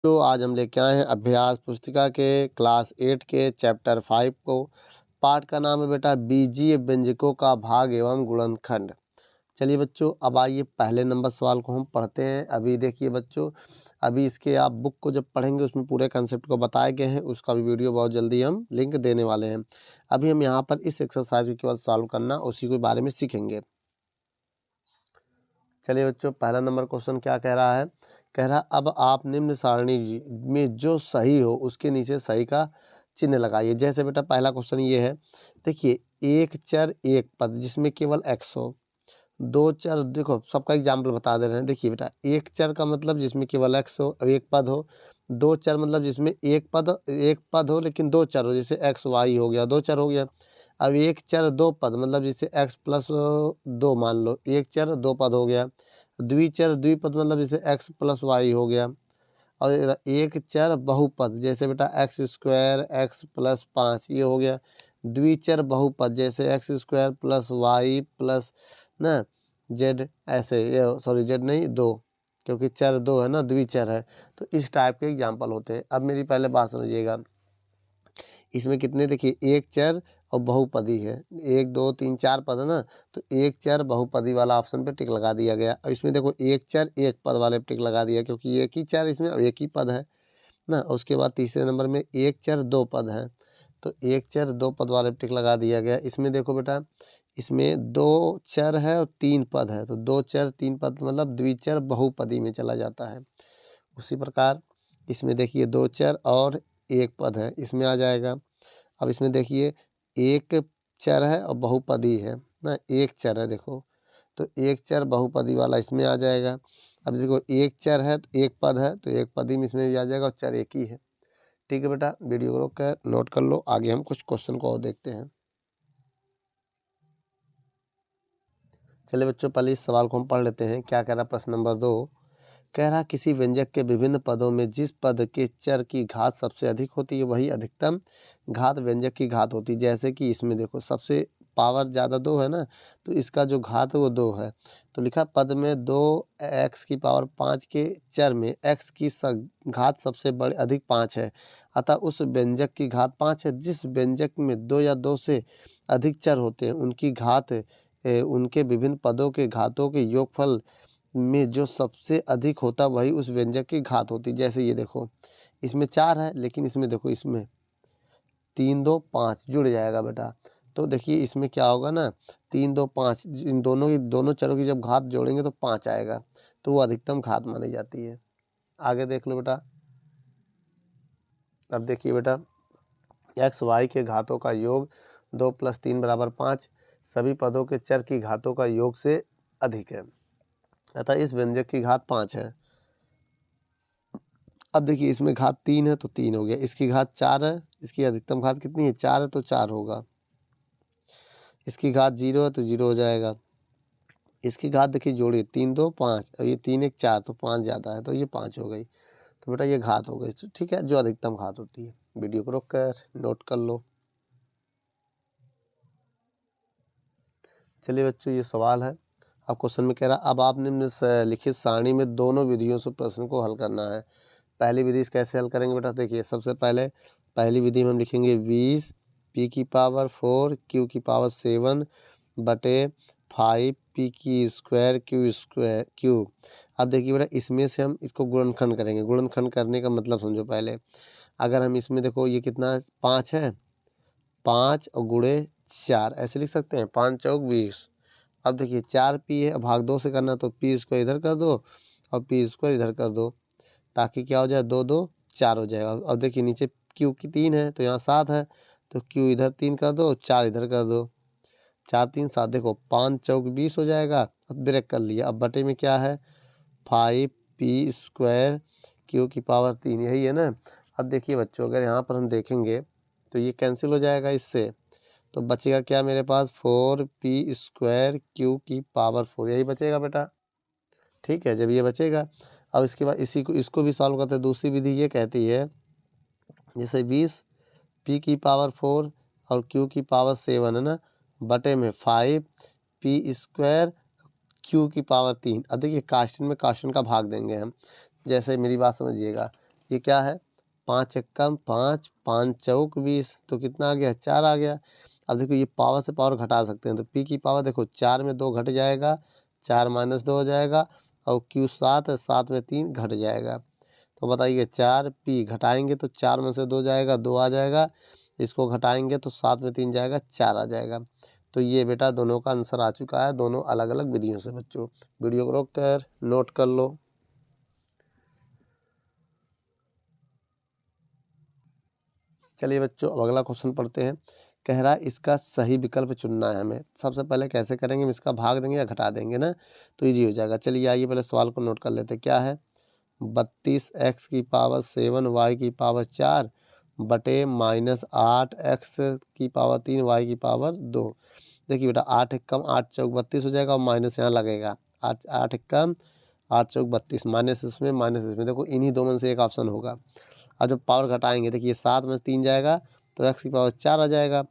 तो आज हम लेके आए हैं अभ्यास पुस्तिका के क्लास 8 के चैप्टर 5 को। पाठ का नाम है बेटा बीजीय व्यंजकों का भाग एवं गुणनखंड। चलिए बच्चों, अब आइए पहले नंबर सवाल को हम पढ़ते हैं। अभी देखिए बच्चों, अभी इसके आप बुक को जब पढ़ेंगे उसमें पूरे कंसेप्ट को बताए गए हैं, उसका भी वीडियो बहुत जल्दी हम लिंक देने वाले हैं। अभी हम यहाँ पर इस एक्सरसाइज को केवल सॉल्व करना, उसी के बारे में सीखेंगे। चलिए बच्चों, पहला नंबर क्वेश्चन क्या कह रहा है? कह रहा अब आप निम्न सारणी में जो सही हो उसके नीचे सही का चिन्ह लगाइए। जैसे बेटा पहला क्वेश्चन ये है, देखिए एक चर एक पद जिसमें केवल x हो, दो चर, देखो सबका एग्जाम्पल बता दे रहे हैं। देखिए बेटा एक चर का मतलब जिसमें केवल x हो और एक पद हो, दो चर मतलब जिसमें एक पद हो लेकिन दो चर हो, जैसे x y हो गया, दो चर हो गया। अब एक चर दो पद मतलब जैसे x प्लस दो, मान लो एक चर दो पद हो गया। द्विचर द्विपद मतलब जैसे x प्लस वाई हो गया। और एक चर बहुपद जैसे बेटा एक्स स्क्वायर एक्स प्लस 5 ये हो गया। द्विचर बहुपद जैसे X square plus Y plus ना जेड, ऐसे ये सॉरी जेड नहीं दो, क्योंकि चर दो है ना, द्विचर है। तो इस टाइप के एग्जाम्पल होते हैं। अब मेरी पहले बात समझिएगा, इसमें कितने, देखिए एक चर और बहुपदी है, एक दो तीन चार पद है ना, तो एक चर बहुपदी वाला ऑप्शन पे टिक लगा दिया गया। और इसमें देखो एक चर एक पद वाले पे टिक लगा दिया, क्योंकि एक ही चर इसमें और एक ही पद है ना। उसके बाद तीसरे नंबर में एक चर दो पद है, तो एक चर दो पद वाले पे टिक लगा दिया गया। इसमें देखो बेटा, इसमें दो चर है और तीन पद है, तो दो चर तीन पद मतलब द्विचर बहुपदी में चला जाता है। उसी प्रकार इसमें देखिए दो चर और एक पद है, इसमें आ जाएगा। अब इसमें देखिए एक चर है और बहुपदी है ना, एक चर है देखो, तो एक चर बहुपदी वाला इसमें आ जाएगा। अब देखो एक चर है तो एक पद है, तो एक पदी में इसमें भी आ जाएगा और चर एक ही है। ठीक है बेटा, वीडियो को रोक कर नोट कर लो, आगे हम कुछ क्वेश्चन को और देखते हैं। चलिए बच्चों, पहले इस सवाल को हम पढ़ लेते हैं। क्या कह रहा प्रश्न नंबर 2? कह रहा किसी व्यंजक के विभिन्न पदों में जिस पद के चर की घात सबसे अधिक होती है वही अधिकतम घात व्यंजक की घात होती है। जैसे कि इसमें देखो सबसे पावर ज़्यादा दो है ना, तो इसका जो घात है वो दो है। तो लिखा पद में दो एक्स की पावर 5 के चर में एक्स की घात सबसे बड़ी अधिक 5 है, अतः उस व्यंजक की घात 5 है। जिस व्यंजक में दो या दो से अधिक चर होते हैं उनकी घात उनके विभिन्न पदों के घातों के योगफल में जो सबसे अधिक होता वही उस व्यंजक की घात होती। जैसे ये देखो इसमें चार है, लेकिन इसमें देखो इसमें तीन दो पाँच जुड़ जाएगा बेटा। तो देखिए इसमें क्या होगा ना, तीन दो पाँच, इन दोनों चरों की जब घात जोड़ेंगे तो 5 आएगा, तो वो अधिकतम घात मानी जाती है। आगे देख लो बेटा। अब देखिए बेटा, एक्स वाई के घातों का योग 2 + 3 = 5 सभी पदों के चर की घातों का योग से अधिक है, अतः इस व्यंजक की घात 5 है। अब देखिए इसमें घात 3 है तो 3 हो गया, इसकी घात 4 है, इसकी अधिकतम घात कितनी है, 4 है तो 4 होगा। इसकी घात 0 है तो 0 हो जाएगा। इसकी घात देखिए जोड़िए 3 2 5 और ये 3 1 4, तो 5 ज़्यादा है तो ये 5 हो गई। तो बेटा ये घात हो गई, ठीक है, जो अधिकतम घात होती है। वीडियो को रोक कर नोट कर लो। चलिए बच्चों, ये सवाल है। अब क्वेश्चन में कह रहा अब आप निम्न लिखित सारणी में दोनों विधियों से प्रश्न को हल करना है। पहली विधि से कैसे हल करेंगे बेटा, देखिए सबसे पहले पहली विधि में हम लिखेंगे 20 p की पावर 4 q की पावर 7 बटे 5 p की स्क्वायर q। अब देखिए बेटा इसमें से हम इसको गुणनखंड करेंगे। गुणनखंड करने का मतलब समझो पहले, अगर हम इसमें देखो ये कितना 5 है, 5 और गुणे 4 ऐसे लिख सकते हैं, 5 चौक 20। अब देखिए 4p है, भाग 2 से करना, तो p स्क्वायर इधर कर दो और p स्क्वायर इधर कर दो, ताकि क्या हो जाए, 2 2 4 हो जाएगा। अब देखिए नीचे q की 3 है तो यहाँ 7 है, तो q इधर 3 कर दो, 4 इधर कर दो, 4 3 7, देखो 5 चौक 20 हो जाएगा। अब ब्रेक कर लिया। अब बटे में क्या है, 5p स्क्वायर q की पावर 3, यही है ना। अब देखिए बच्चों, अगर यहाँ पर हम देखेंगे तो ये कैंसिल हो जाएगा इससे, तो बचेगा क्या मेरे पास, 4p स्क्वायर q की पावर 4, यही बचेगा बेटा। ठीक है, जब ये बचेगा, अब इसके बाद इसको भी सॉल्व करते हैं। दूसरी विधि ये कहती है, जैसे 20 p की पावर 4 और q की पावर 7 है ना, बटे में 5p स्क्वायर q की पावर 3। अब देखिए कांस्टेंट में कांस्टेंट का भाग देंगे हम। जैसे मेरी बात समझिएगा, ये क्या है 5 एकम 5, 5 चौक 20, तो कितना आ गया 4 आ गया। अब देखो ये पावर से पावर घटा सकते हैं, तो पी की पावर देखो 4 में 2 घट जाएगा, 4 - 2 हो जाएगा, और क्यू 7 है, 7 में 3 घट जाएगा। तो बताइए 4 पी घटाएंगे तो 4 में से 2 जाएगा, 2 आ जाएगा, इसको घटाएंगे तो 7 में 3 जाएगा, 4 आ जाएगा। तो ये बेटा दोनों का आंसर आ चुका है, दोनों अलग अलग विधियों से बच्चों। वीडियो को रोक कर नोट कर लो। चलिए बच्चों अब अगला क्वेश्चन पढ़ते हैं। कह रहा है इसका सही विकल्प चुनना है हमें। सबसे पहले कैसे करेंगे, हम इसका भाग देंगे या घटा देंगे ना, तो ईजी हो जाएगा। चलिए आइए पहले सवाल को नोट कर लेते हैं। क्या है 32x की पावर 7 y की पावर 4 बटे -8 x की पावर 3 y की पावर 2। देखिए बेटा 8 एकम 8 चौक 32 हो जाएगा, और माइनस यहाँ लगेगा। 8 एकम 8 चौक 32, माइनस इसमें माइनस इसमें, देखो इन्हीं दो में से एक ऑप्शन होगा। अब जब पावर घटाएंगे देखिए 7 में 3 जाएगा तो x की पावर 4 आ जाएगा,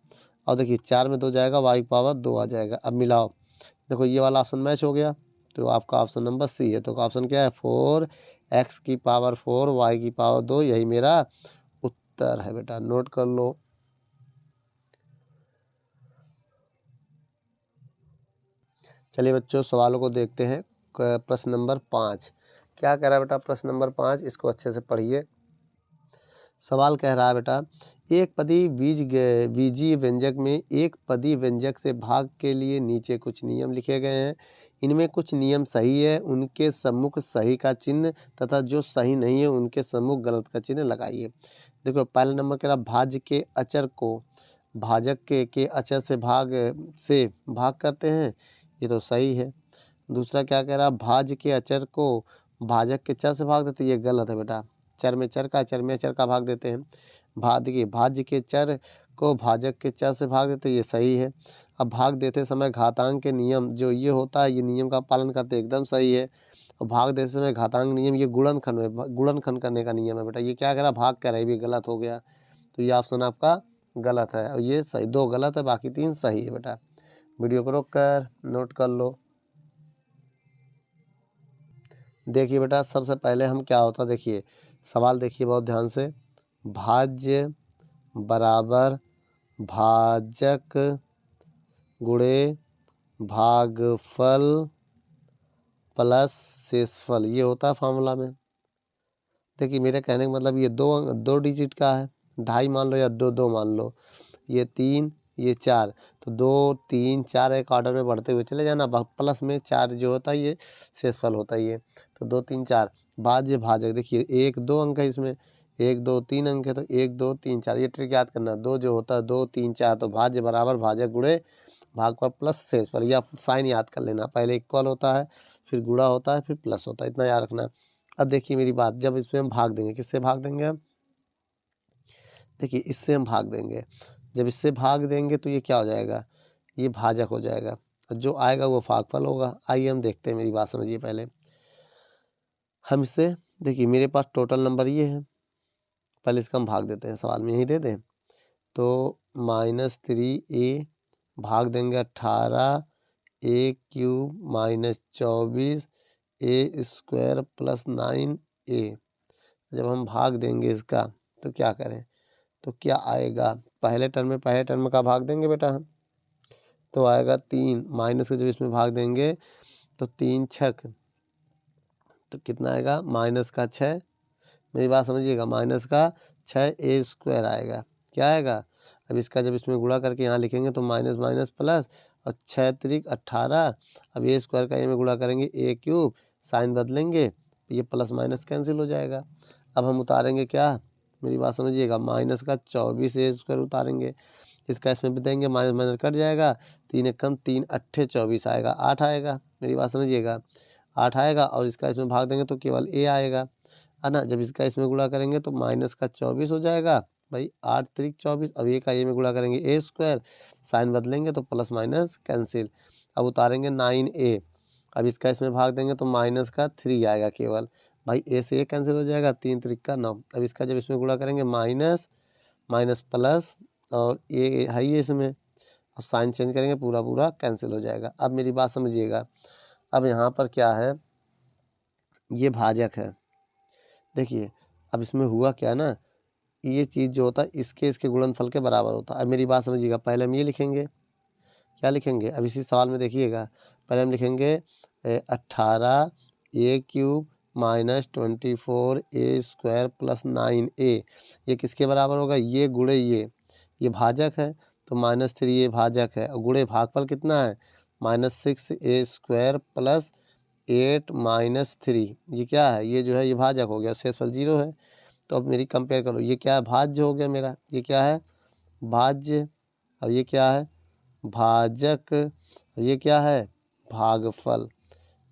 और देखिए 4 में 2 जाएगा, y की पावर 2 आ जाएगा। अब मिलाओ, देखो ये वाला ऑप्शन मैच हो गया, तो आपका ऑप्शन नंबर सी है। तो ऑप्शन क्या है 4x की पावर 4 y की पावर 2, यही मेरा उत्तर है बेटा, नोट कर लो। चलिए बच्चों सवालों को देखते हैं। प्रश्न नंबर 5 क्या कह रहा है बेटा, प्रश्न नंबर 5 इसको अच्छे से पढ़िए। सवाल कह रहा है बेटा एक पदी बीजीय व्यंजक में एक पदी व्यंजक से भाग के लिए नीचे कुछ नियम लिखे गए हैं। इनमें कुछ नियम सही है, उनके सम्मुख सही का चिन्ह तथा जो सही नहीं है उनके सम्मुख गलत का चिन्ह लगाइए। देखो पहला नंबर कह रहा भाज्य के अचर को भाजक के अचर से भाग करते हैं, ये तो सही है। दूसरा क्या कह रहा भाज्य के अचर को भाजक के चर से भाग देते, ये गलत है बेटा। चर में चर का, चर में चर का भाग देते हैं। देखिए भाज्य के चर को भाजक के चर से भाग देते, ये सही है। अब भाग देते समय घातांक के नियम जो ये होता है, ये नियम का पालन करते एकदम सही है। और भाग देते समय घातांक नियम ये गुणनखंड करने का नियम है बेटा। ये क्या कह रहा भाग कह रहा है, भी गलत हो गया, तो ये ऑप्शन आपका गलत है, और ये सही, 2 गलत है बाकी 3 सही है बेटा। वीडियो को रोक कर नोट कर लो। देखिए बेटा सबसे पहले हम क्या होता, देखिए सवाल देखिए बहुत ध्यान से। भाज्य बराबर भाजक गुणे भागफल प्लस शेषफल, ये होता है फॉर्मूला में। देखिए मेरे कहने का मतलब ये दो डिजिट का है, 2.5 मान लो या 2 मान लो, ये 3 ये 4, तो 2 3 4 एक ऑर्डर में बढ़ते हुए चले जाना। प्लस में 4 जो होता है ये शेषफल होता है, ये तो 2 3 4। भाज्य भाजक देखिए 1 2 अंक है इसमें, 1 2 3 अंक है, तो 1 2 3 4 ये ट्रिक याद करना। 2 जो होता है 2 3 4, तो भाज्य बराबर भाजक गुणे भागफल प्लस शेषफल, ये आप साइन याद कर लेना। पहले इक्वल होता है, फिर गुणा होता है, फिर प्लस होता है, इतना याद रखना। अब देखिए मेरी बात, जब इसमें हम भाग देंगे, किससे भाग देंगे हम, देखिए इससे हम भाग देंगे। जब इससे भाग देंगे तो ये क्या हो जाएगा, ये भाजक हो जाएगा, और जो आएगा वो भागफल होगा। आइए हम देखते हैं, मेरी बात समझिए पहले। हम इससे देखिए मेरे पास टोटल नंबर ये है, पहले इसका हम भाग देते हैं, सवाल में यही दे दें। तो -3a भाग देंगे 18 a cube -24 a square plus 9a। जब हम भाग देंगे इसका तो क्या करें, तो क्या आएगा, पहले टर्म का भाग देंगे बेटा हम, तो आएगा 3, माइनस के जब इसमें भाग देंगे तो 3 छक, तो कितना आएगा माइनस का 6। मेरी बात समझिएगा, माइनस का 6 a स्क्वायर आएगा, क्या आएगा। अब इसका जब इसमें गुणा करके यहाँ लिखेंगे तो माइनस माइनस प्लस, और 6 त्रिक 18। अब ए स्क्वायर का ये में गुणा करेंगे a क्यूब, साइन बदलेंगे, ये प्लस माइनस कैंसिल हो जाएगा। अब हम उतारेंगे क्या, मेरी बात समझिएगा, माइनस का 24 a स्क्वायर उतारेंगे, इसका इसमें भी देंगे, माइनस माइनस कट जाएगा, 3 एकम 3 अट्ठे 24 आएगा, 8 आएगा। मेरी बात समझिएगा 8 आएगा, और इसका इसमें भाग देंगे तो केवल a आएगा, है ना। जब इसका इसमें गुणा करेंगे तो माइनस का 24 हो जाएगा भाई, 8 त्रिक 24। अब ये का ये में गुणा करेंगे ए स्क्वायर, साइन बदलेंगे तो प्लस माइनस कैंसिल। अब उतारेंगे 9a, अब इसका इसमें भाग देंगे तो माइनस का 3 आएगा केवल, भाई ए से ए कैंसिल हो जाएगा, 3 त्रिक का 9। अब इसका जब इसमें गुणा करेंगे माइनस माइनस प्लस, और ये है ही इसमें, और साइन चेंज करेंगे, पूरा पूरा कैंसिल हो जाएगा। अब मेरी बात समझिएगा, अब यहाँ पर क्या है, ये भाजक है, देखिए अब इसमें हुआ क्या ना, ये चीज़ जो होता है इसके गुणनफल के बराबर होता है। अब मेरी बात समझिएगा, पहले हम ये लिखेंगे, क्या लिखेंगे, अब इसी सवाल में देखिएगा, पहले हम लिखेंगे 18 ए क्यूब माइनस 24 ए स्क्वायर प्लस 9a, ये किसके बराबर होगा, ये गुणे ये भाजक है, तो -3 ये भाजक है, और गुणे भागफल कितना है, -6 ए स्क्वायर प्लस 8 -3, ये क्या है, ये जो है ये भाजक हो गया, शेषफल 0 है। तो अब मेरी कंपेयर करो, ये क्या है, भाज्य हो गया मेरा, ये क्या है, भाज्य, और ये क्या है, भाजक, ये क्या है, भागफल,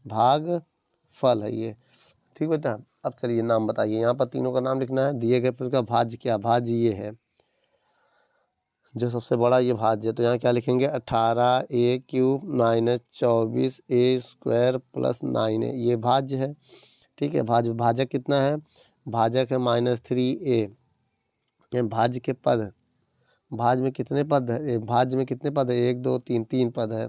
भागफल है ये। ठीक बेटा, अब चलिए नाम बताइए, यहाँ पर तीनों का नाम लिखना है, दिए गए पर का भाज्य क्या, भाज्य ये है जो सबसे बड़ा, ये भाज्य है। तो यहाँ क्या लिखेंगे, 18 ए क्यूब माइनस 24 ए स्क्वायर प्लस 9a, ये भाज्य है। ठीक है, भाजक कितना है, भाजक है -3a। भाज्य के पद, भाज्य में कितने पद है, भाज्य में कितने पद है, 1 2 3, 3 पद है,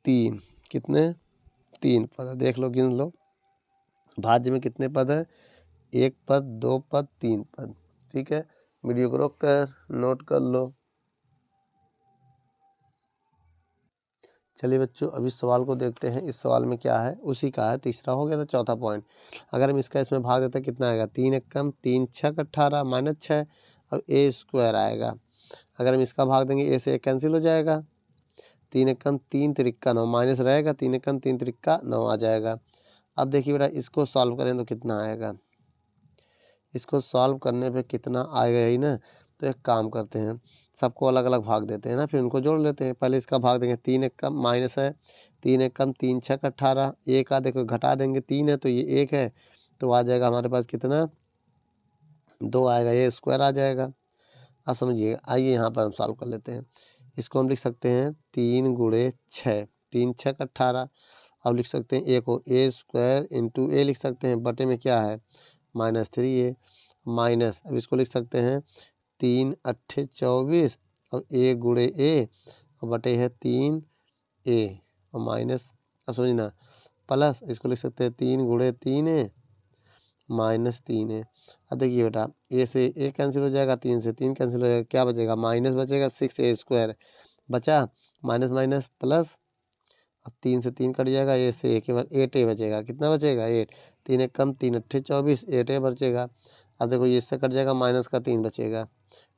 3, कितने, 3 पद है, देख लो गिन लो, भाज्य में कितने पद है, 1 पद, 2 पद, 3 पद। ठीक है, वीडियो को रोक कर नोट कर लो। चलिए बच्चों, अभी सवाल को देखते हैं, इस सवाल में क्या है, उसी का है, तीसरा हो गया था, चौथा पॉइंट। अगर हम इसका इसमें भाग देते हैं कितना आएगा, 3 एकम 3 छक 18 -6, अब ए स्क्वायर आएगा। अगर हम इसका भाग देंगे, ए से कैंसिल हो जाएगा, 3 एकम 3 तिरिक्का 9, माइनस रहेगा, 3 एकम 3 तिरिक्का 9 आ जाएगा। अब देखिए बेटा, इसको सॉल्व करें तो कितना आएगा, इसको सॉल्व करने पे कितना आएगा ही ना। तो एक काम करते हैं, सबको अलग अलग भाग देते हैं ना, फिर उनको जोड़ लेते हैं। पहले इसका भाग देंगे, 3 एकम माइनस है, 3 एकम 3 छक 18, एक आ देखो घटा देंगे, 3 है तो ये 1 है, तो आ जाएगा हमारे पास कितना, 2 आएगा, ये स्क्वायर आ जाएगा। अब समझिए, आइए यहाँ पर हम सॉल्व कर लेते हैं। इसको हम लिख सकते हैं 3 गुणे 6, 3 छक 18। अब लिख सकते हैं ए को ए स्क्वायर इंटू ए लिख सकते हैं, बटे में क्या है -3a, माइनस, अब इसको लिख सकते हैं 3 अट्ठे 24, और ए गुणे ए, और बटे है 3a, और माइनस, अब समझना, प्लस इसको लिख सकते हैं 3 गुणे 3a -3a। अब देखिए बेटा, ए से ए कैंसिल हो जाएगा, 3 से 3 कैंसिल हो जाएगा, क्या बचेगा, माइनस बचेगा, 6a स्क्वायर बचा, माइनस माइनस प्लस, अब 3 से 3 कट जाएगा, ए से ए के बाद 8a बचेगा, कितना बचेगा 8, 3 एक कम 3 अट्ठे 24, 8a बचेगा। अब देखो ये इससे कट जाएगा, माइनस का 3 बचेगा।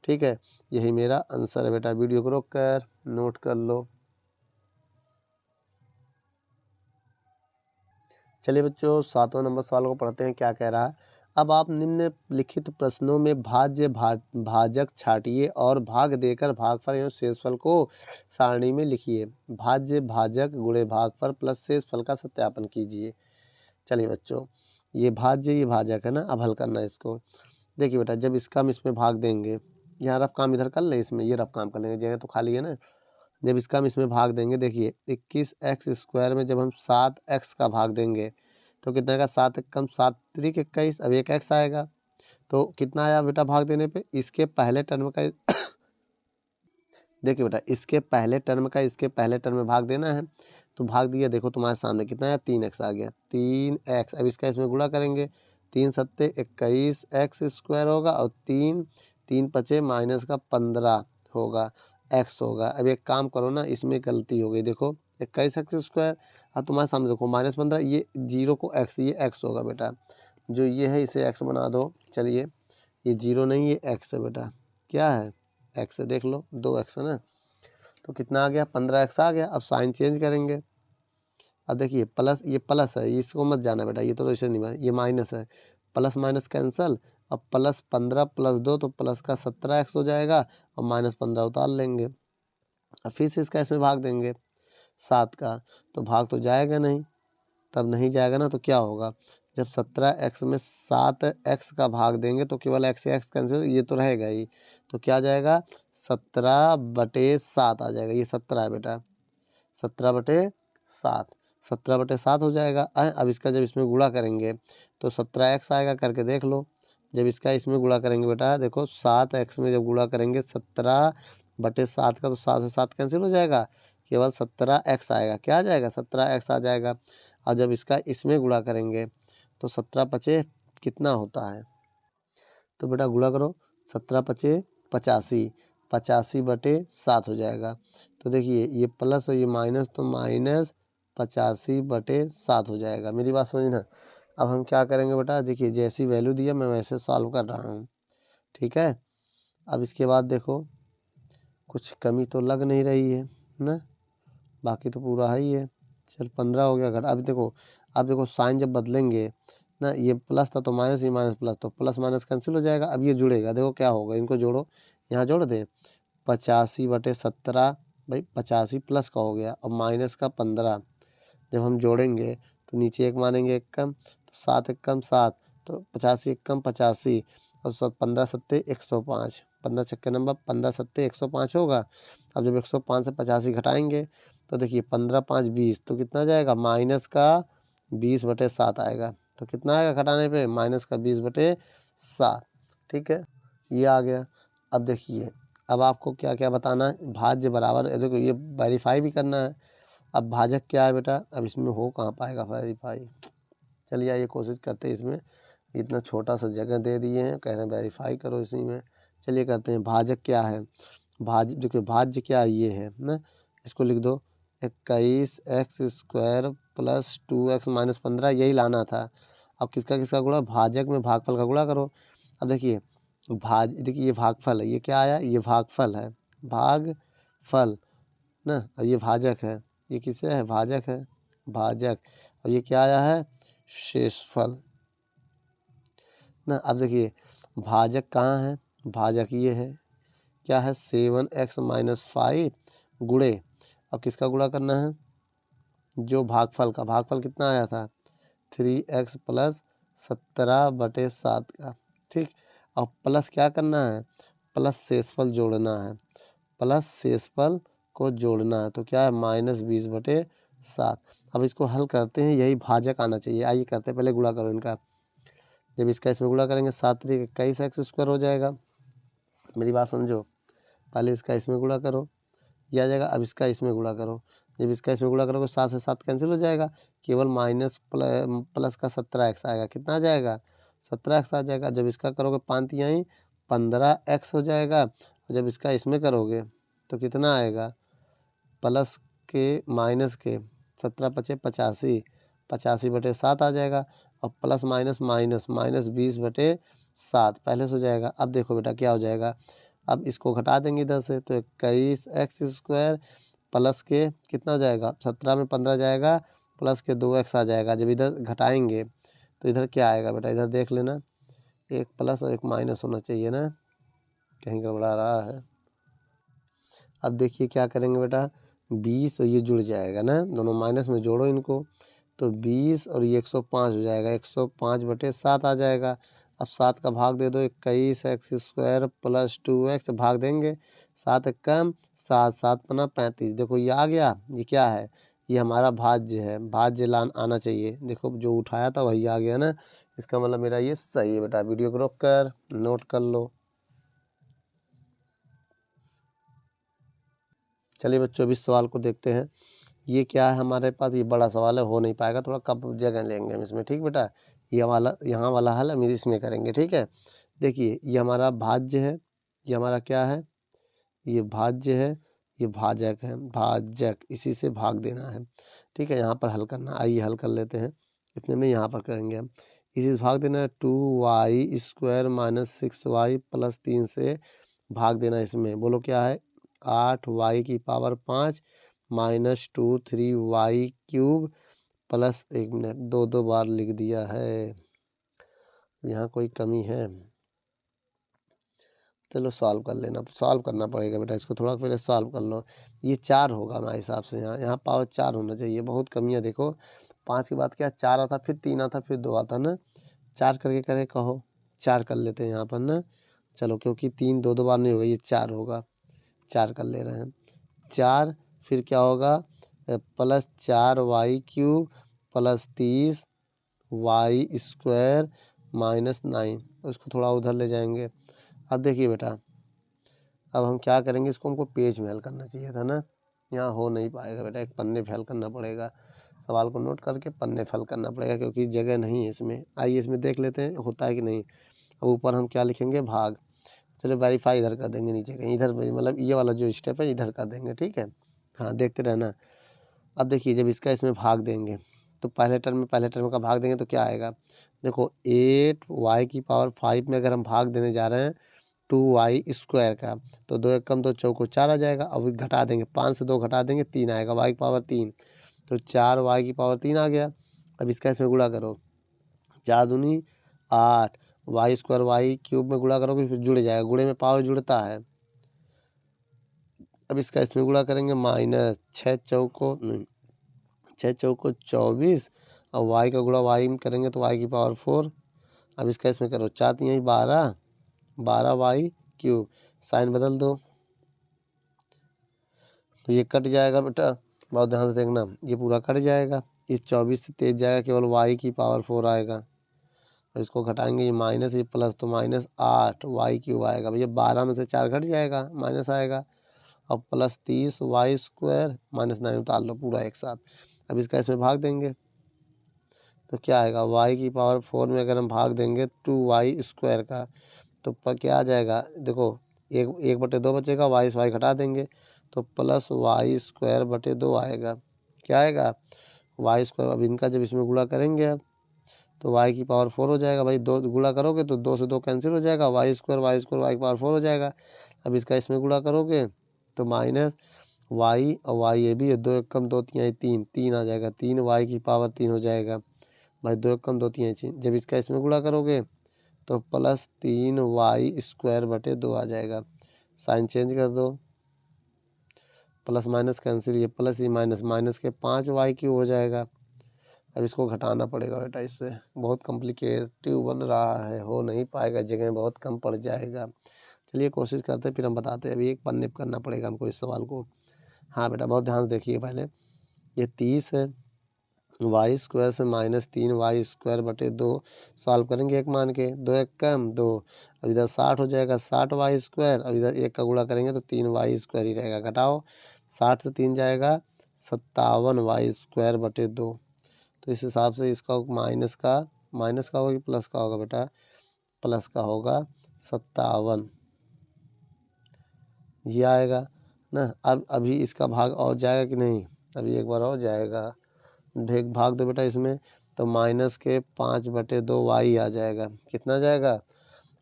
ठीक है, यही मेरा आंसर है बेटा, वीडियो को रोक कर नोट कर लो। चलिए बच्चों, 7वां नंबर सवाल को पढ़ते हैं, क्या कह रहा है। अब आप निम्नलिखित प्रश्नों में भाजक छाटिए और भाग देकर भागफल एवं शेषफल को सारणी में लिखिए। भाज्य भाजक गुणे भागफल प्लस शेषफल का सत्यापन कीजिए। चलिए बच्चों, ये भाज्य ये भाजक है ना, अब हल करना है इसको। देखिए बेटा, जब इसका हम इसमें भाग देंगे, यहाँ रफ काम इधर कर ले, इसमें ये रफ काम कर लेंगे, जगह तो खाली है ना। जब इसका हम इसमें भाग देंगे, देखिए 21x स्क्वायर में जब हम 7x का भाग देंगे तो कितना का, 7 एकम 7 त्रिक 21, अब एक x आएगा, तो कितना आया बेटा भाग देने पे, इसके पहले टर्म का देखिए बेटा, इसके पहले टर्म का इसके पहले टर्म में भाग देना है, तो भाग दिया, देखो तुम्हारे सामने कितना आया, 3x आ गया, 3x। अब इसका इसमें गुणा करेंगे, 3 सत्ते 21x स्क्वायर होगा, और 3 पचे माइनस का 15 होगा, x होगा। अब एक काम करो ना, इसमें गलती हो गई, देखो 21x स्क्वायर, अब तुम्हारे सामने देखो -15, ये 0 को x, ये x होगा बेटा, जो ये है इसे x बना दो। चलिए, ये 0 नहीं, ये x है बेटा, क्या है, x है, देख लो 2x है ना, तो कितना आ गया, 15x आ गया। अब साइन चेंज करेंगे, अब देखिए प्लस, ये प्लस है, इसको मत जाना बेटा, ये तो ऐसे नहीं बना, ये माइनस है, प्लस माइनस कैंसल, अब प्लस 15 प्लस 2 तो प्लस का 17x हो जाएगा, और -15 उतार लेंगे। अब फिर से इसका इसमें भाग देंगे 7 का, तो भाग तो जाएगा नहीं, तब नहीं जाएगा ना, तो क्या होगा, जब 17x में 7x का भाग देंगे तो केवल x से x कैंसिल, ये तो रहेगा ही, तो क्या जाएगा, 17/7 आ जाएगा, ये 17 है बेटा, 17/7, 17/7 हो जाएगा। अब इसका जब इसमें गुणा करेंगे तो 17x आएगा, करके देख लो। जब इसका इसमें गुणा करेंगे बेटा, देखो 7x में जब गुणा करेंगे 17/7 का, तो 7 से 7 कैंसिल हो जाएगा, केवल 17x आएगा, क्या आ जाएगा, 17x आ जाएगा। और जब इसका इसमें गुणा करेंगे तो 17 पचे कितना होता है? तो बेटा गुणा करो, 17 पचे 85, 85/7 हो जाएगा। तो देखिए ये प्लस और ये माइनस, तो माइनस 85/7 हो जाएगा। मेरी बात समझ ना। अब हम क्या करेंगे बेटा, देखिए जैसी वैल्यू दिया मैं वैसे सॉल्व कर रहा हूँ, ठीक है। अब इसके बाद देखो कुछ कमी तो लग नहीं रही है ना, बाकी तो पूरा है ही है। चल 15 हो गया घटा। अब देखो साइन जब बदलेंगे ना, ये प्लस था तो माइनस, ये माइनस प्लस, तो प्लस माइनस कैंसिल हो जाएगा। अब ये जुड़ेगा, देखो क्या होगा, इनको जोड़ो, यहाँ जोड़ दे, 85/17 भाई 85 प्लस का हो गया, और माइनस का 15 जब हम जोड़ेंगे तो नीचे एक मानेंगे एक कम, तो 7 एक कम 7, तो 85 एक कम 85, और 15 सत्ते 105, 15 छक्के नंबर 15 सत्ते 105 होगा। अब जब 105 से 85 घटाएंगे तो देखिए 15 5 20, तो कितना जाएगा, माइनस का 20/7 आएगा। तो कितना आएगा घटाने पे, माइनस का 20/7, ठीक है, ये आ गया। अब देखिए अब आपको क्या क्या बताना है, भाज्य बराबर, देखो ये वेरीफाई भी करना है। अब भाजक क्या है बेटा, अब इसमें हो कहाँ पाएगा वेरीफाई। चलिए आइए कोशिश करते हैं इसमें, इतना छोटा सा जगह दे दिए हैं, कह रहे हैं वेरीफाई करो इसी में। चलिए करते हैं, भाजक क्या है, देखिए भाज्य क्या ये है ना, इसको लिख दो 21x² + 2x - 15, यही लाना था। अब किसका किसका गुणा, भाजक में भागफल का गुणा करो। अब देखिए देखिए ये भागफल है, ये क्या आया, ये भागफल है, भागफल ना, और ये भाजक है, ये किससे है, भाजक है, भाजक, और ये क्या आया है, शेषफल ना। अब देखिए भाजक कहाँ है, भाजक ये है, क्या है, 7x - 5 गुणे, अब किसका गुणा करना है, जो भागफल का, भागफल कितना आया था, 3x + 17/7 का, ठीक। और प्लस क्या करना है, प्लस शेषफल जोड़ना है, प्लस शेषफल को जोड़ना है, तो क्या है, -20/7। अब इसको हल करते हैं, यही भाजक आना चाहिए। आइए करते हैं, पहले गुणा करो इनका, जब इसका इसमें गुणा करेंगे 7 × 21x² हो जाएगा। मेरी बात समझो, पहले इसका इसमें गुणा करो, ये आ जाएगा। अब इसका इसमें गुणा करो, जब इसका इसमें गुणा करोगे 7 से 7 कैंसिल हो जाएगा, केवल माइनस प्लस का 17x आएगा, कितना आ जाएगा, 17x आ जाएगा। जब इसका करोगे 5 तिहाई 15x हो जाएगा, और जब इसका इसमें करोगे तो कितना आएगा, प्लस के माइनस के 17 पचे 85, 85/7 आ जाएगा, और प्लस माइनस माइनस -20/7 पहले से हो जाएगा। अब देखो बेटा क्या हो जाएगा, अब इसको घटा देंगे इधर से, तो 21x² प्लस के कितना हो जाएगा, 17 में 15 जाएगा, प्लस के 2x आ जाएगा। जब इधर घटाएंगे तो इधर क्या आएगा बेटा, इधर देख लेना, एक प्लस और एक माइनस होना चाहिए ना, कहीं गड़बड़ा रहा है। अब देखिए क्या करेंगे बेटा, 20 और ये जुड़ जाएगा ना, दोनों माइनस में जोड़ो इनको, तो 20 और ये 105 हो जाएगा, 105/7 आ जाएगा। अब 7 का भाग दे दो, 21x² + 2x भाग देंगे, 7 कम 7, 7 × 35, देखो ये आ गया। ये क्या है, ये हमारा भाज्य है, भाज्य आना चाहिए। देखो जो उठाया था वही आ गया ना, इसका मतलब मेरा ये सही है बेटा। वीडियो को रोक कर नोट कर लो। चलिए बच्चों, 20 सवाल को देखते हैं। ये क्या है हमारे पास, ये बड़ा सवाल है, हो नहीं पाएगा, थोड़ा कम जगह लेंगे हम इसमें, ठीक बेटा। ये वाला यहाँ वाला हल हम इसमें करेंगे, ठीक है। देखिए ये हमारा भाज्य है, ये हमारा क्या है, ये भाज्य है, ये भाजक है, भाजक, इसी से भाग देना है, ठीक है। यहाँ पर हल करना, आइए हल कर लेते हैं, इतने में यहाँ पर करेंगे हम, इसी से भाग देना है। 2y² - 6y + 3 से भाग देना इसमें, बोलो क्या है, 8y की पावर 5 -2 3y³ प्लस, एक मिनट, दो बार लिख दिया है, यहाँ कोई कमी है, चलो सॉल्व कर लेना, सॉल्व करना पड़ेगा बेटा, इसको थोड़ा पहले सॉल्व कर लो। ये 4 होगा हमारे हिसाब से, यहाँ पावर 4 होना चाहिए, बहुत कमियाँ देखो, 5 के बाद क्या 4 आता, फिर 3 आता, फिर 2 आता ना, 4 करके करें, कहो 4 कर लेते हैं यहाँ पर ना, चलो, क्योंकि 3 दो बार नहीं होगा, ये 4 होगा, 4 कर ले रहे हैं, 4, फिर क्या होगा, +4y³ + 30y² - 9, उसको थोड़ा उधर ले जाएंगे। अब देखिए बेटा, अब हम क्या करेंगे, इसको हमको पेज में हल करना चाहिए था ना, यहाँ हो नहीं पाएगा बेटा, एक पन्ने पे हल करना पड़ेगा। सवाल को नोट करके पन्ने फल करना पड़ेगा क्योंकि जगह नहीं है इसमें। आइए इसमें देख लेते हैं होता है कि नहीं। अब ऊपर हम क्या लिखेंगे, भाग। चलो वेरीफाई इधर कर देंगे, नीचे कहीं इधर मतलब ये वाला जो स्टेप है इधर कर देंगे, ठीक है। हाँ देखते रहना। अब देखिए जब इसका इसमें भाग देंगे तो पहले टर्म का भाग देंगे तो क्या आएगा, देखो 8y⁵ में अगर हम भाग देने जा रहे हैं 2y² का, तो 2 एकम 2 चौको 4 आ जाएगा। अब घटा देंगे, 5 से 2 घटा देंगे 3 आएगा, y⁵3, तो 4y⁵3 आ गया। अब इसका इसमें गुणा करो, 4 दूनी 8, y² y³ में गुणा करोगे फिर जुड़ जाएगा, गुणे में पावर जुड़ता है। अब इसका इसमें गुणा करेंगे माइनस 6 चौको 24 और y का गुणा y में करेंगे तो y⁴। अब इसका इसमें करो 4 यहीं 12y³ साइन बदल दो तो ये कट जाएगा बेटा, बहुत ध्यान से देखना, ये पूरा कट जाएगा। इस 24 से तेज जाएगा, केवल y⁴ आएगा। अब इसको घटाएंगे, ये माइनस ये प्लस, तो -8y³ आएगा। भैया 12 में से 4 घट जाएगा, माइनस आएगा। अब प्लस 30y² -9 उतार लो पूरा एक साथ। अब इसका इसमें भाग देंगे तो क्या आएगा, y⁴ में अगर हम भाग देंगे 2y² का तो क्या आ जाएगा, देखो 1/2 बचेगा, y से y घटा देंगे तो प्लस y²/2 आएगा। क्या आएगा, y²। अब इनका जब इसमें गुणा करेंगे अब तो y⁴ हो जाएगा। भाई 2 गुणा करोगे तो 2 से 2 कैंसिल हो जाएगा, y² y² y⁴ हो जाएगा। अब इसका इसमें गुणा करोगे तो माइनस y और y ये भी है, 2 एकम 2 तिहाई 3 आ जाएगा, 3y⁵3 हो जाएगा। भाई 2 एकम 2 तिहाई 3, जब इसका इसमें गुणा करोगे तो प्लस 3y²/2 आ जाएगा। साइन चेंज कर दो, प्लस माइनस कैंसिल, ये प्लस ये माइनस के 5y³ हो जाएगा। अब इसको घटाना पड़ेगा बेटा, इससे बहुत कॉम्प्लिकेटिव बन रहा है, हो नहीं पाएगा, जगह बहुत कम पड़ जाएगा। चलिए कोशिश करते हैं फिर हम बताते हैं। अभी एक पन्ने पर करना पड़ेगा हमको इस सवाल को। हाँ बेटा बहुत ध्यान से देखिए, पहले ये 30 है, y² से -3y²/2 सॉल्व करेंगे एक मान के, 2 एकम 2। अब इधर 60 हो जाएगा, 60y², अब इधर 1 का गुणा करेंगे तो 3y² ही रहेगा। घटाओ, 60 से 3 जाएगा 57y²/2। तो इस हिसाब से इसका माइनस का होगा कि प्लस का होगा बेटा, प्लस का होगा 57, ये आएगा ना। अब अभी इसका भाग और जाएगा कि नहीं, अभी एक बार और जाएगा, भाग दो बेटा इसमें, तो माइनस के 5/2 y आ जाएगा। कितना जाएगा,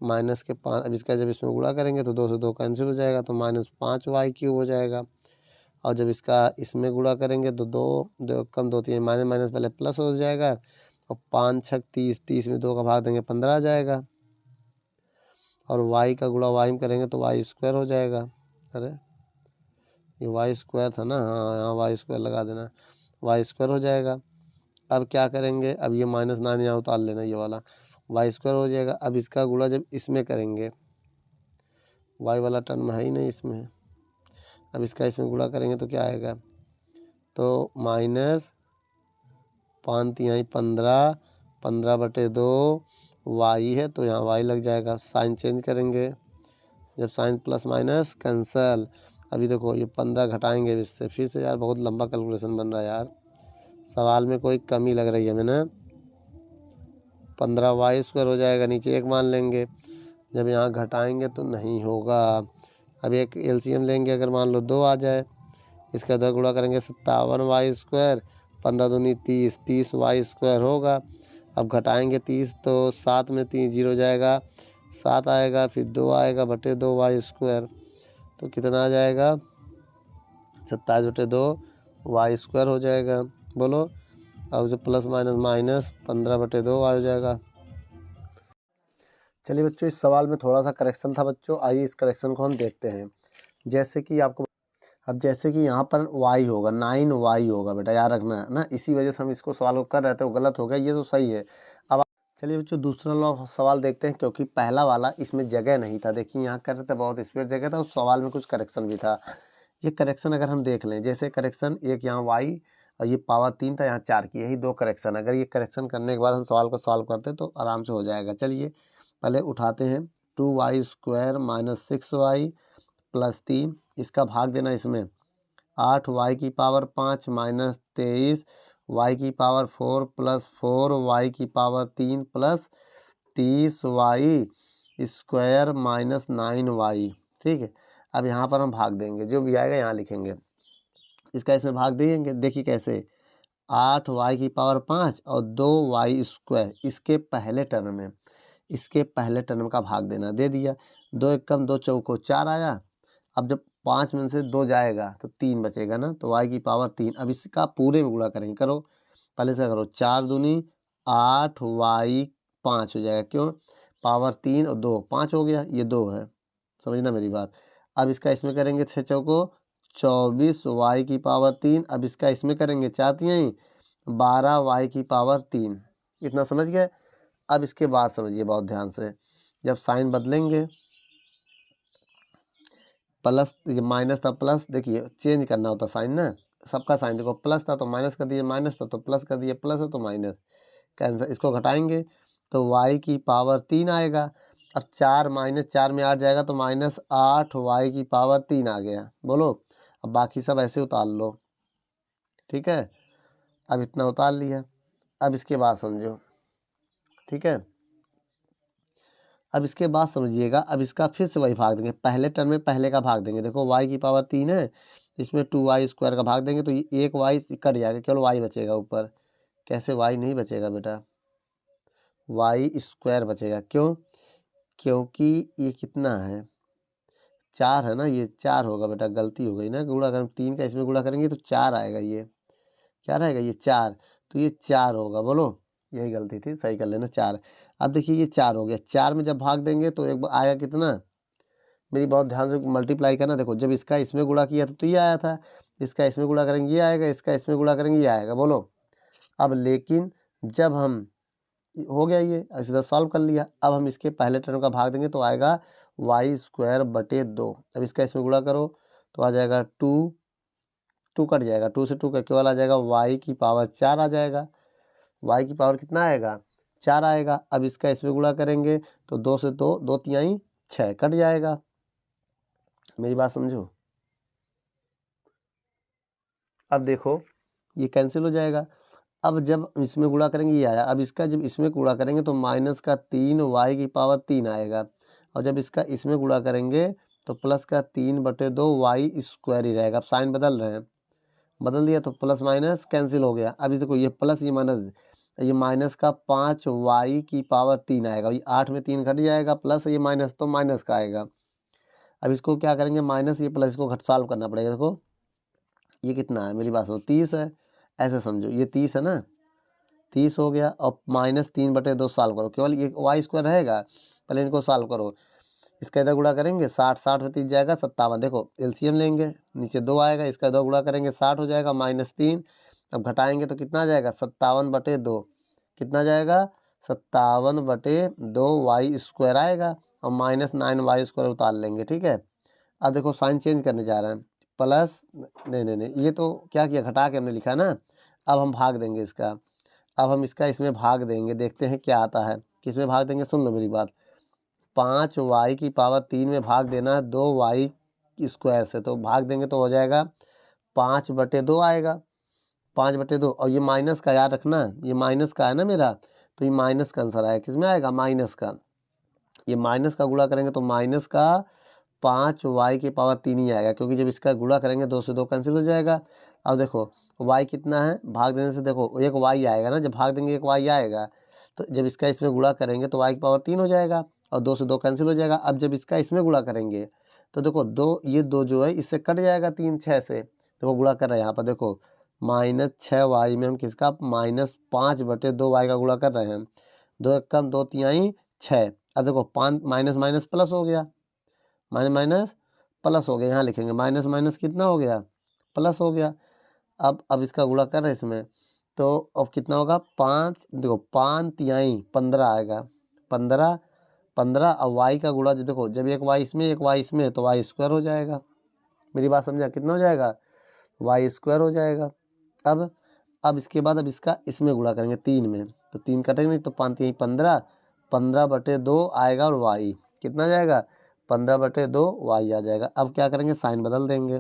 -5। अब इसका जब इसमें गुणा करेंगे तो 2 से 2 कैंसिल हो जाएगा, तो -5y³ हो जाएगा। और जब इसका इसमें गुणा करेंगे तो 2 एकम 2 3 माइनस पहले प्लस हो जाएगा, और 5×6 30 में 2 का भाग देंगे 15 आ जाएगा। और y का गुणा y में करेंगे तो y² हो जाएगा। अरे ये y² था ना, हाँ यहाँ y² लगा देना, y² हो जाएगा। अब क्या करेंगे, अब ये -9 यहाँ उतार लेना, ये वाला y² हो जाएगा। अब इसका गुणा जब इसमें करेंगे, y वाला टर्म है ही नहीं इसमें, अब इसका इसमें गुणा करेंगे तो क्या आएगा, तो -5 तिहाई 15, 15/2 y है तो यहाँ y लग जाएगा। साइन चेंज करेंगे, जब साइन प्लस माइनस कैंसल। अभी देखो ये 15 घटाएंगे इससे, फिर से यार बहुत लंबा कैलकुलेशन बन रहा है यार, सवाल में कोई कमी लग रही है मैंने। 15y² हो जाएगा, नीचे 1 मान लेंगे, जब यहाँ घटाएंगे तो नहीं होगा। अब एक LCM लेंगे, अगर मान लो 2 आ जाए, इसका 2 गुणा करेंगे 57y², 15 दूनी 30, 30y² होगा। अब घटाएंगे 30 तो 7 में 3 0 जाएगा, 7 आएगा, फिर 2 आएगा बटे 2y², तो कितना आ जाएगा, 27/2 y² हो जाएगा। बोलो, अब जो प्लस माइनस 15/2 आ जाएगा। चलिए बच्चों, इस सवाल में थोड़ा सा करेक्शन था बच्चों, आइए इस करेक्शन को हम देखते हैं। जैसे कि आपको अब जैसे कि यहाँ पर y होगा, 9y होगा बेटा, याद रखना है ना, इसी वजह से हम इसको सवाल को कर रहे थे, वो गलत हो गया, ये तो सही है। अब चलिए बच्चों दूसरा सवाल देखते हैं, क्योंकि पहला वाला इसमें जगह नहीं था, देखिए यहाँ कर रहे थे बहुत स्पीड जगह था, उस सवाल में कुछ करेक्शन भी था। ये करेक्शन अगर हम देख लें, जैसे करेक्शन एक यहाँ y और ये पावर 3 था, यहाँ 4 की, यही 2 करेक्शन, अगर ये करेक्शन करने के बाद हम सवाल को सॉल्व करते तो आराम से हो जाएगा। चलिए पहले उठाते हैं, 2y² -6y + 3, इसका भाग देना इसमें 8y⁵5 -23 वाई की पावर 4 प्लस 4 वाई की power 3 plus 30 y square minus 9 y. ठीक है, अब यहाँ पर हम भाग देंगे, जो भी आएगा यहाँ लिखेंगे, इसका इसमें भाग देंगे। देखिए कैसे, 8 वाई की पावर 5 और 2 वाई स्क्वायर, इसके पहले टर्म में, इसके पहले टर्म का भाग देना, दे दिया। 2 एक कम 2 चौको 4 आया। अब जब 5 में से 2 जाएगा तो 3 बचेगा ना, तो वाई की पावर 3। अब इसका पूरे में गुणा करेंगे, करो पहले से करो, 4 दूनी 8 वाई 5 हो जाएगा, क्यों, पावर 3 और 2 5 हो गया, ये 2 है, समझना मेरी बात। अब इसका इसमें करेंगे 6 चौको 24 वाई की पावर 3। अब इसका इसमें करेंगे 4 तिहाई 12 वाई की पावर 3। इतना समझ गए। अब इसके बाद समझिए बहुत ध्यान से, जब साइन बदलेंगे, प्लस ये माइनस था प्लस, देखिए चेंज करना होता साइन ना, सबका साइन देखो, प्लस था तो माइनस कर दिए, माइनस था तो प्लस कर दिए, प्लस है तो माइनस, कैंसर। इसको घटाएंगे तो वाई की पावर 3 आएगा। अब 4 माइनस 4 में 8 जाएगा तो माइनस 8 वाई की पावर 3 आ गया, बोलो। अब बाकी सब ऐसे उतार लो, ठीक है, अब इतना उतार लिया। अब इसके बाद समझो, ठीक है, अब इसके बाद समझिएगा, अब इसका फिर से वही भाग देंगे, पहले टर्म में पहले का भाग देंगे। देखो वाई की पावर 3 है, इसमें 2 वाई स्क्वायर का भाग देंगे तो ये एक वाई कट जाएगा, केवल वाई बचेगा ऊपर। कैसे, वाई नहीं बचेगा बेटा, वाई स्क्वायर बचेगा, क्यों, क्योंकि ये कितना है, 4 है ना, ये 4 होगा बेटा, गलती हो गई ना, गुणा करें 3 का इसमें गुणा करेंगे तो 4 आएगा, ये क्या रहेगा, ये 4, तो ये 4 होगा, बोलो, यही गलती थी, सही कर लेना 4। अब देखिए ये 4 हो गया, 4 में जब भाग देंगे तो एक आएगा कितना, मेरी बहुत ध्यान से मल्टीप्लाई करना। देखो जब इसका इसमें गुणा किया था तो ये आया था, इसका इसमें गुणा करेंगे ये आएगा, इसका इसमें गुणा करेंगे ये आएगा, बोलो। अब लेकिन जब हम, हो गया ये, सीधा सॉल्व कर लिया। अब हम इसके पहले टर्म का भाग देंगे तो आएगा वाई स्क्वायर बटे 2। अब इसका इसमें गुणा करो तो आ जाएगा 2, 2 कट जाएगा, 2 से 2 का केवल आ जाएगा वाई की पावर 4 आ जाएगा। वाई की पावर कितना आएगा, 4 आएगा। अब इसका इसमें गुणा करेंगे तो 2 से 2, 2 तिहाई 6 कट जाएगा, मेरी बात समझो। अब देखो ये कैंसिल हो जाएगा। अब जब इसमें गुणा करेंगे ये आया, अब इसका जब इसमें गुणा करेंगे तो माइनस का 3 वाई की पावर 3 आएगा, और जब इसका इसमें गुणा करेंगे तो प्लस का 3 बटे 2 वाई स्क्वायर ही रहेगा। अब साइन बदल रहे हैं, बदल दिया तो प्लस माइनस कैंसिल हो गया। अभी देखो ये प्लस ये माइनस, ये माइनस का 5 वाई की पावर 3 आएगा, ये 8 में 3 घट जाएगा, प्लस ये माइनस तो माइनस का आएगा। अब इसको क्या करेंगे, माइनस ये प्लस को घट सॉल्व करना पड़ेगा। देखो ये कितना है, मेरी बात सुनो, 30 है, ऐसे समझो, ये 30 है ना, 30 हो गया। और माइनस 3 बटे 2 सॉल्व करो, केवल ये वाई स्क्वायर रहेगा, पहले इनको सॉल्व करो। इसका इधर गुणा करेंगे 60, 60 में 30 जाएगा 57। देखो एलसीएम लेंगे, नीचे 2 आएगा, इसका इधर गुणा करेंगे 60 हो जाएगा, माइनस 3। अब घटाएंगे तो कितना आ जाएगा, 57 बटे 2, कितना जाएगा, 57 बटे 2 वाई स्क्वायर आएगा, और माइनस 9 वाई स्क्वायर उतार लेंगे, ठीक है। अब देखो साइन चेंज करने जा रहे हैं, प्लस, नहीं नहीं नहीं, ये तो क्या किया, घटा के हमने लिखा ना। अब हम भाग देंगे इसका, अब हम इसका इसमें भाग देंगे, देखते हैं क्या आता है, किसमें भाग देंगे, सुन लो मेरी बात। 5 वाई की पावर 3 में भाग देना है 2 वाई स्क्वायर से, तो भाग देंगे तो हो जाएगा 5 बटे 2 आएगा, 5 बटे 2। और ये माइनस का याद रखना, ये माइनस का है ना मेरा, तो ये माइनस का आंसर आएगा, किसमें आएगा, माइनस का। ये माइनस का गुणा करेंगे तो माइनस का 5 वाई की पावर 3 ही आएगा, क्योंकि जब इसका गुणा करेंगे 2 से 2 कैंसिल हो जाएगा। अब देखो वाई कितना है, भाग देने से देखो एक वाई आएगा ना, जब भाग देंगे एक वाई आएगा, तो जब इसका इसमें गुणा करेंगे तो वाई की पावर 3 हो जाएगा, और 2 से 2 कैंसिल हो जाएगा। अब जब इसका इसमें गुणा करेंगे तो देखो 2, ये 2 जो है इससे कट जाएगा, 3 6 से, देखो गुणा कर रहे हैं यहाँ पर, देखो माइनस 6 वाई में हम किसका, माइनस 5 बटे 2 वाई का गुणा कर रहे हैं, 2 एक कम 2 तिहाई 6। अब देखो 5 माइनस माइनस प्लस हो गया, माइनस माइनस प्लस हो गया, यहाँ लिखेंगे माइनस माइनस कितना हो गया, प्लस हो गया। अब इसका गुणा कर रहे हैं इसमें, तो अब कितना होगा, 5, देखो 5 तिहाई 15 आएगा, 15 15। अब वाई का गुणा जो देखो, जब एक वाई इसमें एक वाई इसमें तो वाई स्क्वायर हो जाएगा, मेरी बात समझा, कितना हो जाएगा, वाई स्क्वायर हो जाएगा। अब इसके बाद अब इसका इसमें गुणा करेंगे 3 में, तो 3 कटेंगे तो 5 तिहाई 15, 15 बटे 2 आएगा, और वाई कितना जाएगा, 15 बटे 2 वाई आ जाएगा। अब क्या करेंगे, साइन बदल देंगे,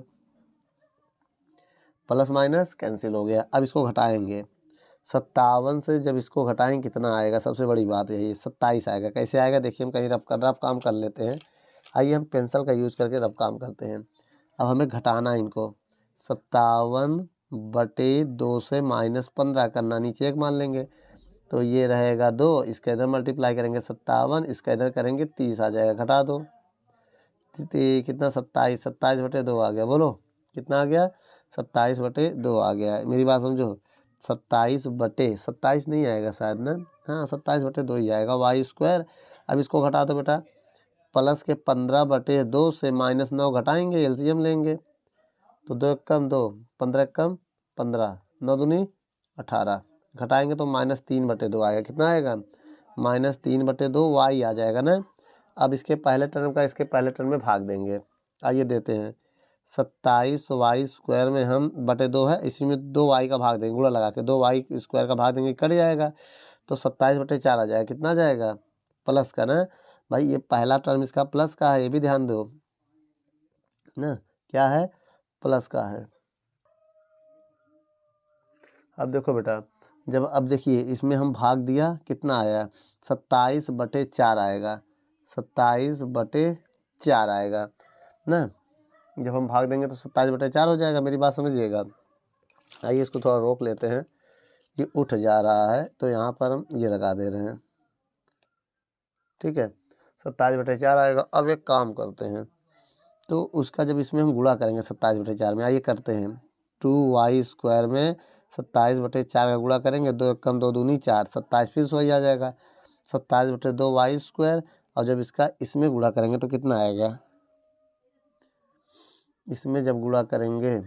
प्लस माइनस कैंसिल हो गया। अब इसको घटाएंगे, 57 से जब इसको घटाएं कितना आएगा, सबसे बड़ी बात यही 27 आएगा। कैसे आएगा देखिए, हम कहीं रफ काम कर लेते हैं। आइए हम पेंसिल का यूज़ करके रफ काम करते हैं। अब हमें घटाना है इनको, 57/2 से -15 करना, नीचे 1 मान लेंगे तो ये रहेगा 2, इसका इधर मल्टीप्लाई करेंगे 57, इसका इधर करेंगे 30 आ जाएगा। घटा दो कितना 27/2 आ गया, बोलो कितना आ गया, 27/2 आ गया। मेरी बात समझो, 27 नहीं आएगा शायद ना, हाँ 27/2 ही आएगा, y²। अब इसको घटा दो बेटा, प्लस के 15/2 से -9 घटाएंगे, एलसीएम लेंगे तो 2 कम 2, 15 कम 15, 9 दूनी 18, घटाएंगे तो -3/2 आएगा। कितना आएगा, -3/2 y आ जाएगा ना। अब इसके पहले टर्म का इसके पहले टर्म में भाग देंगे। आइए देते हैं, 27y² में हम बटे 2 है, इसी में 2y का भाग देंगे, गुणा लगा के 2y² का भाग देंगे, कट जाएगा तो 27/4 आ जाएगा। कितना जाएगा, प्लस का ना भाई, ये पहला टर्म इसका प्लस का है, ये भी ध्यान दो ना, क्या है, प्लस का है। अब देखो बेटा, जब अब देखिए इसमें हम भाग दिया, कितना आया, 27/4 आएगा, 27/4 आएगा ना। जब हम भाग देंगे तो 27/4 हो जाएगा, मेरी बात समझिएगा। आइए इसको थोड़ा रोक लेते हैं, ये उठ जा रहा है तो यहाँ पर हम ये लगा दे रहे हैं, ठीक है, 27/4 आएगा। अब एक काम करते हैं, तो उसका जब इसमें हम गुणा करेंगे 27/4 में, आइए करते हैं, 2y² में 27/4 का गुणा करेंगे, 2 1 कम 2 दूनी 4, 27 फिर से वही आ जाएगा, 27/2 y²। और जब इसका इसमें गुणा करेंगे तो कितना आएगा, इसमें जब गुणा करेंगे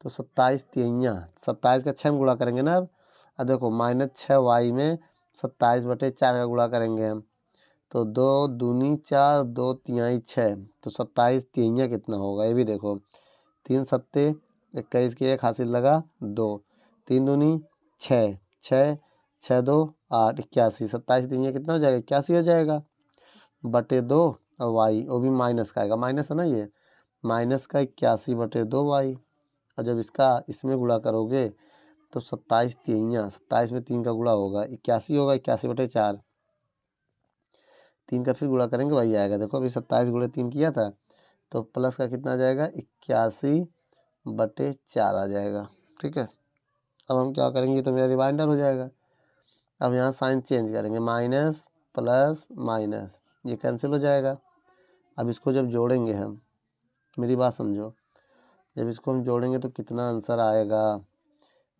तो 27 का 6 में गुणा करेंगे ना। अब देखो -6y में 27/4 का गुणा करेंगे हम, तो 2 दूनी 4, 2 तिहाई 6, तो 27 तिहियाँ कितना होगा, ये भी देखो, 3 सत्ते 21 की 1 हासिल लगा 2, 3 दूनी 6, 6 6 2 8, 81, 27 तिहियाँ कितना हो जाएगा, 81 हो जाएगा, बटे 2 और y वो भी माइनस का आएगा, माइनस है ना, ये माइनस का 81/2 y। और जब इसका इसमें गुणा करोगे तो 27 तिहियाँ, 27 में 3 का गुणा होगा 81 होगा, 81/4, 3 का फिर गुणा करेंगे वही आएगा। देखो अभी 27 × 3 किया था, तो प्लस का कितना आ जाएगा, 81/4 आ जाएगा, ठीक है। अब हम क्या करेंगे, तो मेरा रिमाइंडर हो जाएगा। अब यहाँ साइन चेंज करेंगे, माइनस प्लस माइनस, ये कैंसिल हो जाएगा। अब इसको जब जोड़ेंगे हम, मेरी बात समझो, जब इसको हम जोड़ेंगे तो कितना आंसर आएगा।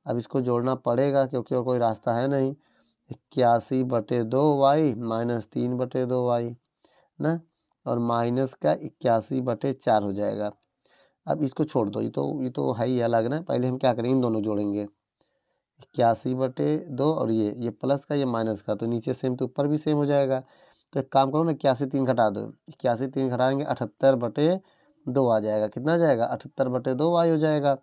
अब इसको जोड़ना पड़ेगा क्योंकि और कोई रास्ता है नहीं, 81/2 y -3/2 y ना, और माइनस का 81/4 हो जाएगा। अब इसको छोड़ दो, ये तो है ही अलग ना, पहले हम क्या करेंगे, इन दोनों जोड़ेंगे, 81/2 और ये प्लस का ये माइनस का, तो नीचे सेम तो ऊपर भी सेम हो जाएगा। तो एक काम करो ना, 81 3 घटा दो, 81 3 घटाएंगे 78/2 आ जाएगा। कितना आ जाएगा, 78/2 y हो जाएगा।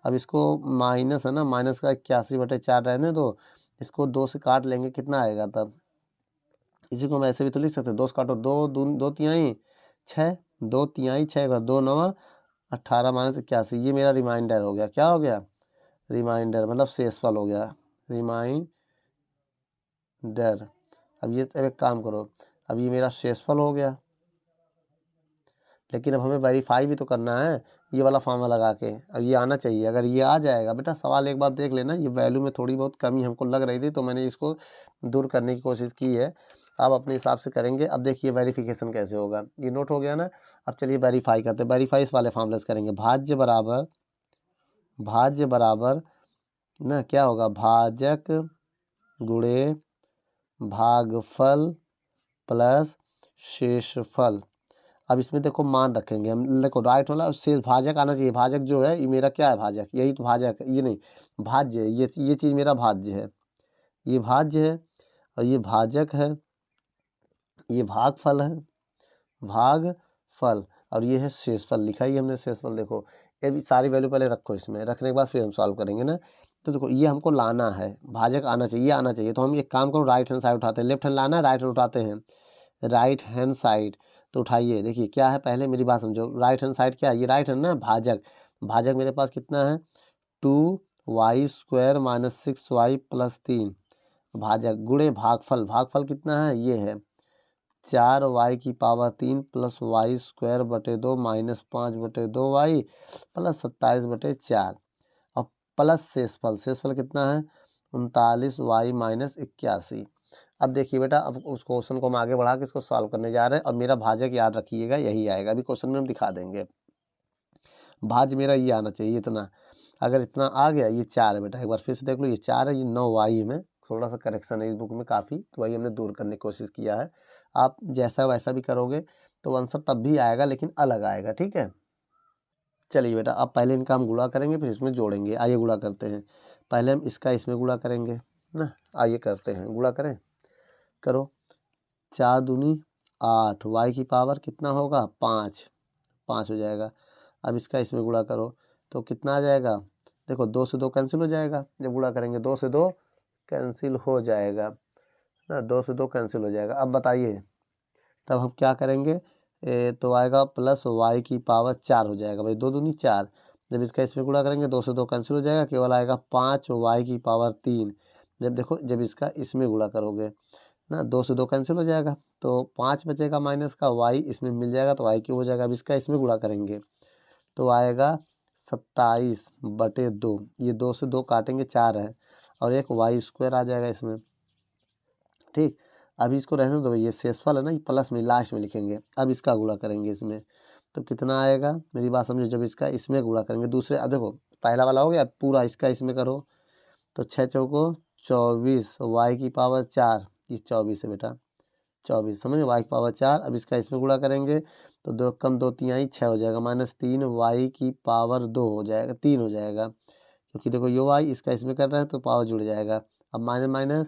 अब इसको माइनस है ना, माइनस का 81/4 रहने दो, इसको 2 से काट लेंगे, कितना आएगा तब, इसी को हम ऐसे भी तो लिख सकते हैं, 2 से काटो, 2 तिहाई 6, 2 तिहाई 6, 2 9 18 -81, ये मेरा रिमाइंडर हो गया। क्या हो गया, रिमाइंडर मतलब शेषफल हो गया, रिमाइंडर। अब ये अब एक काम करो, अब ये मेरा शेषफल हो गया, लेकिन अब हमें वेरीफाई भी तो करना है ये वाला फॉर्मूला लगा के। अब ये आना चाहिए, अगर ये आ जाएगा बेटा, सवाल एक बार देख लेना, ये वैल्यू में थोड़ी बहुत कमी हमको लग रही थी तो मैंने इसको दूर करने की कोशिश की है। आप अपने हिसाब से करेंगे। अब देखिए वेरिफिकेशन कैसे होगा, ये नोट हो गया ना। अब चलिए वेरीफाई करते हैं, वेरीफाई इस वाले फॉर्मूले से करेंगे, भाज्य बराबर ना, क्या होगा, भाजक गुणे भागफल प्लस शेषफल। अब इसमें देखो मान रखेंगे हम, देखो राइट वाला शेष भाजक आना चाहिए, भाजक जो है ये मेरा क्या है, भाजक, यही तो भाजक है, ये नहीं भाज्य है, ये चीज़ मेरा भाज्य है, ये भाज्य है, और ये भाजक है, ये भागफल है, भागफल, और ये है शेषफल, लिखा ही हमने शेषफल। देखो ये भी सारी वैल्यू पहले रखो, इसमें रखने के बाद फिर हम सॉल्व करेंगे ना। तो देखो ये हमको लाना है, भाजक आना चाहिए, आना चाहिए, तो हम एक काम करो, राइट हैंड साइड उठाते हैं, लेफ्ट हैंड लाना है, राइट हैंड उठाते हैं, राइट हैंड साइड तो उठाइए। देखिए क्या है, पहले मेरी बात समझो, राइट हैंड साइड क्या है, ये राइट हैंड ना, भाजक मेरे पास कितना है, 2 Y square minus 6y plus 3 भाजक गुणे भागफल, भागफल कितना है ये है 4y की पावर 3 प्लस वाई स्क्वायर बटे 2 माइनस 5 बटे 2y प्लस 27 बटे 4 और प्लस शेषफल, शेषफल कितना है 39y माइनस 81। अब देखिए बेटा, अब उस क्वेश्चन को हम आगे बढ़ा के इसको सॉल्व करने जा रहे हैं और मेरा भाजक याद रखिएगा यही आएगा, अभी क्वेश्चन में हम दिखा देंगे। भाज मेरा ये आना चाहिए इतना, अगर इतना आ गया ये 4 है बेटा, एक बार फिर से देख लो ये 4 है, ये 9y में थोड़ा सा करेक्शन है इस बुक में काफ़ी, तो वही हमने दूर करने की कोशिश किया है। आप जैसा वैसा भी करोगे तो आंसर तब भी आएगा लेकिन अलग आएगा, ठीक है। चलिए बेटा, अब पहले इनका हम गुणा करेंगे फिर इसमें जोड़ेंगे। आइए गुणा करते हैं, पहले हम इसका इसमें गुणा करेंगे ना। आइए करते हैं, गुणा करें, करो। 4 दूनी 8, वाई की पावर कितना होगा 5, 5 हो जाएगा। अब इसका इसमें गुणा करो तो कितना आ जाएगा, देखो 2 से 2 कैंसिल हो जाएगा, जब गुणा करेंगे 2 से 2 कैंसिल हो जाएगा ना, 2 से 2 कैंसिल हो जाएगा। अब बताइए तब हम क्या करेंगे, तो आएगा प्लस वाई की पावर 4 हो जाएगा भाई, 2 दूनी 4। जब इसका इसमें गुणा करेंगे 2 से 2 कैंसिल हो जाएगा, केवल आएगा 5 वाई की पावर 3। जब देखो जब इसका इसमें गुणा करोगे ना 2 से 2 कैंसिल हो जाएगा, तो 5 बचेगा माइनस का, वाई इसमें मिल जाएगा तो वाई क्यूब हो जाएगा। अब इसका इसमें गुणा करेंगे तो आएगा 27 बटे 2, ये 2 से 2 काटेंगे 4 है और एक वाई स्क्वायर आ जाएगा इसमें, ठीक। अभी इसको रहने दो, ये शेषफल है ना, ये प्लस में लास्ट में लिखेंगे। अब इसका गुणा करेंगे इसमें तो कितना आएगा, मेरी बात समझो, जब इसका इसमें गुणा करेंगे दूसरे, अब देखो पहला वाला हो गया, पूरा इसका इसमें करो तो 6 चौको 24, वाई की पावर 4, ये 24 है बेटा, 24 समझ, वाई की पावर 4। अब इसका इसमें गुणा करेंगे तो 2 कम 2 तिहाई 6 हो जाएगा, माइनस 3 वाई की पावर 2 हो जाएगा, 3 हो जाएगा, क्योंकि देखो यो वाई इसका इसमें कर रहे हैं तो पावर जुड़ जाएगा। अब माइनस माइनस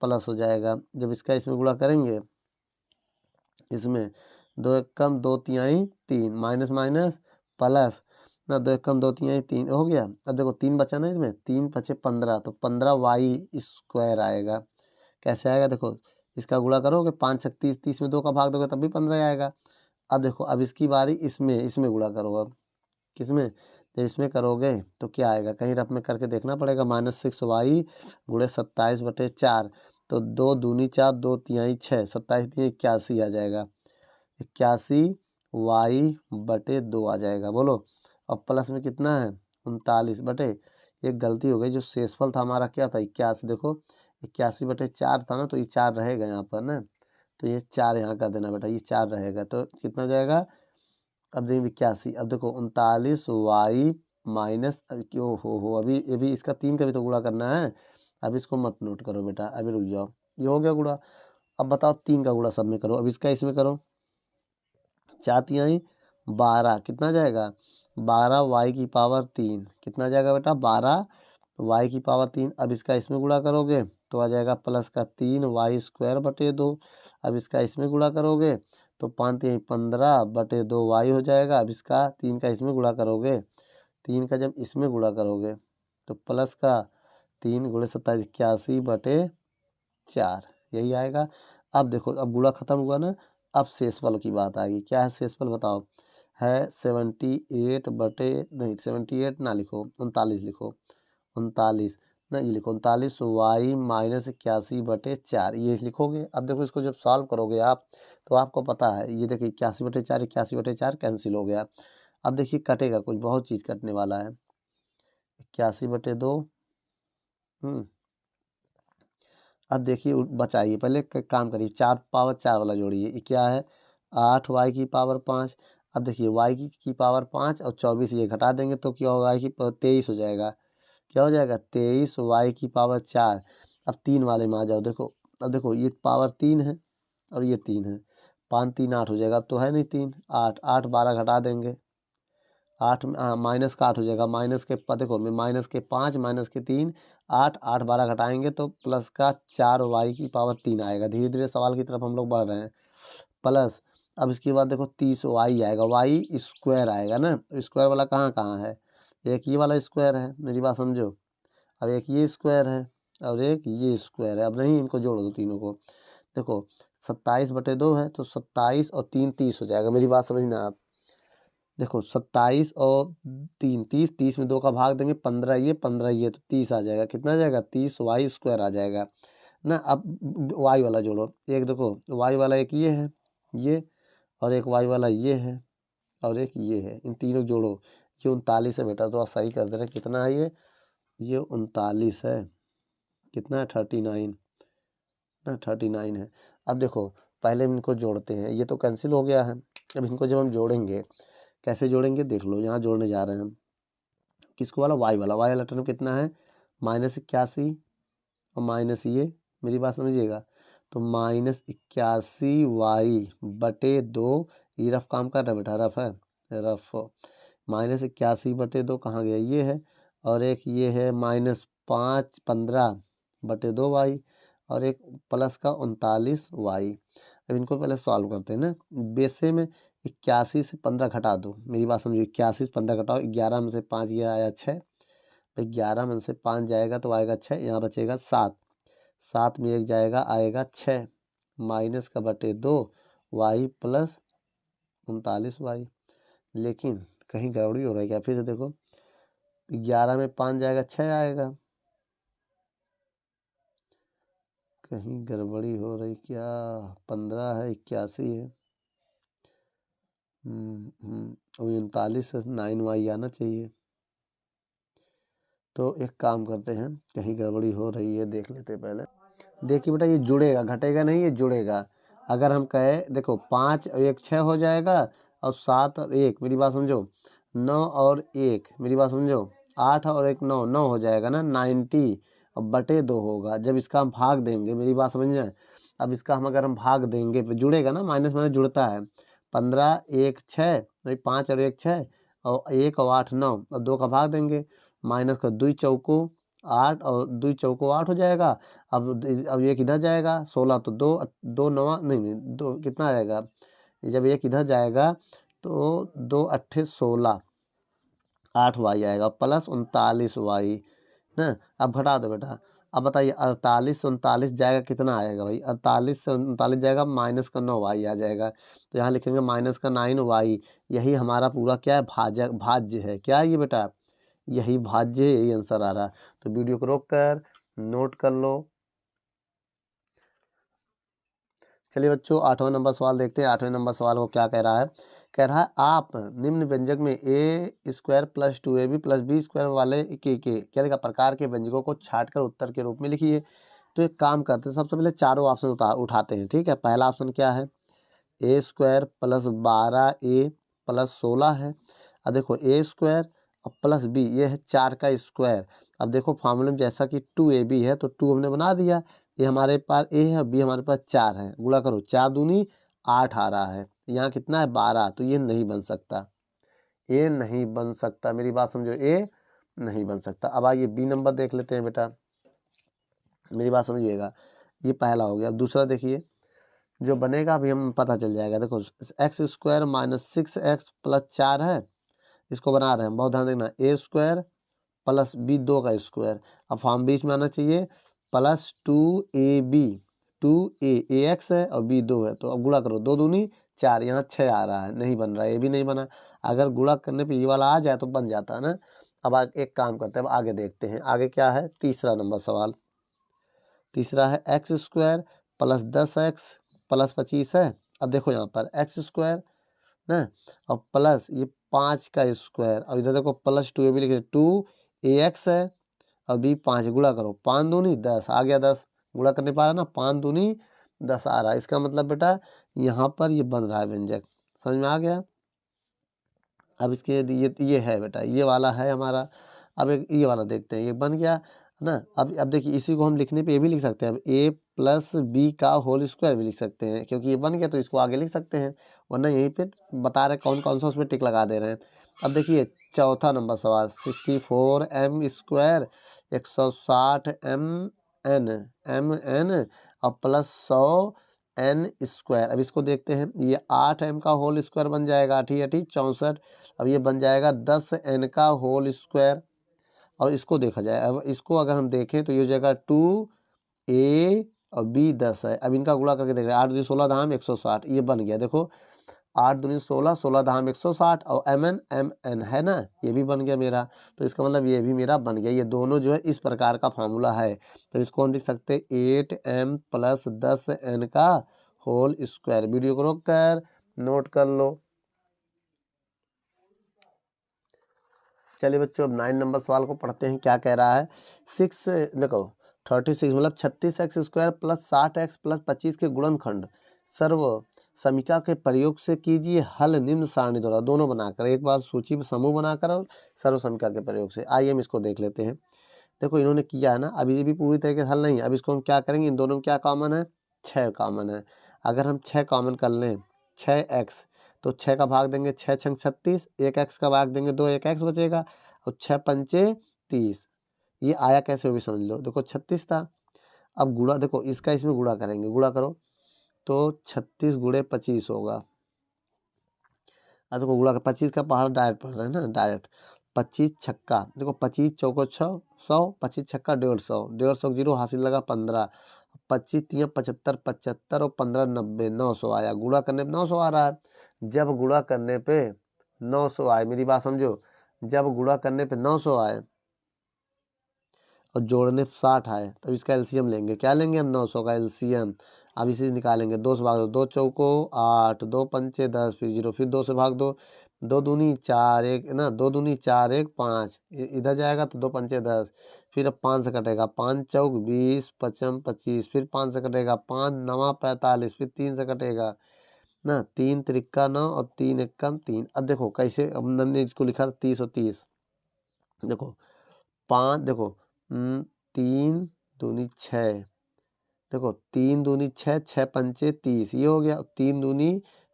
प्लस हो जाएगा, जब इसका इसमें गुणा करेंगे इसमें 2 एक कम 2 तिहाई 3, माइनस माइनस प्लस ना, 2 एक कम 2 तिहाई 3 हो गया। अब देखो 3 बचा ना, इसमें 3 बचे 15, तो 15 वाई स्क्वायर आएगा। कैसे आएगा, देखो इसका गुणा करोगे 5 छक 30, 30 में 2 का भाग दोगे तब भी 15 आएगा। अब देखो अब इसकी बारी इसमें, इसमें गुणा करो, अब किसमें, जब इसमें करोगे तो क्या आएगा, कहीं रफ में करके देखना पड़ेगा, माइनस 6 वाई गुणे 27 बटे 4, तो 2 दूनी 4, 2 तिहाई 6, 27 तिहाई 81 आ जाएगा, 81 वाई बटे 2 आ जाएगा, बोलो। अब प्लस में कितना है 39 बटे, एक गलती हो गई, जो शेषफल था हमारा क्या था 81, देखो 81 बटे 4 था ना, तो ये 4 रहेगा यहाँ पर ना, तो ये 4 यहाँ कर देना बेटा, ये 4 रहेगा तो कितना जाएगा, अब देखिए 81, अब देखो 39 वाई माइनस, क्यों हो अभी ये भी इसका 3 का भी तो गुणा करना है। अब इसको मत नोट करो बेटा, अभी रुक जाओ, ये हो गया गुणा। अब बताओ 3 का गुणा सब में करो, अब इसका इसमें करो, 4 तिहाई 12, कितना जाएगा 12 वाई की पावर 3, कितना जाएगा बेटा 12 वाई की पावर 3। अब इसका इसमें गुणा करोगे तो आ जाएगा प्लस का 3 वाई स्क्वायर बटे 2। अब इसका इसमें गुणा करोगे तो 5 तिहाई 15 बटे 2 वाई हो जाएगा। अब इसका 3 का इसमें गुणा करोगे, 3 का जब इसमें गुणा करोगे तो प्लस का 3 गुणे 27 81 बटे 4, यही आएगा। अब देखो अब गुणा खत्म हुआ ना, अब शेषफल की बात आएगी, क्या है शेषफल बताओ, है 78 बटे, नहीं 78 ना लिखो, 39 लिखो, 39 ना, ये लिखो 39 वाई माइनस 81 बटे 4, ये लिखोगे। अब देखो इसको जब सॉल्व करोगे आप तो आपको पता है, ये देखिए 81 बटे 4, 81 बटे 4 कैंसिल हो गया। अब देखिए कटेगा कुछ, बहुत चीज़ कटने वाला है, 81 बटे 2, अब देखिए बचाइए, पहले काम करिए, 4 पावर 4 वाला जोड़िए, ये क्या है 8 वाई की पावर 5। अब देखिए वाई की पावर 5 और 24 ये घटा देंगे तो क्या होगा, वाई की 23 हो जाएगा, क्या हो जाएगा 23 वाई की पावर 4। अब 3 वाले में आ जाओ, देखो अब देखो ये पावर 3 है और ये 3 है, 5 3 8 हो जाएगा, अब तो है नहीं 3, 8 8 12 घटा देंगे, 8 माइनस का 8 हो जाएगा, माइनस के देखो मैं माइनस के 5 माइनस के 3 8 8 12 घटाएंगे तो प्लस का 4 वाई की पावर 3 आएगा। धीरे धीरे सवाल की तरफ हम लोग बढ़ रहे हैं, प्लस अब इसके बाद देखो 30 वाई आएगा, वाई स्क्वायर आएगा ना, स्क्वायर वाला कहाँ कहाँ है, एक ये वाला स्क्वायर है, मेरी बात समझो, अब एक ये स्क्वायर है और एक ये स्क्वायर है। अब नहीं, इनको जोड़ दो तीनों को, देखो 27 बटे 2 है तो 27 और 3 30 हो जाएगा, मेरी बात समझना आप, देखो 27 और 3 30, 30 में 2 का भाग देंगे 15 ये तो 30 आ जाएगा। कितना आ जाएगा 30y स्क्वायर आ जाएगा ना। अब y वाला जोड़ो, एक देखो y वाला एक ये है ये, और एक y वाला ये है और एक ये है, इन तीनों जोड़ो, ये 39 है बेटा। तो सही कर दे रहे, कितना है ये 39 है। कितना है 39 ना, 39 है। अब देखो पहले हम इनको जोड़ते हैं, ये तो कैंसिल हो गया है। अब इनको जब हम जोड़ेंगे, कैसे जोड़ेंगे देख लो, यहाँ जोड़ने जा रहे हैं हम। किसको वाला y वाला टर्म कितना है -81 और माइनस ये, मेरी बात समझिएगा, तो -81y बटे 2, ये रफ काम कर रहा है बेटा, रफ है रफ। -81/2 कहाँ गया, ये है, और एक ये है -15 बटे 2y, और एक प्लस का 39y। अब इनको पहले सॉल्व करते हैं ना। बेसे में 81 से 15 घटा दो, मेरी बात समझिए, 81 से 15 घटाओ, 11 में से 5 ये आया 6, 11 में से 5 जाएगा तो आएगा 6, यहाँ बचेगा 7, 7 में 1 जाएगा आएगा 6, माइनस का बटे 2 y प्लस 39y। लेकिन कहीं गड़बड़ी हो रहा है क्या, फिर से देखो, 11 में 5 जाएगा 6 आएगा, कहीं गड़बड़ी हो रही क्या, 15 है 81 है, और 39 से 9y आना चाहिए। तो एक काम करते हैं, कहीं गड़बड़ी हो रही है देख लेते हैं पहले। देखिए बेटा ये जुड़ेगा, घटेगा नहीं, ये जुड़ेगा। अगर हम कहें देखो 5 और 1 6 हो जाएगा, और 7 और 1 मेरी बात समझो 9 और 1 मेरी बात समझो 8 और 1 9, 9 हो जाएगा ना 90, और बटे 2 होगा। जब इसका हम भाग देंगे, मेरी बात समझ में, अब इसका हम अगर हम भाग देंगे तो जुड़ेगा ना, माइनस माइनस जुड़ता है। 15 1 6, 5 और 1 6, और 1 और 8 9, और 2 का भाग देंगे, माइनस का 2 चौको 8 और 2 चौको 8 हो जाएगा। अब ये किधर जाएगा 16, तो 2 2 9 नहीं 2 कितना आएगा, जब ये किधर जाएगा तो 2 अट्ठे 16, 8y आएगा प्लस 39y ना। अब घटा दो बेटा, अब बताइए 48 से 39 जाएगा, कितना आएगा भाई, 48 से 39 जाएगा, माइनस का 9y आ जाएगा। तो यहाँ लिखेंगे माइनस का 9y। यही हमारा पूरा क्या है, भाज्य है। क्या है ये बेटा, यही भाज्य है, यही आंसर आ रहा। तो वीडियो को रोक कर नोट कर लो। चलिए बच्चों 8वां नंबर सवाल देखते हैं। 8वें नंबर सवाल को क्या कह रहा है, कह रहा है आप निम्न व्यंजक में a square plus 2ab plus b square वाले के क्या लिखा, प्रकार के व्यंजकों को छांटकर उत्तर के रूप में लिखिए। तो एक काम करते हैं, सबसे पहले चारों ऑप्शन उठाते हैं। ठीक है, पहला ऑप्शन क्या है, a square plus 12a plus 16 है। अब देखो a स्क्वायर और प्लस b, ये है 4 का स्क्वायर। अब देखो फार्मूले में जैसा कि 2ab है तो 2 हमने बना दिया, ये हमारे पास a है, b हमारे पास 4 है, गुणा करो 4 दूनी 8 आ रहा है, यहाँ कितना है 12, तो ये नहीं बन सकता, ए नहीं बन सकता, मेरी बात समझो, ए नहीं बन सकता। अब आइए बी नंबर देख लेते हैं बेटा, मेरी बात समझिएगा, ये पहला हो गया। अब दूसरा देखिए जो बनेगा, अभी हम पता चल जाएगा। देखो x square minus 6x plus 4 है, इसको बना रहे हैं, बहुत ध्यान देना, ए स्क्वायर प्लस बी 2 का स्क्वायर, अब फॉर्म बीच में आना चाहिए, प्लस 2ab, 2a ax है और b 2 है, तो अब गुणा करो 2 दूनी 4, यहाँ 6 आ रहा है, नहीं बन रहा है, ये भी नहीं बना। अगर गुणा करने पे ये वाला आ जाए तो बन जाता है ना। अब एक काम करते हैं, अब आगे देखते हैं, आगे क्या है, तीसरा नंबर सवाल। तीसरा है x square plus 10x plus 25 है। अब देखो यहाँ पर एक्स स्क्वायर ना, और प्लस ये 5 का स्क्वायर, और इधर देखो प्लस 2 भी लिख रहे, 2ax है और b 5, गुणा करो 5 दूनी 10 आ गया, 10 गुणा करने पा रहा ना, 5 दूनी 10 आ रहा है। इसका मतलब बेटा यहाँ पर ये बन रहा है व्यंजक, समझ में आ गया। अब इसके ये है बेटा, ये वाला है हमारा। अब एक ये वाला देखते हैं, ये बन गया ना। अब देखिए इसी को हम लिखने पे ये भी लिख सकते हैं, अब a प्लस बी का होल स्क्वायर भी लिख सकते हैं, क्योंकि ये बन गया तो इसको आगे लिख सकते हैं, वरना यहीं पे बता रहे कौन कौन सा उसमें टिक लगा दे रहे हैं। अब देखिए चौथा नंबर सवाल, 64m स्क्वायर 160mn और प्लस 100n स्क्वायर। अब इसको देखते हैं, ये 8m का होल स्क्वायर बन जाएगा, 8 8 64। अब ये बन जाएगा 10n का होल स्क्वायर, और इसको देखा जाए, अब इसको अगर हम देखें तो ये हो जाएगा 2a और b 10 है। अब इनका गुणा करके देख रहे हैं, 8 2 16 दाम 160, ये बन गया। देखो 8 दूनी 16, 16 धाम 160 और mn है ना, ये भी बन गया मेरा। तो इसका मतलब ये भी मेरा बन गया। ये दोनों जो है इस प्रकार का फार्मूला है। तो इसको हम लिख सकते हैं 8m प्लस 10n का होल स्क्वायर। वीडियो को रोक कर नोट कर लो। चलिए बच्चों, अब 9 नंबर सवाल को पढ़ते हैं। क्या कह रहा है? 6 देखो 36 मतलब 36x square plus 60x plus 25 के गुणनखंड सर्व समीका के प्रयोग से कीजिए हल निम्न सारणी द्वारा। दोनों बनाकर, एक बार सूची में समूह बनाकर और सर्व समीका के प्रयोग से। आइए हम इसको देख लेते हैं। देखो इन्होंने किया है ना, अभी ये भी पूरी तरीके से हल नहीं है। अब इसको हम क्या करेंगे, इन दोनों में क्या कॉमन है? 6 कॉमन है। अगर हम 6 कॉमन कर लें, 6x तो 6 का भाग देंगे 6 छंग 36, 1x का भाग देंगे 2, 1x बचेगा और 6 पंचे 30। ये आया कैसे वो भी समझ लो। देखो 36 था, अब गुणा देखो इसका इसमें गुणा करेंगे, गुणा करो तो 36 गुणे 25 होगा। अब देखो गुणा का 25 का पहाड़ डायरेक्ट पढ़ रहे हैं ना, डायरेक्ट 25 छक्का, देखो 25 चौको 100, 25 छक्का 150, 150 जीरो हासिल लगा 15, 25 3 75, 75 और 15 90, 900 आया। गुणा करने पे 900 आ रहा है। जब गुणा करने पे 900 आए, मेरी बात समझो, जब गुणा करने पे 900 आए और जोड़ने 60 आए तो इसका एलसीएम लेंगे। क्या लेंगे हम? 900 का एलसीएम। अब इसे निकालेंगे, 2 से भाग दो, 2 चौको 8, 2 पंचे 10, फिर 0, फिर 2 से भाग दो, 2 दूनी 4 1 ना, 2 दूनी 4 1 5, इधर जाएगा तो 2 पंचे 10, फिर अब 5 से कटेगा, 5 चौक 20, 5 25, फिर 5 से कटेगा, 5 9 45, फिर 3 से कटेगा ना, 3 त्रिक्का 9 और 3 एकम 3। अब देखो कैसे, अब हमने इसको लिखा 30 और 30, देखो 5 देखो 3 दूनी 6, देखो 3 दूनी 6, 6 पंचे 30, ये हो गया। 3 दूनी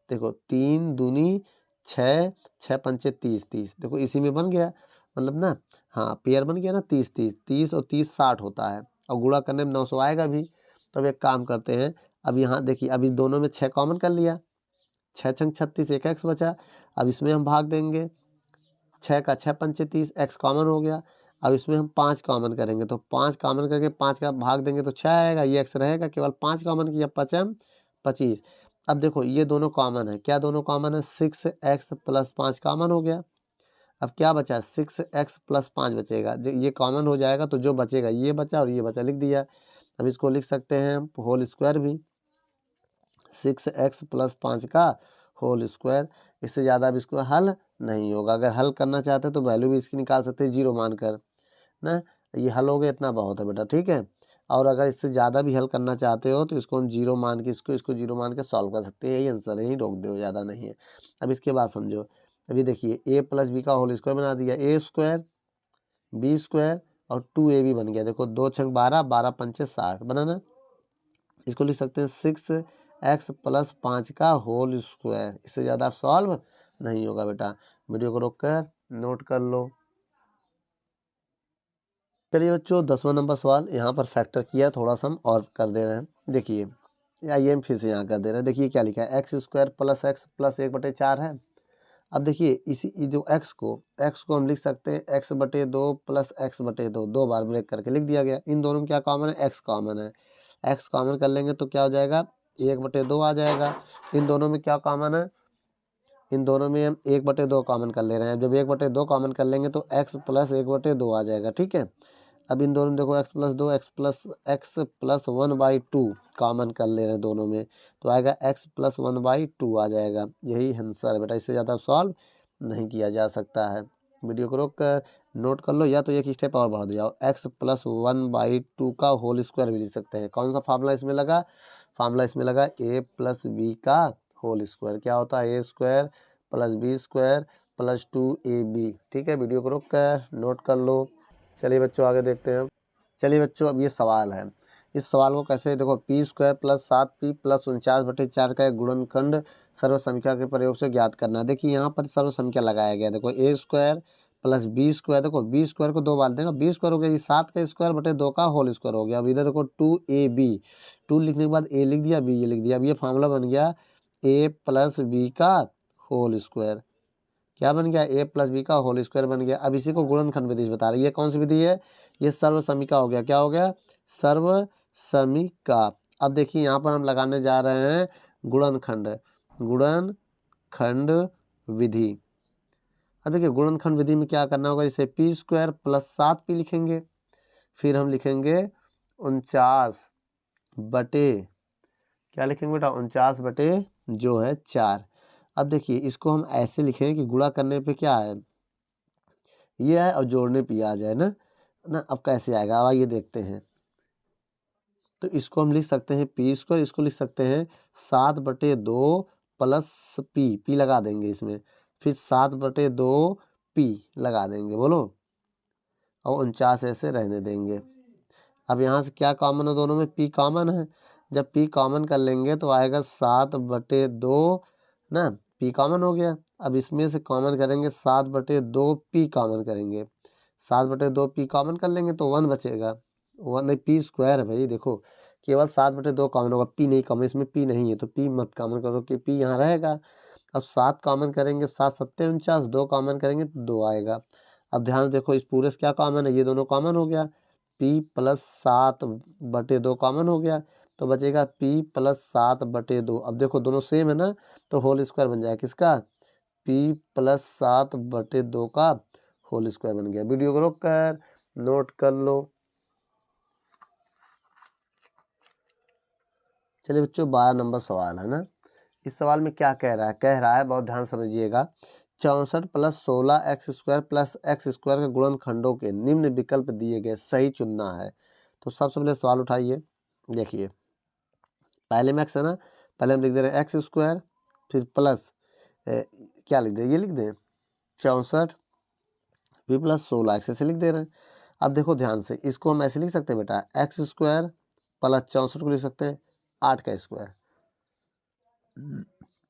देखो 3 दूनी 6, 6 पंचे 30, 30 देखो इसी में बन गया, मतलब ना, हाँ पेयर बन गया ना, 30 30 30 और 30 60 होता है और गुणा करने में 900 आएगा भी। तो अब एक काम करते हैं, अब यहाँ देखिए, अभी दोनों में 6 कॉमन कर लिया, 6 छंग 36, 1x बचा। अब इसमें हम भाग देंगे 6 का 6 पंचे 30, x कॉमन हो गया। अब इसमें हम 5 कॉमन करेंगे तो 5 कॉमन करके 5 का भाग देंगे तो 6 आएगा, ये x रहेगा, केवल 5 कॉमन किया, 5 25। अब देखो ये दोनों कॉमन है, क्या दोनों कॉमन है? 6x प्लस 5 कॉमन हो गया। अब क्या बचा? 6x प्लस 5 बचेगा, ये कॉमन हो जाएगा तो जो बचेगा ये बचा और ये बचा, लिख दिया। अब इसको लिख सकते हैं हम होल स्क्वायर भी, 6x प्लस 5 का होल स्क्वायर। इससे ज़्यादा अब इसको हल नहीं होगा। अगर हल करना चाहते तो वैल्यू भी इसकी निकाल सकते हैं 0 मानकर ना, ये हल हो गया, इतना बहुत है बेटा, ठीक है। और अगर इससे ज़्यादा भी हल करना चाहते हो तो इसको हम 0 मान के इसको 0 मान के सॉल्व कर सकते हैं। यही आंसर है, यही रोक दो, ज़्यादा नहीं है। अब इसके बाद समझो, अभी देखिए a प्लस बी का होल स्क्वायर बना दिया, a स्क्वायर बी स्क्वायर और 2ab बन गया। देखो 2 छंग 12, 12 पंचे 60 बनाना। इसको लिख सकते हैं 6x प्लस 5 का होल स्क्वायर। इससे ज़्यादा आप सॉल्व नहीं होगा बेटा। वीडियो को रोक कर नोट कर लो। चलिए बच्चों, 10वां नंबर सवाल यहाँ पर फैक्टर किया, थोड़ा सा हम और कर दे रहे हैं। देखिए आइए हम फिर से यहाँ कर दे रहे हैं। देखिए क्या लिखा है, x square plus x plus 1/4 है। अब देखिए इसी जो x को हम लिख सकते हैं x/2 प्लस x/2, 2 बार ब्रेक करके लिख दिया गया। इन दोनों में क्या कॉमन है? x कॉमन है। x कॉमन कर लेंगे तो क्या हो जाएगा? 1/2 आ जाएगा। इन दोनों में क्या कॉमन है? इन दोनों में हम 1/2 कॉमन कर ले रहे हैं। जब 1/2 कॉमन कर लेंगे तो x प्लस 1/2 आ जाएगा, ठीक है। अब इन दोनों में देखो x plus 2 x plus 1/2 common कर ले रहे हैं दोनों में, तो आएगा x प्लस 1/2 आ जाएगा। यही आंसर है बेटा, इससे ज़्यादा सॉल्व नहीं किया जा सकता है। वीडियो को रोक कर नोट कर लो, या तो एक स्टेप और बढ़ जाओ, x प्लस 1/2 का होल स्क्वायर भी लिख सकते हैं। कौन सा फार्मूला इसमें लगा? फार्मूला इसमें लगा a प्लस बी का होल स्क्वायर। क्या होता है? a square plus b square plus 2ab, ठीक है। वीडियो को रोक कर नोट कर लो। चलिए बच्चों आगे देखते हैं। चलिए बच्चों, अब ये सवाल है, इस सवाल को कैसे देखो, P square plus 7p plus 49/4 का एक गुणनखंड सर्वसंख्या के प्रयोग से ज्ञात करना। देखिए यहाँ पर सर्वसंख्या लगाया गया, देखो a square plus b square, देखो बी स्क्वायर को 2 बार देगा, बी स्क्वायर हो गया, ये 7 का स्क्वायर बटे 2 का होल स्क्वायर हो गया। अब इधर देखो 2ab, 2 लिखने के बाद a लिख दिया, b ये लिख दिया। अब ये फार्मूला बन गया a प्लस बी का होल स्क्वायर। क्या बन गया? a प्लस बी का होल स्क्वायर बन गया। अब इसी को गुणनखंड विधि बता रही है। ये कौन सी विधि है? ये सर्वसमीका हो गया। क्या हो गया? सर्वसमीका। अब देखिए यहाँ पर हम लगाने जा रहे हैं गुणनखंड, गुणनखंड गुणनखंड विधि। अब देखिए गुणनखंड विधि में क्या करना होगा, जैसे पी स्क्वायर प्लस 7p लिखेंगे, फिर हम लिखेंगे 49 बटे, क्या लिखेंगे बेटा, 49 बटे जो है 4। अब देखिए इसको हम ऐसे लिखें कि गुणा करने पे क्या है, ये है, और जोड़ने पे आ जाए ना। अब कैसे आएगा, अब आइए देखते हैं। तो इसको हम लिख सकते हैं पी स्क्वायर, इसको लिख सकते हैं 7/2 प्लस पी लगा देंगे इसमें, फिर 7/2p लगा देंगे, बोलो, और 49 ऐसे रहने देंगे। अब यहाँ से क्या कॉमन है, दोनों में p कॉमन है, जब p कॉमन कर लेंगे तो आएगा 7/2 ना, p कॉमन हो गया। अब इसमें से कॉमन करेंगे 7/2p कॉमन करेंगे, 7/2p कॉमन कर लेंगे तो 1 बचेगा, 1 नहीं, पी स्क्वायर है भाई, देखो केवल 7/2 कॉमन होगा, p नहीं कॉमन, इसमें p नहीं है तो p मत कॉमन करो कि p यहाँ रहेगा। अब 7 कॉमन करेंगे, 7 7 49, 2 कॉमन करेंगे तो 2 आएगा। अब ध्यान देखो इस पूरे से क्या कॉमन है, ये दोनों कॉमन हो गया, p प्लस 7/2 कॉमन हो गया, तो बचेगा p प्लस 7/2। अब देखो दोनों सेम है ना, तो होल स्क्वायर बन जाएगा किसका, p प्लस 7/2 का होल स्क्वायर बन गया। वीडियो को रोक कर नोट कर लो। चलिए बच्चों 12 नंबर सवाल है ना। इस सवाल में क्या कह रहा है बहुत ध्यान समझिएगा। 64 प्लस 16x² प्लस x² के गुणनखंडों के निम्न विकल्प दिए गए, सही चुनना है। तो सबसे पहले सवाल उठाइए, देखिए पहले में x है ना, पहले हम लिख दे रहे हैं x², फिर प्लस क्या लिख दे, ये लिख दें 64 फिर प्लस 16x ऐसे लिख दे रहे हैं। अब देखो ध्यान से, इसको हम ऐसे लिख सकते हैं बेटा, x² प्लस 64 को लिख सकते हैं 8 का स्क्वायर,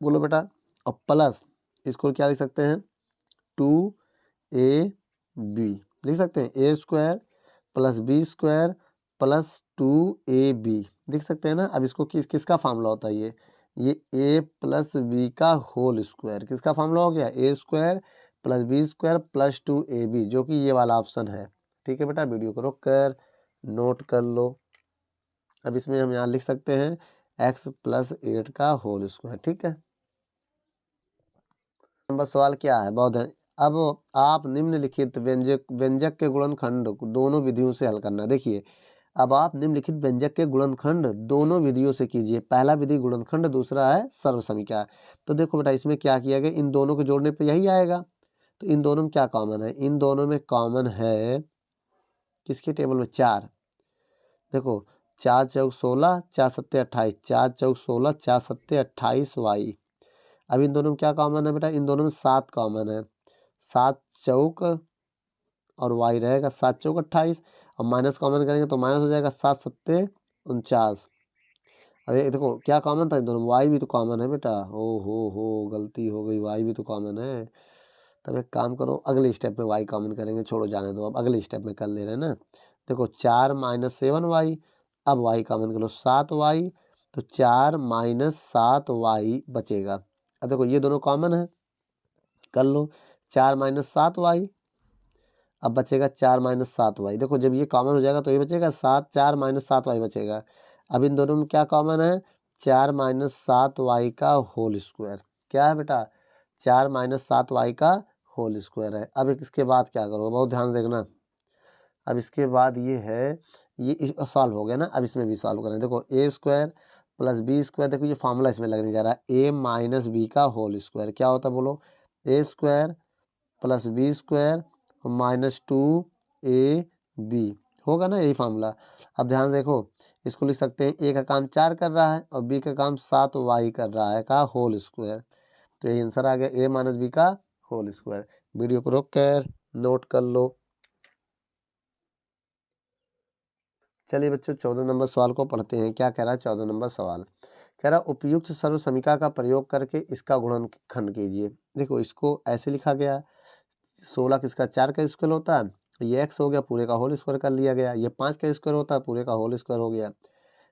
बोलो बेटा, और प्लस इसको क्या लिख सकते हैं 2ab लिख सकते हैं, a² plus b² plus 2ab लिख सकते हैं ना। अब इसको किसका फार्मूला होता है, ये a प्लस b का होल स्क्वायर, किसका फार्मूला हो गया, a² plus b² plus 2ab, जो कि ये वाला ऑप्शन है। ठीक है बेटा, वीडियो को रोक कर नोट कर लो। अब इसमें हम यहाँ लिख सकते हैं x प्लस 8 का होल स्क्वायर। ठीक है, नंबर सवाल क्या है, बहुत है। अब आप निम्नलिखित व्यंजक के गुणनखंड दोनों विधियों से हल करना। देखिए अब आप निम्नलिखित व्यंजक के गुणनखंड दोनों विधियों से कीजिए। पहला विधि गुणनखंड, दूसरा है सर्वसमीकरण। तो देखो बेटा इसमें क्या किया गया, इन दोनों को जोड़ने पे यही आएगा। तो इन दोनों में क्या कॉमन है, इन दोनों में कॉमन है किसके टेबल में 4। देखो 4 चौक 16, 4 सत्ते 28, 4 चौक 16, 4 सत्ते 28 वाई। अब इन दोनों में क्या कॉमन है बेटा, इन दोनों में 7 कॉमन है, 7 चौक और वाई रहेगा 7 चौक 28, और माइनस कॉमन करेंगे तो माइनस हो जाएगा 7 सत्ते 49। अब ये देखो क्या कॉमन था इन दोनों में, वाई भी तो कॉमन है बेटा, हो गलती हो गई, वाई भी तो कॉमन है। तब एक काम करो, अगले स्टेप में वाई कॉमन करेंगे, छोड़ो जाने दो, अब अगले स्टेप में कर ले रहे हैं ना। देखो 4 माइनस 7y, अब वाई कॉमन कर लो 7y, तो 4 माइनस 7y बचेगा। अब देखो ये दोनों कॉमन है, कर लो 4 माइनस 7y, अब बचेगा 4 माइनस 7y। देखो जब ये कॉमन हो जाएगा तो ये बचेगा 7, 4 माइनस 7y बचेगा। अब इन दोनों में क्या कॉमन है, 4 माइनस 7y का होल स्क्वायर। क्या है बेटा, 4 माइनस 7y का होल स्क्वायर है। अब इसके बाद क्या करोगे, बहुत ध्यान देखना। अब इसके बाद ये है, ये सॉल्व हो गया ना, अब इसमें भी सॉल्व करें। देखो a² प्लस b², देखो ये फार्मूला इसमें लगने जा रहा है, a माइनस b का होल स्क्वायर। क्या होता है बोलो, a² plus b² minus 2ab होगा ना, यही फार्मूला। अब ध्यान देखो, इसको लिख सकते हैं a का काम 4 कर रहा है और b का काम 7y कर रहा है का होल स्क्वायर। तो यही आंसर आ गया, a माइनस b का होल स्क्वायर। वीडियो को रोक कर नोट कर लो। चलिए बच्चों 14 नंबर सवाल को पढ़ते हैं। क्या कह रहा है 14 नंबर सवाल, कह रहा उपयुक्त सर्वसमीकरण का प्रयोग करके इसका गुणनखंड कीजिए। देखो इसको ऐसे लिखा गया, 16 किसका 4 का स्क्वायर होता है, ये x हो गया, पूरे का होल स्क्वायर कर लिया गया। ये 5 का स्क्वायर होता है, पूरे का होल स्क्वायर हो गया।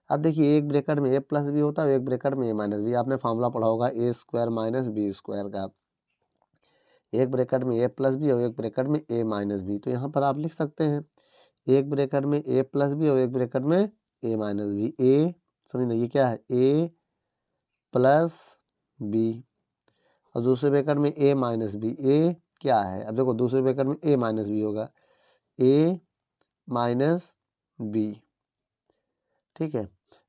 अब देखिए एक ब्रैकेट में a प्लस बी होता है, एक ब्रैकेट में a माइनस बी। आपने फार्मूला पढ़ा होगा a² माइनस b² का। एक ब्रैकेट में a प्लस बी और एक ब्रैकेट में a माइनस बी। तो यहाँ पर आप लिख सकते हैं एक ब्रैकेट में a प्लस बी और एक ब्रैकेट में a माइनस बी। a समझ ये क्या है, a प्लस बी और दूसरे ब्रैकेट में a माइनस बी। ए क्या है, अब देखो दूसरे ब्रैकेट में a माइनस बी होगा, a माइनस बी। ठीक है,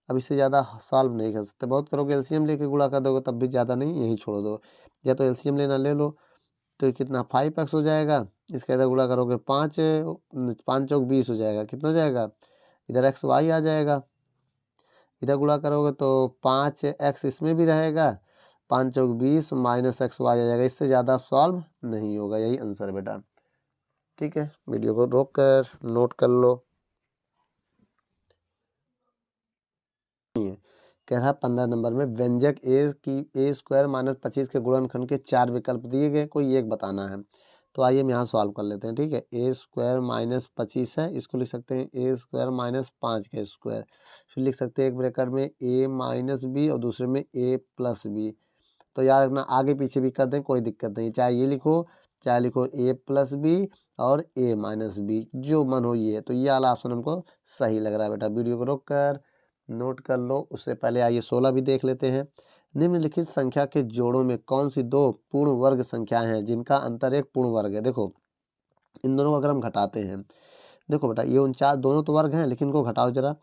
अब इससे ज़्यादा सॉल्व नहीं कर सकते, बहुत करोगे एलसीएम लेके गुणा कर दोगे तब भी ज़्यादा नहीं, यहीं छोड़ दो, या तो एलसीएम लेना ले लो, तो कितना 5x हो जाएगा, इसका इधर गुणा करोगे 5 5 चौक 20 हो जाएगा, कितना हो जाएगा, इधर एक्स वाई आ जाएगा, इधर गुणा करोगे तो 5x इसमें भी रहेगा, 5 चौक 20 माइनस एक्स वाई आ जाएगा, इससे ज़्यादा सॉल्व नहीं होगा, यही आंसर बेटा। ठीक है, वीडियो को रोक कर नोट कर लो। कह रहा 15 नंबर में व्यंजक ए स्क्वायर माइनस 25 के गुणनखंड के 4 विकल्प दिए गए, कोई एक बताना है। तो आइए हम यहाँ सॉल्व कर लेते हैं। ठीक है, ए स्क्वायर माइनस 25 है, इसको लिख सकते हैं ए स्क्वायर माइनस 5 का स्क्वायर, फिर लिख सकते हैं एक ब्रैकेट में ए माइनस बी और दूसरे में ए प्लस बी। तो यार ना आगे पीछे भी कर दें कोई दिक्कत नहीं, चाहे ये लिखो चाहे लिखो ए प्लस बी और ए माइनस बी, जो मन हो ये। तो ये वाला ऑप्शन हमको सही लग रहा है बेटा। वीडियो को रोक कर नोट कर लो। उससे पहले आइए 16 भी देख लेते हैं। निम्नलिखित संख्या के जोड़ों में कौन सी दो पूर्ण वर्ग संख्याएं हैं जिनका अंतर एक पूर्ण वर्ग है। देखो इन दोनों को अगर हम घटाते हैं, देखो बेटा ये 49 दोनों तो वर्ग हैं, लेकिन इनको घटाओ जरा।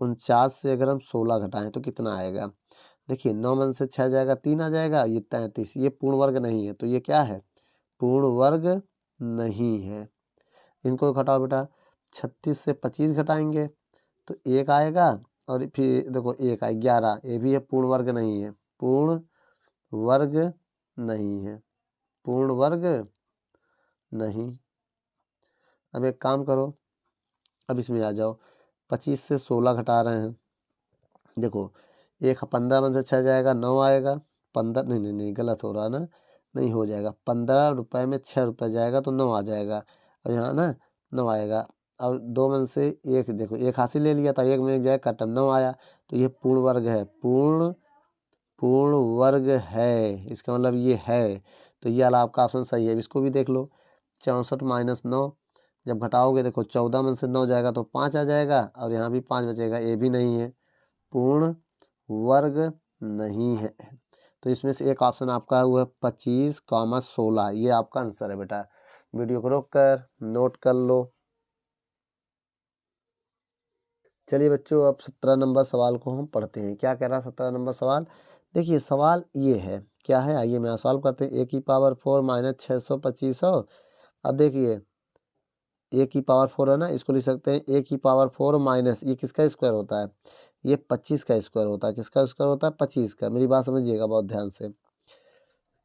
49 से अगर हम 16 घटाएं तो कितना आएगा, देखिए 9 मन से 6 जाएगा, 3 आ जाएगा, ये 33। ये पूर्ण वर्ग नहीं है, तो ये क्या है, पूर्ण वर्ग नहीं है। इनको घटाओ बेटा, 36 से 25 घटाएंगे तो 1 आएगा, और फिर देखो 1 आए 11, ये भी है पूर्ण वर्ग नहीं है, पूर्ण वर्ग नहीं है, पूर्ण वर्ग नहीं। अब एक काम करो, अब इसमें आ जाओ, 25 से 16 घटा रहे हैं, देखो एक 15 में से 6 जाएगा, 9 आएगा, 15 नहीं नहीं नहीं गलत हो रहा ना, नहीं हो जाएगा, 15 रुपये में 6 रुपये जाएगा तो 9 आ जाएगा, और यहाँ ना 9 आएगा, और 2 में से एक, देखो एक हासिल ले लिया था, एक में एक जाएगा कटन 9 आया, तो ये पूर्ण वर्ग है, पूर्ण वर्ग है, इसका मतलब ये है। तो ये वाला आपका ऑप्शन सही है। इसको भी देख लो, 64 माइनस 9 जब घटाओगे, देखो 14 में से 9 जाएगा तो 5 आ जाएगा, और यहाँ भी 5 बचेगा, ये भी नहीं है, पूर्ण वर्ग नहीं है। तो इसमें से एक ऑप्शन आपका हुआ 25, 16, ये आपका आंसर है बेटा। वीडियो को रोक कर नोट कर लो। चलिए बच्चों, अब 17 नंबर सवाल को हम पढ़ते हैं। क्या कह रहा है 17 नंबर सवाल, देखिए सवाल ये है, क्या है, आइए मैं सॉल्व करते हैं। ए की पावर 4 माइनस 600 2500। अब देखिए ए की पावर 4 है ना, इसको लिख सकते हैं ए की पावर 4 माइनस, ये किसका स्क्वायर होता है, ये 25 का स्क्वायर होता है। किसका स्क्वायर होता है, 25 का। मेरी बात समझिएगा बहुत ध्यान से,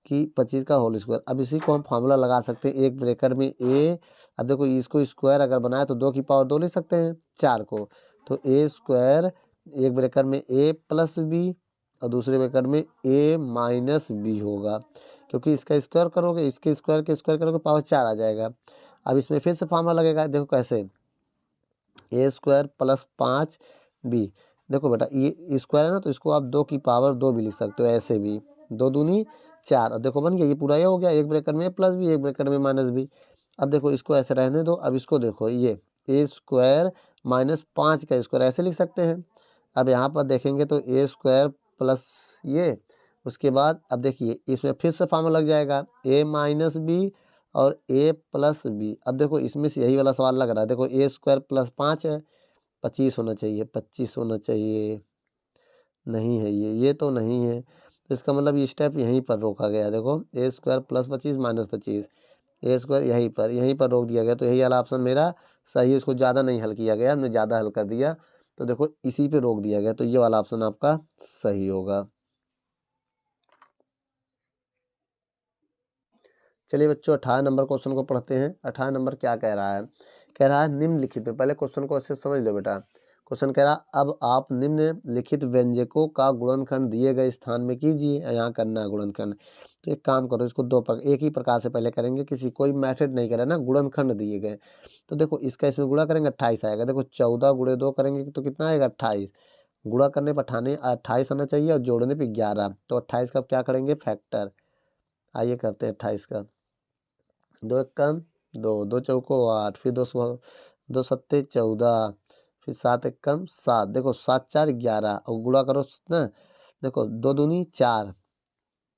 कि 25 का होल स्क्वायर। अब इसी को हम फार्मूला लगा सकते हैं, एक ब्रैकेट में ए, अब देखो इसको स्क्वायर अगर बनाए तो 2 की पावर 2 लिख सकते हैं 4 को, तो ए स्क्वायर, एक ब्रैकेट में ए प्लस बी और दूसरे ब्रैकेट में ए माइनस बी होगा, क्योंकि इसका स्क्वायर करोगे, इसके स्क्वायर के स्क्वायर करोगे पावर 4 आ जाएगा। अब इसमें फिर से फार्मूला लगेगा, देखो कैसे, ए स्क्वायर प्लस 5 बी। देखो बेटा ये स्क्वायर है ना, तो इसको आप 2 की पावर 2 भी लिख सकते हो, ऐसे भी 2 दूनी 4, और देखो बन गया, ये पूरा ये हो गया, एक ब्रैकेट में प्लस बी एक ब्रैकेट में माइनस बी। अब देखो इसको ऐसे रहने दो, अब इसको देखो, ये ए स्क्वायर माइनस 5 का स्क्वायर ऐसे लिख सकते हैं। अब यहाँ पर देखेंगे तो ए स्क्वायर प्लस ये, उसके बाद अब देखिए इसमें फिर से फार्मूला लग जाएगा, ए माइनस बी और ए प्लस बी। अब देखो इसमें से यही वाला सवाल लग रहा है, देखो ए स्क्वायर प्लस 5 है, 25 होना चाहिए, 25 होना चाहिए, नहीं है ये तो नहीं है, तो इसका मतलब ये स्टेप यहीं पर रोका गया। देखो ए स्क्वायर प्लस 25 माइनस 25, ए स्क्वायर यहीं पर रोक दिया गया, तो यही वाला ऑप्शन मेरा सही है। इसको ज़्यादा नहीं हल किया गया, हमने ज़्यादा हल कर दिया, तो देखो इसी पे रोक दिया गया, तो ये वाला ऑप्शन आपका सही होगा। चलिए बच्चों 18 नंबर क्वेश्चन को पढ़ते हैं। 18 नंबर क्या कह रहा है, कह रहा है निम्नलिखित में, पहले क्वेश्चन को अच्छे से समझ लो बेटा। क्वेश्चन कह रहा अब आप निम्नलिखित व्यंजकों का गुणनखंड दिए गए स्थान में कीजिए, यहाँ करना है गुणनखंड। तो एक काम करो, इसको एक ही प्रकार से पहले करेंगे, किसी कोई मेथड नहीं करें ना, गुणनखंड दिए गए। तो देखो इसका इसमें गुणा करेंगे 28 आएगा, देखो 14 गुणे 2 करेंगे तो कितना आएगा 28, गुणा करने पर 28 आना चाहिए और जोड़ने पर 11, तो 28 का क्या करेंगे फैक्टर। आइए करते हैं 28 का, 2 एक कम 2, 2 चौको 8, फिर 2 सत्ते 14, फिर 7 एक कम 7, देखो 7 4 11, और गुणा करो ना, देखो 2 दूनी 4,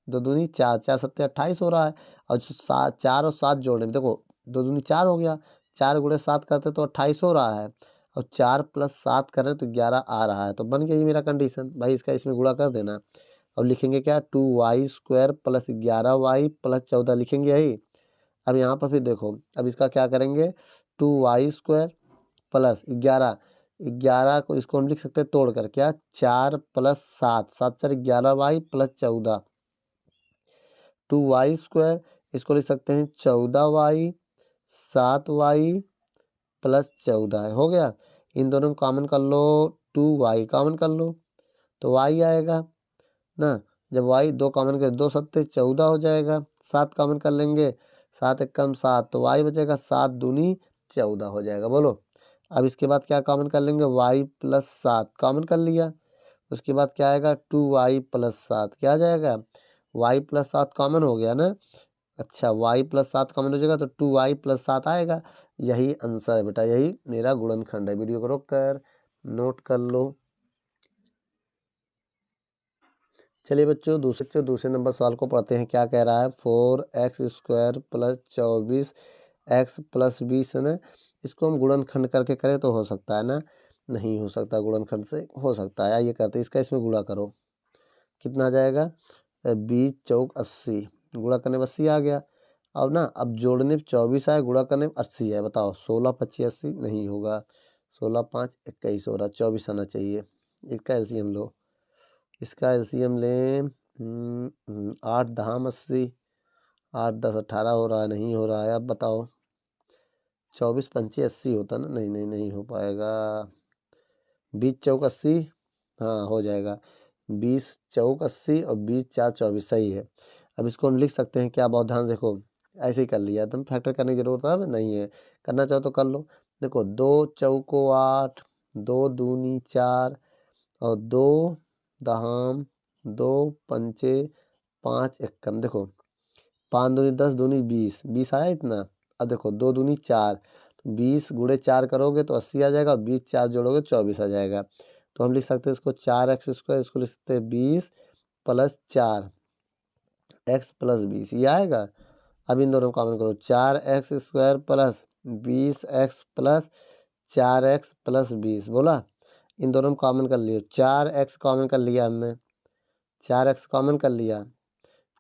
2 दूनी 4, 4 सत्ते 28 हो रहा है। और 4 और 7 जोड़ने में देखो 2 दूनी 4 हो गया, 4 गुणे 7 करते तो 28 हो रहा है, और 4 + 7 करें तो 11 आ रहा है। तो बन गया ये मेरा कंडीशन भाई, इसका इसमें गुणा कर देना। अब लिखेंगे क्या, 2y² + 11y + 14 लिखेंगे यही। अब यहाँ पर फिर देखो, अब इसका क्या करेंगे, 2y² + 11, 11 को इसको हम लिख सकते हैं तोड़ कर, क्या 4 + 7, 7 4 11y + 14, 2y² इसको लिख सकते हैं 14y, 7y + 14 हो गया। इन दोनों को कॉमन कर लो, 2y कॉमन कर लो तो y आएगा ना। जब y 2 कॉमन कर 2 सत्ते 14 हो जाएगा। 7 कॉमन कर लेंगे, 7 एकम 7 तो y बचेगा, 7 दूनी 14 हो जाएगा। बोलो अब इसके बाद क्या कॉमन कर लेंगे, y + 7 कॉमन कर लिया। उसके बाद क्या आएगा, 2y + 7 क्या आ जाएगा, y + 7 कॉमन हो गया ना। अच्छा y + 7 कॉमन हो जाएगा तो 2y + 7 आएगा। यही आंसर है बेटा, यही मेरा गुणनखंड है। वीडियो को रोक कर नोट कर लो। चलिए बच्चों दूसरे नंबर सवाल को पढ़ते हैं। क्या कह रहा है, 4x² + 24x + 20 है ना। इसको हम गुणनखंड करके करें तो हो सकता है ना, नहीं हो सकता, गुणनखंड से हो सकता है। आइए करते हैं, इसका इसमें गुणा करो, कितना आ जाएगा, 20 चौक 80, गुणा करने में 80 आ गया। अब ना अब जोड़ने में 24 आए, गुणा करने में 80 है। बताओ 16 25 80 नहीं होगा, 16 5 21 हो रहा, 24 आना चाहिए। इसका एलसीएम लो, इसका एलसीएम लें, 8 धाम 80, 8 10 18 हो रहा है, नहीं हो रहा है। अब बताओ 24 पंचे 80 होता ना, नहीं नहीं नहीं हो पाएगा। 20 चौक 80, हाँ हो जाएगा, 20 चौक 80 और 20 4 24 सही है। अब इसको हम लिख सकते हैं क्या, बहुत ध्यान देखो, ऐसे ही कर लिया, तुम फैक्टर करने की जरूरत अब नहीं है, करना चाहो तो कर लो। देखो 2 चौको 8, 2 दूनी 4 और 2 दहाम 2 पंचे 5 एकम, देखो 5 दूनी 10 दूनी 20, 20 आया इतना। अब देखो 2 दूनी 4, 20 गुणे 4 करोगे तो 80 आ जाएगा, और 20 4 जोड़ोगे 24 आ जाएगा। तो हम लिख सकते हैं इसको 4x², इसको लिख सकते हैं 20 + 4 x + 20, ये आएगा। अब इन दोनों को कॉमन करो, 4x² + 20x + 4x + 20, बोला इन दोनों में कॉमन कर लियो, 4x कॉमन कर लिया हमने, 4x कॉमन कर लिया,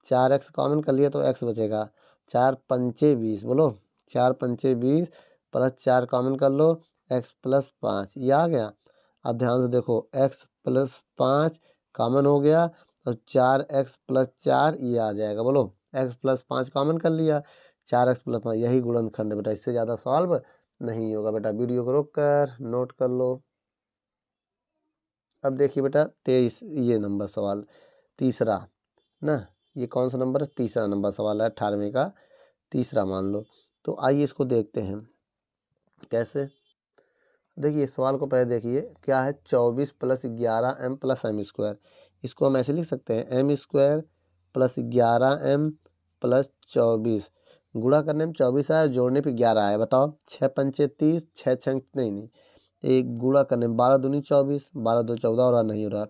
4x कॉमन कर लिया तो x बचेगा, 4 पंचे 20, बोलो 4 पंचे 20 + 4 कॉमन कर लो, x + 5, ये आ गया। अब ध्यान से देखो, x + 5 कॉमन हो गया और 4x + 4 ये आ जाएगा। बोलो x + 5 कॉमन कर लिया, 4x + 5, यही गुणनखंड है बेटा, इससे ज़्यादा सॉल्व नहीं होगा बेटा। वीडियो को रोक कर नोट कर लो। अब देखिए बेटा 23 ये नंबर सवाल तीसरा ना, ये कौन सा नंबर है, तीसरा नंबर सवाल है, 18वें का तीसरा मान लो। तो आइए इसको देखते हैं कैसे। देखिए इस सवाल को पहले देखिए, क्या है, 24 + 11m + m², इसको हम ऐसे लिख सकते हैं m² + 11m + 24, गुणा करने में 24 आया, जोड़ने पे 11 आया। बताओ 6 पंचे 30, 6 छंग नहीं, एक गुणा करने में 12 दूनी 24, 12 2 14 हो रहा, नहीं हो रहा।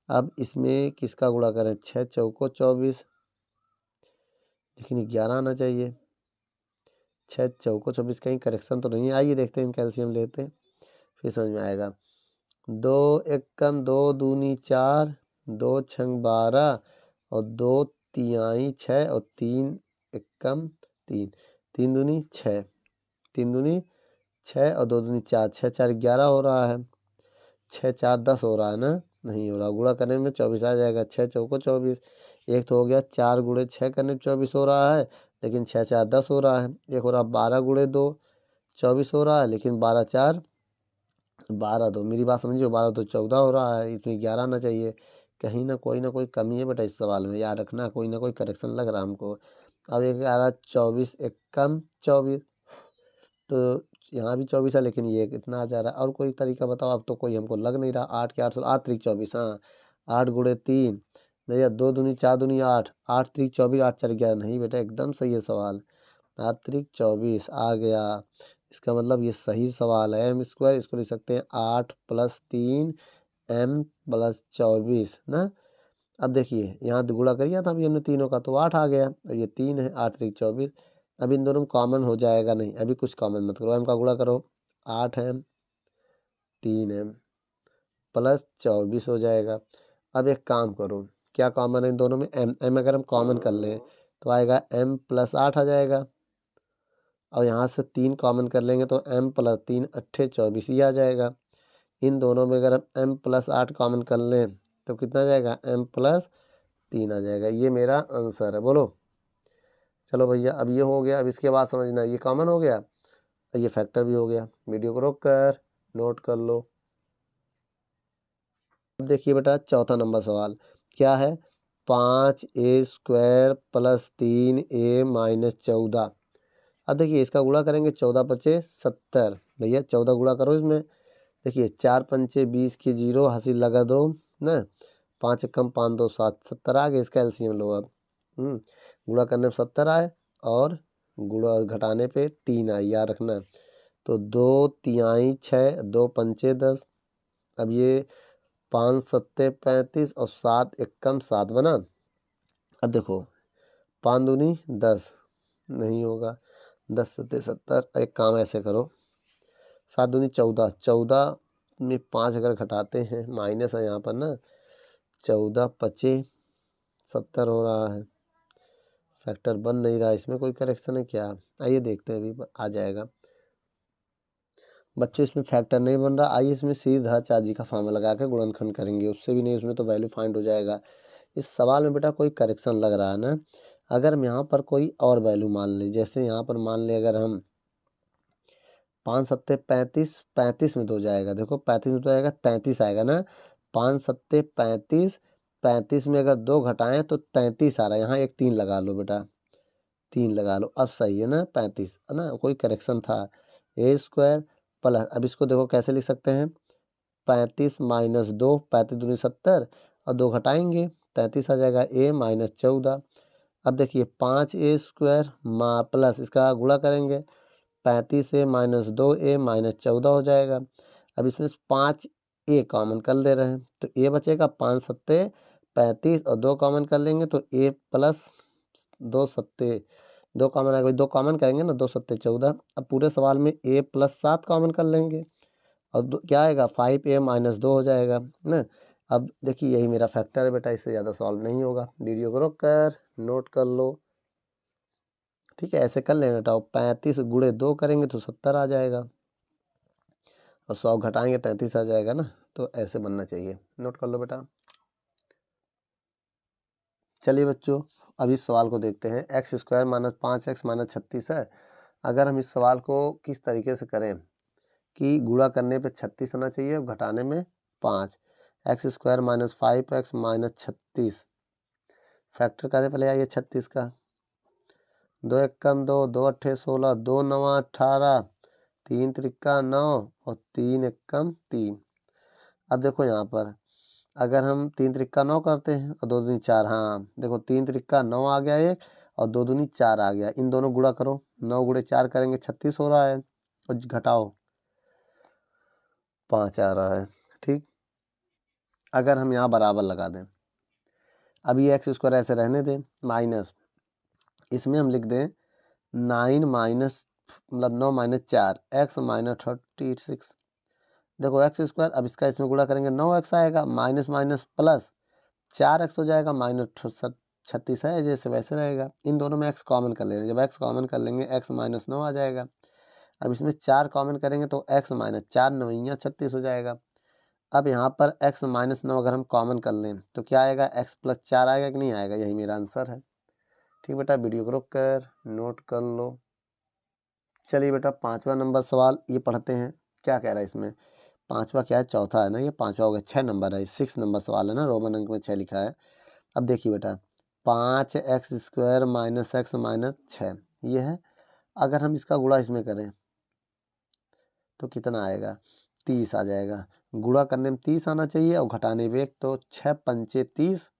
अब इसमें किसका गुणा करें, 6 चौको 24, लेकिन 11 आना चाहिए, 6 चौको 24, कहीं करेक्शन तो नहीं है। आइए देखते हैं, कैल्शियम लेते हैं फिर समझ में आएगा। 2 एकम 2 दूनी 4, 2 छंग 12 और 2 तिहाई 6 और 3 एकम 3, 3 दूनी 6, 3 दूनी 6 और 2 दूनी 4, 6 4 11 हो रहा है, 6 4 10 हो रहा है ना, नहीं हो रहा। गुणा करने में 24 आ जाएगा, 6 चौको 24, एक तो हो गया 4 गुणे 6 करने में 24 हो रहा है, लेकिन 6 4 10 हो रहा है। एक हो रहा 12 गुणे 2 24 हो रहा है, लेकिन 12 4 12 2, मेरी बात समझिए, 12 2 14 हो रहा है, इसमें 11 आना चाहिए। कहीं ना कोई कमी है बेटा इस सवाल में, याद रखना, कोई ना कोई करेक्शन लग रहा है हमको। अब एक आ रहा 24 एकम 24, तो यहाँ भी 24 है, लेकिन ये कितना आ जा रहा है, और कोई तरीका बताओ। अब तो कोई हमको लग नहीं रहा। 8 के 8 8 3 24, हाँ 8 गुणे 3 भैया, 2 दूनी 4 दूनी 8, 8 3 24, 8 4 11, नहीं बेटा एकदम सही है सवाल, 8 3 24 आ गया। इसका मतलब ये सही सवाल है। m², इसको लिख सकते हैं 8 + 3 m + 24 ना। अब देखिए यहाँ गुणा करिए था अभी हमने तीनों का, तो 8 आ गया। अब ये 3 है, 8 3 24। अब इन दोनों में कॉमन हो जाएगा नहीं, अभी कुछ कॉमन मत करो, m का गुणा करो। 8 है, 3 है, प्लस 24 हो जाएगा। अब एक काम करो, क्या कॉमन है इन दोनों में? m अगर हम कॉमन कर लें तो आएगा m प्लस 8 आ जाएगा। और यहाँ से 3 कॉमन कर लेंगे तो m प्लस 3 अट्ठे 24 ही आ जाएगा। इन दोनों में अगर हम m प्लस 8 कॉमन कर लें तो कितना आ जाएगा? m प्लस 3 आ जाएगा। ये मेरा आंसर है। बोलो। चलो भैया, अब ये हो गया। अब इसके बाद समझना, ये कॉमन हो गया, ये फैक्टर भी हो गया। वीडियो को रोक कर नोट कर लो। अब देखिए बेटा चौथा नंबर सवाल क्या है? 5a² plus 3a minus 14। अब देखिए इसका गुणा करेंगे, 14 पचे 70। भैया 14 गुणा करो इसमें। देखिए 4 पंचे 20 की 0, हंसी लगा दो ना, 5 कम 5 2 7, 70 आ गए। इसका एलसीएम लो अब। गुणा करने में 70 आए और गुणा घटाने पे 3 आए, याद रखना। तो 2 तिहाई 6, 2 पंचे 10। अब ये 5 सत्ते 35 और 7 एकम 7 बना। अब देखो 5 दूनी 10 नहीं होगा, 10 सत्ते 70। एक काम ऐसे करो, 7 दूनी 14, 14 में 5 अगर घटाते हैं, माइनस है यहाँ पर ना, 14 पचे 70 हो रहा है। फैक्टर बन नहीं रहा, इसमें कोई करेक्शन है क्या? आइए देखते हैं, अभी आ जाएगा। बच्चों इसमें फैक्टर नहीं बन रहा, आइए इसमें सीधा चार्जी का फार्मूला लगा के गुणनखंड करेंगे, उससे भी नहीं, उसमें तो वैल्यू फाइंड हो जाएगा। इस सवाल में बेटा कोई करेक्शन लग रहा है ना। अगर हम यहाँ पर कोई और वैल्यू मान लें, जैसे यहाँ पर मान लें अगर हम 5 सत्ते 35, 35 में 2 जाएगा, देखो 35 में 2 आएगा 33 आएगा ना। 5 सत्ते 35, 35 में अगर 2 घटाएं तो 33 आ रहा है। यहाँ एक 3 लगा लो बेटा, 3 लगा लो, अब सही है ना 35 है ना, कोई करेक्शन था। a² प्लस, अब इसको देखो कैसे लिख सकते हैं, 35 माइनस 2, 35 दूनी 70 और 2 घटाएंगे 33 आ जाएगा, a माइनस 14। अब देखिए 5a² प्लस इसका गुणा करेंगे, 35a माइनस 2a माइनस 14 हो जाएगा। अब इसमें 5a कॉमन कर ले रहे हैं तो a बचेगा 5 सत्ते 35 और 2 कॉमन कर लेंगे तो a प्लस 2 सत्ते 2 कॉमन आएगा, 2 कॉमन करेंगे ना, 2 सत्ते 14। अब पूरे सवाल में a प्लस 7 कॉमन कर लेंगे और क्या आएगा? 5a माइनस 2 हो जाएगा ना। अब देखिए यही मेरा फैक्टर है बेटा, इससे ज़्यादा सॉल्व नहीं होगा। वीडियो को रोक कर नोट कर लो, ठीक है? ऐसे कर लेना बेटा। 35 गुणे 2 करेंगे तो 70 आ जाएगा और 100 घटाएंगे 33 आ जाएगा ना। तो ऐसे बनना चाहिए, नोट कर लो बेटा। चलिए बच्चों, अब इस सवाल को देखते हैं। x² माइनस 5x माइनस 36 है। अगर हम इस सवाल को किस तरीके से करें कि गुणा करने पे 36 आना चाहिए और घटाने में 5, x² minus 5x minus 36। Factor करें पहले, आइए 36 का। 2 एकम 2, 2 अट्ठे 16, 2 नवा 18, 3 त्रिका 9 और 3 एकम 3। अब देखो यहाँ पर अगर हम 3 त्रिका 9 करते हैं और 2 दूनी 4, हाँ देखो 3 त्रिका 9 आ गया एक और 2 दूनी 4 आ गया। इन दोनों गुणा करो, 9 गुणे 4 करेंगे 36 हो रहा है और घटाओ 5 आ रहा है। ठीक, अगर हम यहाँ बराबर लगा दें, अब ये x² ऐसे रहने दें, माइनस इसमें हम लिख दें 9 माइनस मतलब 9 माइनस 4 x माइनस 36। देखो x², अब इसका इसमें गुणा करेंगे 9x आएगा, माइनस माइनस प्लस 4x हो जाएगा, माइनस 36 है, जैसे वैसे रहेगा। इन दोनों में x कॉमन कर लेंगे, जब x कॉमन कर लेंगे x माइनस 9 आ जाएगा। अब इसमें 4 कॉमन करेंगे तो x माइनस 4 9 36 हो जाएगा। अब यहाँ पर x माइनस 9 अगर हम कॉमन कर लें तो क्या आएगा? x प्लस 4 आएगा कि नहीं आएगा? यही मेरा आंसर है। ठीक बेटा, वीडियो को रोक कर नोट कर लो। चलिए बेटा 5वां नंबर सवाल ये पढ़ते हैं, क्या कह रहा है इसमें। 5वां क्या है? चौथा है ना, ये 5वां हो गया, 6 नंबर है, 6 नंबर सवाल है ना, रोमन अंक में 6 लिखा है। अब देखिए बेटा 5x² माइनस x माइनस 6 ये है। अगर हम इसका गुणा इसमें करें तो कितना आएगा? 30 आ जाएगा। गुणा करने में 30 आना चाहिए और घटाने में 1, तो 6 पंचे 30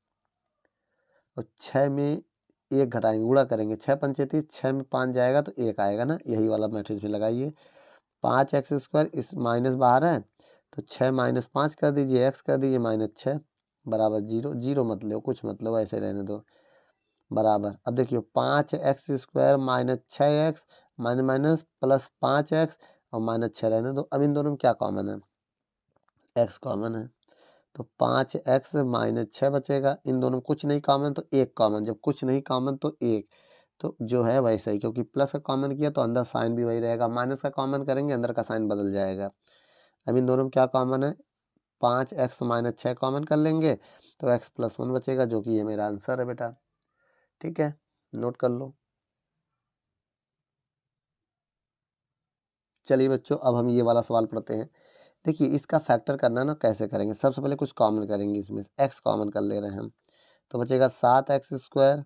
और 6 में 1 घटाएंगे, गुणा करेंगे 6 पंचे 30, 6 में 5 जाएगा तो 1 आएगा ना, यही वाला मैट्रिक्स में लगाइए। 5x² इस माइनस बाहर है तो 6 माइनस 5 कर दीजिए, x कर दीजिए माइनस 6, बराबर 0, 0 मत लो, कुछ मत लो, ऐसे रहने दो बराबर। अब देखियो 5x² minus 6x minus minus plus 5x और माइनस 6 रहने दो। अब इन दोनों में क्या कॉमन है, x कॉमन है, तो 5x माइनस 6 बचेगा। इन दोनों में कुछ नहीं कॉमन तो 1 कॉमन, जब कुछ नहीं कॉमन तो 1, तो जो है वैसा ही, क्योंकि प्लस का कॉमन किया तो अंदर साइन भी वही रहेगा, माइनस का कॉमन करेंगे अंदर का साइन बदल जाएगा। अब इन दोनों में क्या कॉमन है, 5x माइनस 6 कॉमन कर लेंगे तो x प्लस 1 बचेगा, जो कि ये मेरा आंसर है बेटा। ठीक है, नोट कर लो। चलिए बच्चों, अब हम ये वाला सवाल पढ़ते हैं। देखिए इसका फैक्टर करना ना कैसे करेंगे, सबसे पहले कुछ कॉमन करेंगे, इसमें x कॉमन कर ले रहे हैं हम, तो बचेगा 7x²,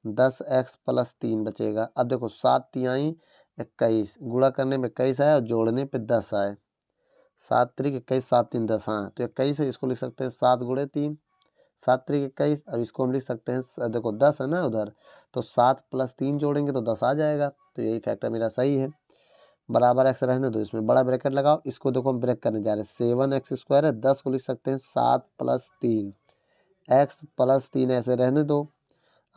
10x प्लस 3 बचेगा। अब देखो 7 तिहाई 21, गुणा करने में 21 आया और जोड़ने पे 10 आए, 7 त्रिक 21, 7 3 10, हाँ तो 21 है, इसको लिख सकते हैं 7 गुणे 3, 7 त्रिक 21। अब इसको हम लिख सकते हैं, देखो 10 है ना उधर, तो 7 प्लस 3 जोड़ेंगे तो 10 आ जाएगा, तो यही फैक्टर मेरा सही है। बराबर x रहने दो, इसमें बड़ा ब्रैकेट लगाओ, इसको देखो हम ब्रेक करने जा रहे हैं, 7x² है, 10 को लिख सकते हैं 7 प्लस 3, x प्लस 3 ऐसे रहने दो।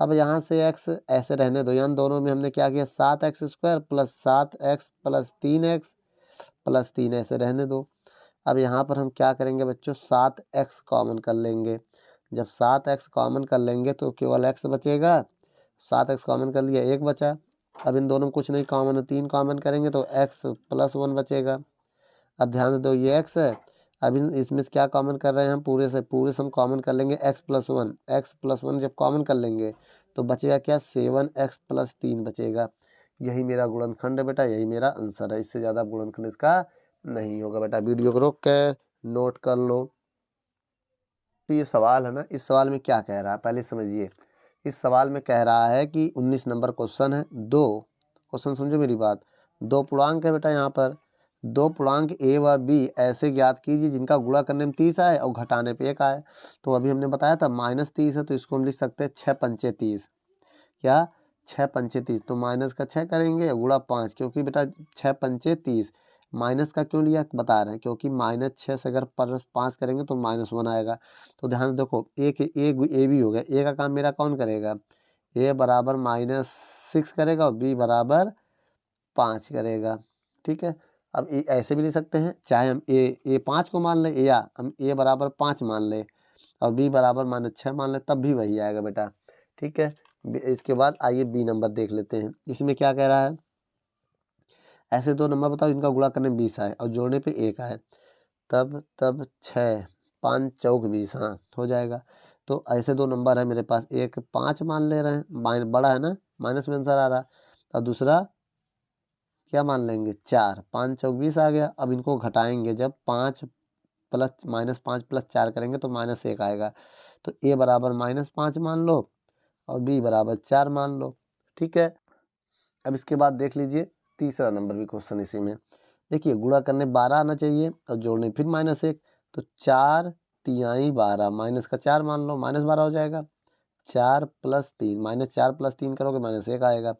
अब यहाँ से x ऐसे रहने दो, यहाँ दोनों में हमने क्या किया, 7x² plus 7x plus 3x plus 3 ऐसे रहने दो। अब यहाँ पर हम क्या करेंगे बच्चों, 7x कॉमन कर लेंगे, जब 7x कॉमन कर लेंगे तो केवल x बचेगा, 7x कॉमन कर लिया, 1 बचा। अब इन दोनों में कुछ नहीं कॉमन है, 3 कॉमन करेंगे तो x प्लस 1 बचेगा। अब ध्यान दो ये x है, अब इसमें से क्या कॉमन कर रहे हैं हम, पूरे से हम कॉमन कर लेंगे x प्लस 1, x प्लस 1 जब कॉमन कर लेंगे तो बचेगा क्या, 7x प्लस 3 बचेगा। यही मेरा गुणनखंड है बेटा, यही मेरा आंसर है, इससे ज़्यादा गुणनखंड इसका नहीं होगा बेटा। वीडियो को रोक कर नोट कर लो। तो ये सवाल है ना, इस सवाल में क्या कह रहा है पहले समझिए। इस सवाल में कह रहा है कि 19 नंबर क्वेश्चन है, दो क्वेश्चन समझो मेरी बात, दो पूर्णांक है बेटा, यहाँ पर दो पूर्णांक a व b ऐसे ज्ञात कीजिए जिनका गुणा करने में 30 आए और घटाने पे 1 आए। तो अभी हमने बताया था -30 है, तो इसको हम लिख सकते हैं 6 पंचे 30, क्या 6 पंचे 30, तो माइनस का 6 करेंगे गुणा 5, क्योंकि बेटा 6 पंचे 30, माइनस का क्यों लिया बता रहे हैं, क्योंकि -6 से अगर प्लस 5 करेंगे तो -1 आएगा। तो ध्यान देखो, एक ए भी हो गया, ए का काम मेरा कौन करेगा, ए बराबर -6 करेगा और बी बराबर 5 करेगा। ठीक है, अब ऐसे भी ले सकते हैं, चाहे हम ए 5 को मान लें, या हम ए बराबर 5 मान लें और बी बराबर -6 मान लें, तब भी वही आएगा बेटा। ठीक है, इसके बाद आइए बी नंबर देख लेते हैं। इसमें क्या कह रहा है, ऐसे दो नंबर बताओ जिनका गुणा करने में 20 आए और जोड़ने पे 1 आए, तब 6 5 चौक 20, हाँ हो जाएगा। तो ऐसे दो नंबर है मेरे पास, एक 5 मान ले रहे हैं, बड़ा है ना, माइनस में आंसर आ रहा, और दूसरा क्या मान लेंगे 4, 5 चौक 20 आ गया। अब इनको घटाएंगे, जब 5 प्लस -5 प्लस 4 करेंगे तो -1 आएगा, तो ए बराबर -5 मान लो और बी बराबर 4 मान लो। ठीक है, अब इसके बाद देख लीजिए तीसरा नंबर भी क्वेश्चन इसी में। देखिए गुणा करने 12 आना चाहिए और जोड़ने फिर -1, तो 4 तिहाई 12, माइनस का 4 मान लो, -12 हो जाएगा। 4 प्लस 3, -4 प्लस 3 करोगे -1 आएगा।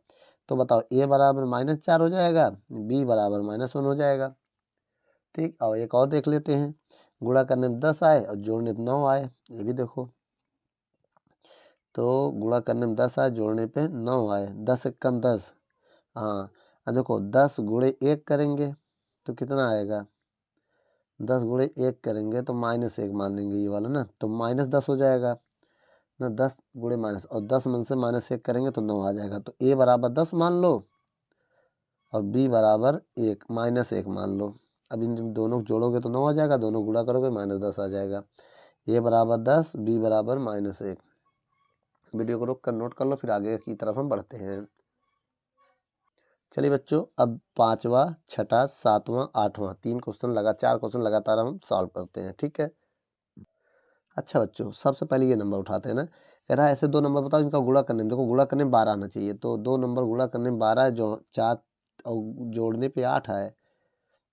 तो बताओ ए बराबर -4 हो जाएगा, बी बराबर -1 हो जाएगा। ठीक, और एक और देख लेते हैं, गुणा करने में 10 आए और जोड़ने में 9 आए, ये भी देखो। तो गुणा करने में 10 आए, जोड़ने पे 9 आए, 10 एक कम 10, हाँ। अब देखो 10 गुणे 1 करेंगे तो कितना आएगा, 10 गुणे 1 करेंगे तो -1 मान लेंगे ये वाला ना, तो -10 हो जाएगा ना, 10 गुणे माइनस, और 10 में से -1 करेंगे तो 9 आ जाएगा। तो ए बराबर 10 मान लो और बी बराबर 1 -1 मान लो। अब इन दोनों को जोड़ोगे तो 9 आ जाएगा, दोनों गुणा करोगे -10 आ जाएगा। ए बराबर 10, बी बराबर -1। वीडियो को रोक कर नोट कर लो, फिर आगे की तरफ हम बढ़ते हैं। चलिए बच्चों, अब 5वां, 6ठा, 7वां, 8वां, 4 क्वेश्चन लगातार हम सॉल्व करते हैं। ठीक है, अच्छा बच्चों, सबसे पहले ये नंबर उठाते हैं ना, कह रहा है ऐसे दो नंबर बताओ जिनका गुणा करने में, देखो गुणा करने में 12 आना चाहिए, तो दो नंबर गुणा करने में 12 है, जो 4 और जोड़ने पे 8 है,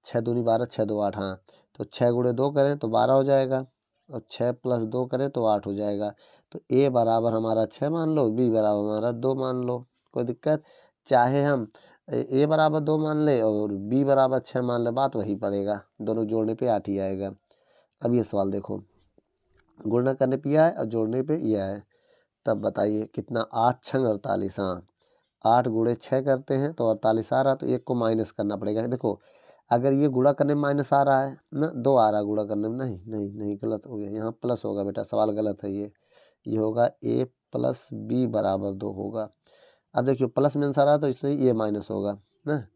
6 दूनी 12, 6 2 8, हाँ। तो 6 गुणे 2 करें तो 12 हो जाएगा, और 6 प्लस 2 करें तो 8 हो जाएगा। तो ए बराबर हमारा 6 मान लो, बी बराबर हमारा 2 मान लो, कोई दिक्कत, चाहे हम ए बराबर 2 मान ले और बी बराबर 6 मान ले, बात वही पड़ेगा, दोनों जोड़ने पे 8 ही आएगा। अब ये सवाल देखो, गुणा करने पे यह है और जोड़ने पे यह है। तब बताइए कितना, 8 छंग 48। हाँ 8 गुणे 6 करते हैं तो 48 आ रहा, तो एक को माइनस करना पड़ेगा। देखो अगर ये गुणा करने में माइनस आ रहा है ना, 2 आ रहा है गुणा करने में, नहीं नहीं नहीं गलत हो गया, यहाँ प्लस होगा बेटा, सवाल गलत है ये होगा a प्लस बी बराबर 2 होगा। अब देखिए प्लस में आंसर आ रहा तो इसलिए ये माइनस होगा ना,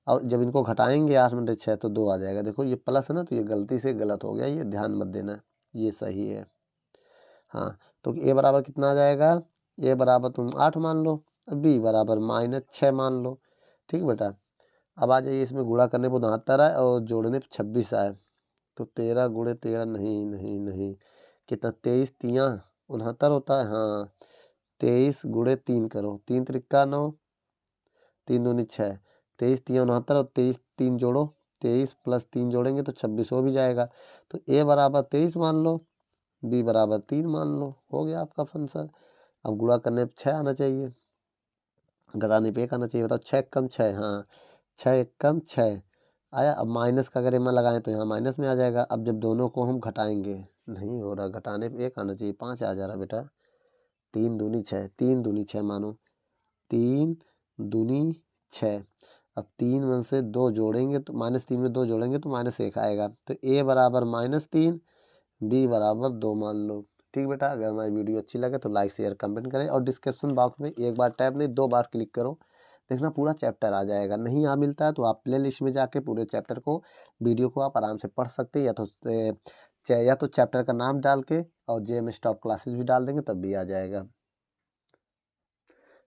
और जब इनको घटाएंगे 8 में 6 तो 2 आ जाएगा। देखो ये प्लस है ना, तो ये गलती से गलत हो गया, ये ध्यान मत देना, ये सही है। हाँ तो ए बराबर कितना आ जाएगा, ए बराबर तुम 8 मान लो, बी बराबर -6 मान लो। ठीक बेटा, अब आ जाइए, इसमें गुणा करने पर 69 आए और जोड़ने पर 26 आए, तो 13 गुणे 13 नहीं नहीं नहीं, कितना 23 तियाँ 69 होता है। हाँ 23 गुणे 3 करो, 3 त्रिका 9, 3 दूनी 6, 23 तियाँ 69 और 23 3 जोड़ो, 23 प्लस 3 जोड़ेंगे तो 26 हो भी जाएगा। तो ए बराबर 23 मान लो, बी बराबर 3 मान लो, हो गया आपका आंसर। अब गुणा करने पे 6 आना चाहिए, घटाने पे 1 आना चाहिए। बताओ 6 कम 6, हाँ 6 कम 6 आया। अब माइनस का अगर एमा लगाएं तो यहाँ माइनस में आ जाएगा। अब जब दोनों को हम घटाएंगे, नहीं हो रहा, घटाने पे 1 आना चाहिए, 5 आ जा रहा बेटा। 3 दूनी 6, 3 दूनी 6 मानो, 3 दूनी 6। अब 3 में से 2 जोड़ेंगे तो -3 में 2 जोड़ेंगे तो -1 आएगा। तो ए बराबर -3, बी बराबर 2 मान लो। ठीक बेटा, अगर हमारी वीडियो अच्छी लगे तो लाइक शेयर कमेंट करें, और डिस्क्रिप्शन बॉक्स में एक बार टैब नहीं 2 बार क्लिक करो, देखना पूरा चैप्टर आ जाएगा। नहीं आ मिलता है तो आप प्ले लिस्ट में जाके पूरे चैप्टर को, वीडियो को आप आराम से पढ़ सकते हैं, या तो चैप्टर का नाम डाल के और जेएम स्टॉप क्लासेस भी डाल देंगे तब भी आ जाएगा।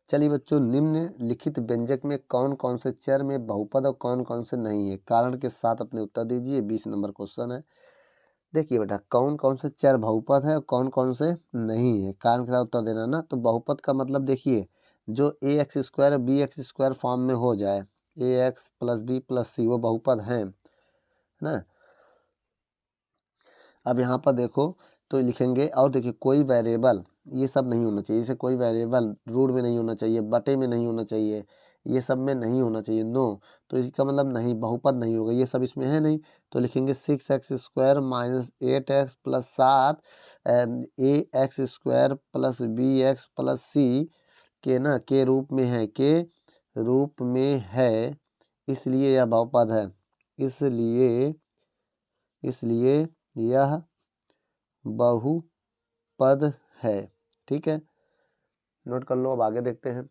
चलिए बच्चों, निम्नलिखित व्यंजक में कौन कौन से चर में बहुपद और कौन कौन से नहीं है, कारण के साथ अपने उत्तर दीजिए। 20 नंबर क्वेश्चन है। देखिए बेटा, कौन कौन से चर बहुपद है और कौन कौन से नहीं है, कारण के साथ उत्तर देना ना। तो बहुपद का मतलब देखिए, जो a x square b x square form में हो जाए, a x plus b plus c, वो बहुपद है ना। अब यहाँ पर देखो तो लिखेंगे, और देखिए कोई वेरिएबल, ये सब नहीं होना चाहिए, जैसे कोई वेरिएबल रूट में नहीं होना चाहिए, बटे में नहीं होना चाहिए, ये सब में नहीं होना चाहिए, नो। तो इसका मतलब नहीं, बहुपद नहीं होगा, ये सब इसमें है नहीं। तो लिखेंगे 6x square minus 8x plus 7 a x square plus b x plus c के ना के रूप में है, के रूप में है, इसलिए यह बहुपद है, इसलिए यह बहुपद है। ठीक है, नोट कर लो। अब आगे देखते हैं।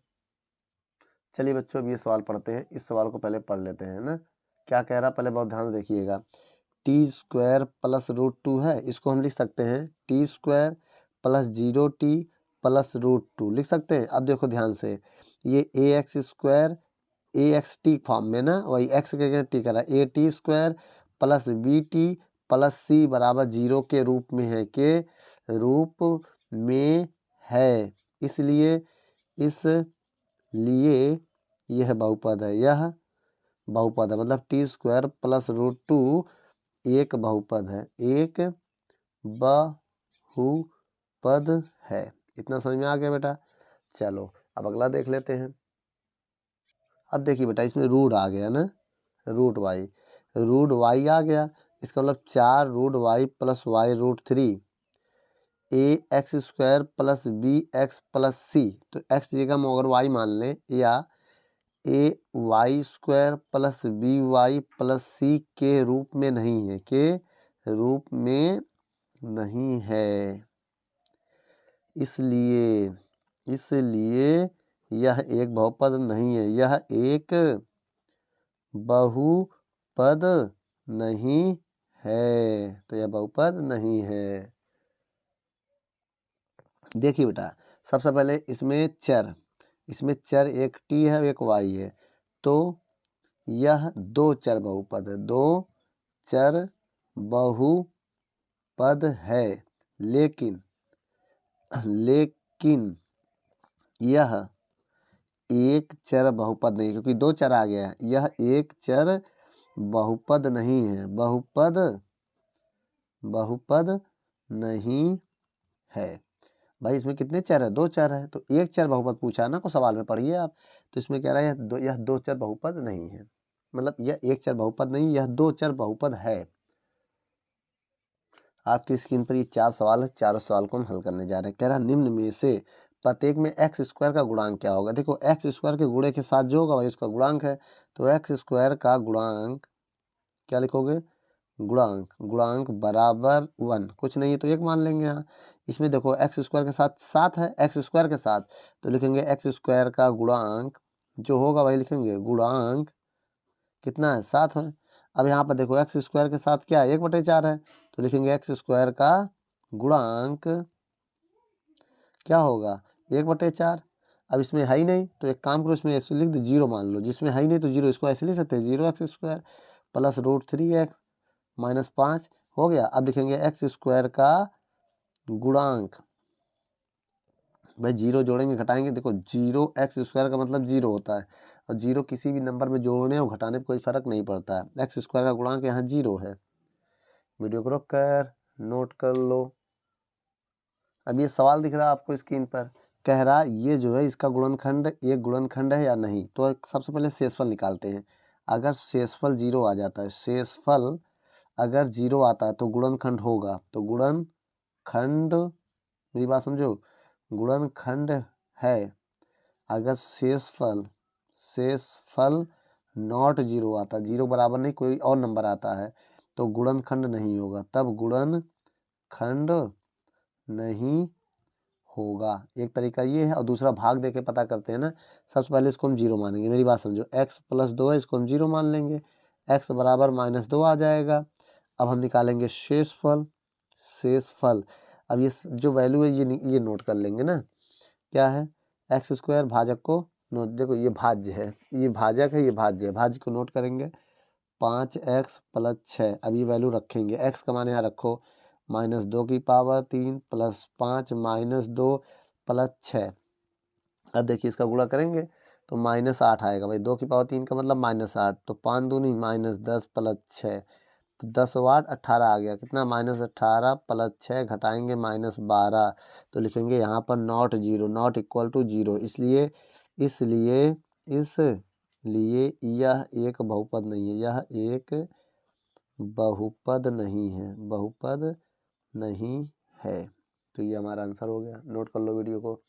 चलिए बच्चों, अब ये सवाल पढ़ते हैं, इस सवाल को पहले पढ़ लेते हैं ना। क्या कह रहा, पहले बहुत ध्यान से देखिएगा। टी स्क्वायर प्लस √2 है, इसको हम लिख सकते हैं T square plus 0t plus √2 लिख सकते हैं। अब देखो ध्यान से, ये a x square a x t form में ना, वही एक्स के जगह टी करा, a t square plus b t plus c बराबर 0 के रूप में है, के रूप में है, इसलिए यह बहुपद है, यह बहुपद है। मतलब टी स्क्वायर प्लस √2 एक बहुपद है, एक बहुपद है। इतना समझ में आ गया बेटा। चलो अब अगला देख लेते हैं। अब देखिए बेटा, इसमें रूट आ गया ना, रूट वाई आ गया, इसका मतलब 4√y plus y√3 a x square plus b x plus c. तो एक्स की जगह हम अगर y मान लें, या a y square plus b y plus c के रूप में नहीं है, के रूप में नहीं है, इसलिए यह एक बहुपद नहीं है, यह एक बहुपद नहीं है, तो यह बहुपद नहीं है। देखिए बेटा, सबसे पहले इसमें चर एक टी है एक वाई है, तो यह 2 चर बहुपद है, 2 चर बहुपद है, लेकिन यह एक चर बहुपद नहीं, क्योंकि 2 चर आ गया है, यह एक चर बहुपद नहीं है, बहुपद नहीं है। भाई इसमें कितने चर है, 2 चर है, तो एक चर बहुपद पूछा ना को सवाल में, पढ़िए आप। तो इसमें कह रहा है यह 2 चर बहुपद नहीं है, मतलब यह एक चर बहुपद नहीं, यह 2 चर बहुपद है। आपकी स्क्रीन पर ये 4 सवाल है, चारों सवाल को हम हल करने जा रहे हैं। कह रहा निम्न में से प्रत्येक में एक्स स्क्वायर का गुणांक क्या होगा। देखो एक्स स्क्वायर के गुणे के साथ जो होगा वही उसका गुणांक है, तो एक्स स्क्वायर का गुणांक क्या लिखोगे, गुणांक बराबर 1, कुछ नहीं है तो 1 मान लेंगे यहाँ। इसमें देखो एक्स स्क्वायर के साथ 7 है, एक्स स्क्वायर के साथ तो लिखेंगे एक्स स्क्वायर का गुणांक जो होगा वही लिखेंगे, गुणांक कितना है 7 है। अब यहाँ पर देखो एक्स स्क्वायर के साथ क्या है 1/4 है, तो लिखेंगे एक्स स्क्वायर का गुणांक क्या होगा 1/4। अब इसमें है ही नहीं तो एक काम करो, इसमें ऐसे लिख दो 0 मान लो, जिसमें है ही नहीं तो 0 इसको ऐसे लिख सकते हैं 0x² प्लस √3x माइनस 5 हो गया। अब लिखेंगे एक्स स्क्वायर का गुणांक, भाई 0 जोड़ेंगे घटाएंगे, देखो 0x² का मतलब 0 होता है और 0 किसी भी नंबर में जोड़ने और घटाने में कोई फर्क नहीं पड़ता है। एक्स स्क्वायर का गुणांक यहाँ 0 है। वीडियो को रोक कर नोट कर लो। अब ये सवाल दिख रहा है आपको स्क्रीन पर, कह रहा ये जो है इसका गुणनखंड एक गुणनखंड है या नहीं। तो सबसे पहले शेषफल निकालते हैं। अगर शेषफल 0 आ जाता है, शेषफल अगर 0 आता है तो गुणनखंड होगा, तो गुणनखंड, मेरी बात समझो, गुणनखंड है। अगर शेषफल नॉट 0 आता, 0 बराबर नहीं कोई और नंबर आता है तो गुणनखंड नहीं होगा, तब गुणनखंड नहीं होगा। एक तरीका ये है और दूसरा भाग देके पता करते हैं ना। सबसे पहले इसको हम 0 मानेंगे, मेरी बात समझो, x + 2 है इसको हम 0 मान लेंगे, x बराबर -2 आ जाएगा। अब हम निकालेंगे शेषफल। अब ये जो वैल्यू है ये नोट कर लेंगे ना, क्या है x² भाजक को नोट, देखो ये भाज्य है, ये भाजक है, ये भाज्य है, भाज्य को नोट करेंगे 5x + 6। अब ये वैल्यू रखेंगे, x का मान यहाँ रखो -2 की पावर 3 + 5 -2 + 6। अब देखिए इसका गुणा करेंगे तो -8 आएगा, भाई 2 की पावर 3 का मतलब -8, तो 5 दूनी -10 + 6, तो 10 और 8 18 आ गया, कितना -18 + 6 घटाएंगे -12, तो लिखेंगे यहाँ पर नॉट 0 इसलिए यह एक बहुपद नहीं है, यह एक बहुपद नहीं है। तो ये हमारा आंसर हो गया, नोट कर लो वीडियो को।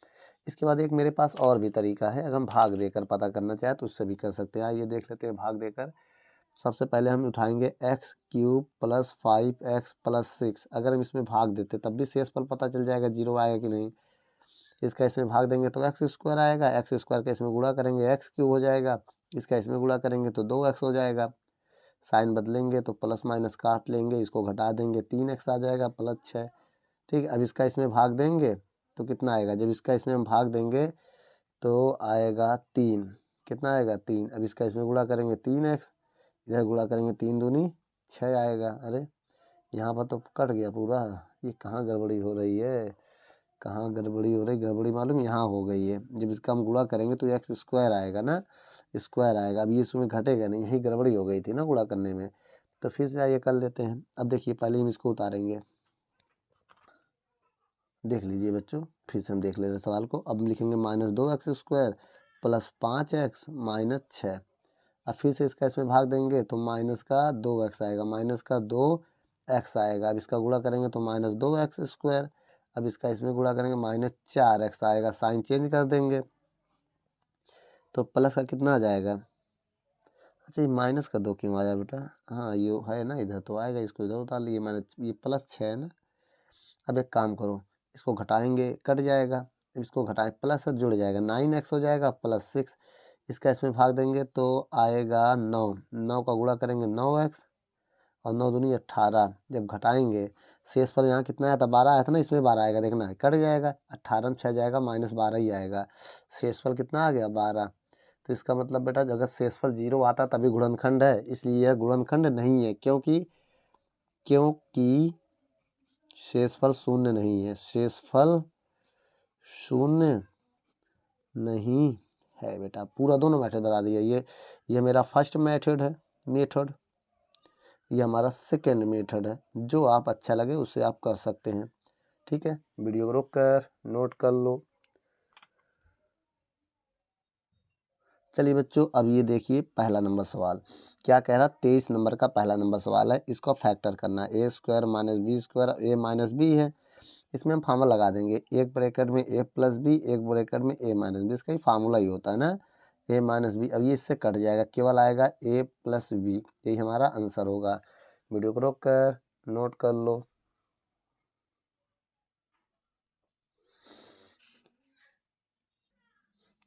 इसके बाद एक मेरे पास और भी तरीका है, अगर हम भाग देकर पता करना चाहें तो उससे भी कर सकते हैं। आइए देख लेते हैं भाग देकर। सबसे पहले हम उठाएंगे x³ + 5x + 6। अगर हम इसमें भाग देते तब भी शेषफल पता चल जाएगा 0 आएगा कि नहीं। इसका इसमें भाग देंगे तो x² आएगा, x² का इसमें गुणा करेंगे x³ हो जाएगा, इसका इसमें गुणा करेंगे तो 2x हो जाएगा। साइन बदलेंगे तो प्लस माइनस काट लेंगे, इसको घटा देंगे 3x आ जाएगा +6। ठीक है, अब इसका इसमें भाग देंगे तो कितना आएगा, जब इसका इसमें हम भाग देंगे तो आएगा 3, कितना आएगा 3। अब इसका इसमें गुणा करेंगे 3x, इधर गुणा करेंगे 3 दूनी 6 आएगा। अरे यहाँ पर तो कट गया पूरा, ये कहाँ गड़बड़ी हो रही है, गड़बड़ी मालूम यहाँ हो गई है। जब इसका हम गुणा करेंगे तो x² आएगा ना, स्क्वायर आएगा। अब ये इसमें घटेगा नहीं, यही गड़बड़ी हो गई थी ना गुणा करने में। तो फिर से आइए कर लेते हैं। अब देखिए पहले हम इसको उतारेंगे, देख लीजिए बच्चों, फिर से हम देख ले रहे सवाल को। अब लिखेंगे -2x² + 5x - 6। अब फिर से इसका इसमें भाग देंगे तो -2x आएगा, -2x आएगा। अब इसका गुणा करेंगे तो -2x²। अब इसका इसमें गुणा करेंगे -4x आएगा, साइन चेंज कर देंगे तो प्लस का कितना आ जाएगा। अच्छा ये माइनस का 2 क्यों आया बेटा, हाँ ये है ना, इधर तो आएगा, इसको इधर उतार लिए, ये +6 है ना। अब एक काम करो, इसको घटाएंगे कट जाएगा, इसको घटाएं प्लस जुड़ जाएगा, 9x हो जाएगा +6। इसका इसमें भाग देंगे तो आएगा 9 का गुणा करेंगे 9x और 9 दूनी 18। जब घटाएंगे शेषफल यहाँ कितना आया था 12 आया था ना, इसमें 12 आएगा, देखना है कट जाएगा, 18 में 6 जाएगा -12 ही आएगा। शेषफल कितना आ गया 12। तो इसका मतलब बेटा अगर शेषफल 0 आता तभी गुणनखंड है, इसलिए यह गुणनखंड नहीं है, क्योंकि शेषफल शून्य नहीं है, शेषफल शून्य नहीं है बेटा। पूरा दोनों मेथड बता दिया। ये मेरा फर्स्ट मेथड है, ये हमारा सेकेंड मेथड है, जो आप अच्छा लगे उससे आप कर सकते हैं। ठीक है, वीडियो को रोक कर नोट कर लो। चलिए बच्चों, अब ये देखिए पहला नंबर सवाल क्या कह रहा, 23 नंबर का पहला नंबर सवाल है। इसको फैक्टर करना है, ए स्क्वायर माइनस बी स्क्वायर, ए माइनस बी है, इसमें हम फार्मूला लगा देंगे, एक ब्रैकेट में ए प्लस बी, एक ब्रैकेट में ए माइनस बी, इसका ही फार्मूला ही होता है ना, ए माइनस बी। अब ये इससे कट जाएगा, केवल आएगा ए प्लस बी, यही हमारा आंसर होगा। वीडियो को रोक कर नोट कर लो।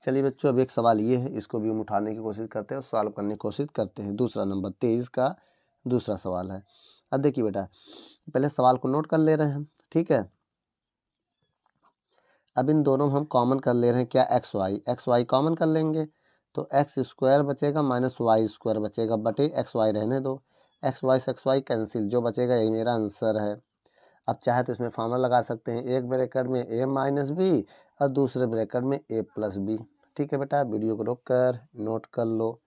चलिए बच्चों, अब एक सवाल ये है, इसको भी हम उठाने की कोशिश करते हैं और सॉल्व करने की कोशिश करते हैं। दूसरा नंबर 23 का दूसरा सवाल है। अब देखिए बेटा, पहले सवाल को नोट कर ले रहे हैं, ठीक है। अब इन दोनों हम कॉमन कर ले रहे हैं, क्या एक्स वाई कॉमन कर लेंगे तो एक्स स्क्वायर बचेगा माइनस वाई स्क्वायर बचेगा, बटे एक्स वाई रहने दो, एक्स वाई से एक्स वाई कैंसिल, जो बचेगा यही मेरा आंसर है। अब चाहे तो इसमें फार्मूला लगा सकते हैं, एक ब्रैकेट में ए माइनस बी और दूसरे ब्रैकेट में ए प्लस बी। ठीक है बेटा, वीडियो को रोक कर नोट कर लो।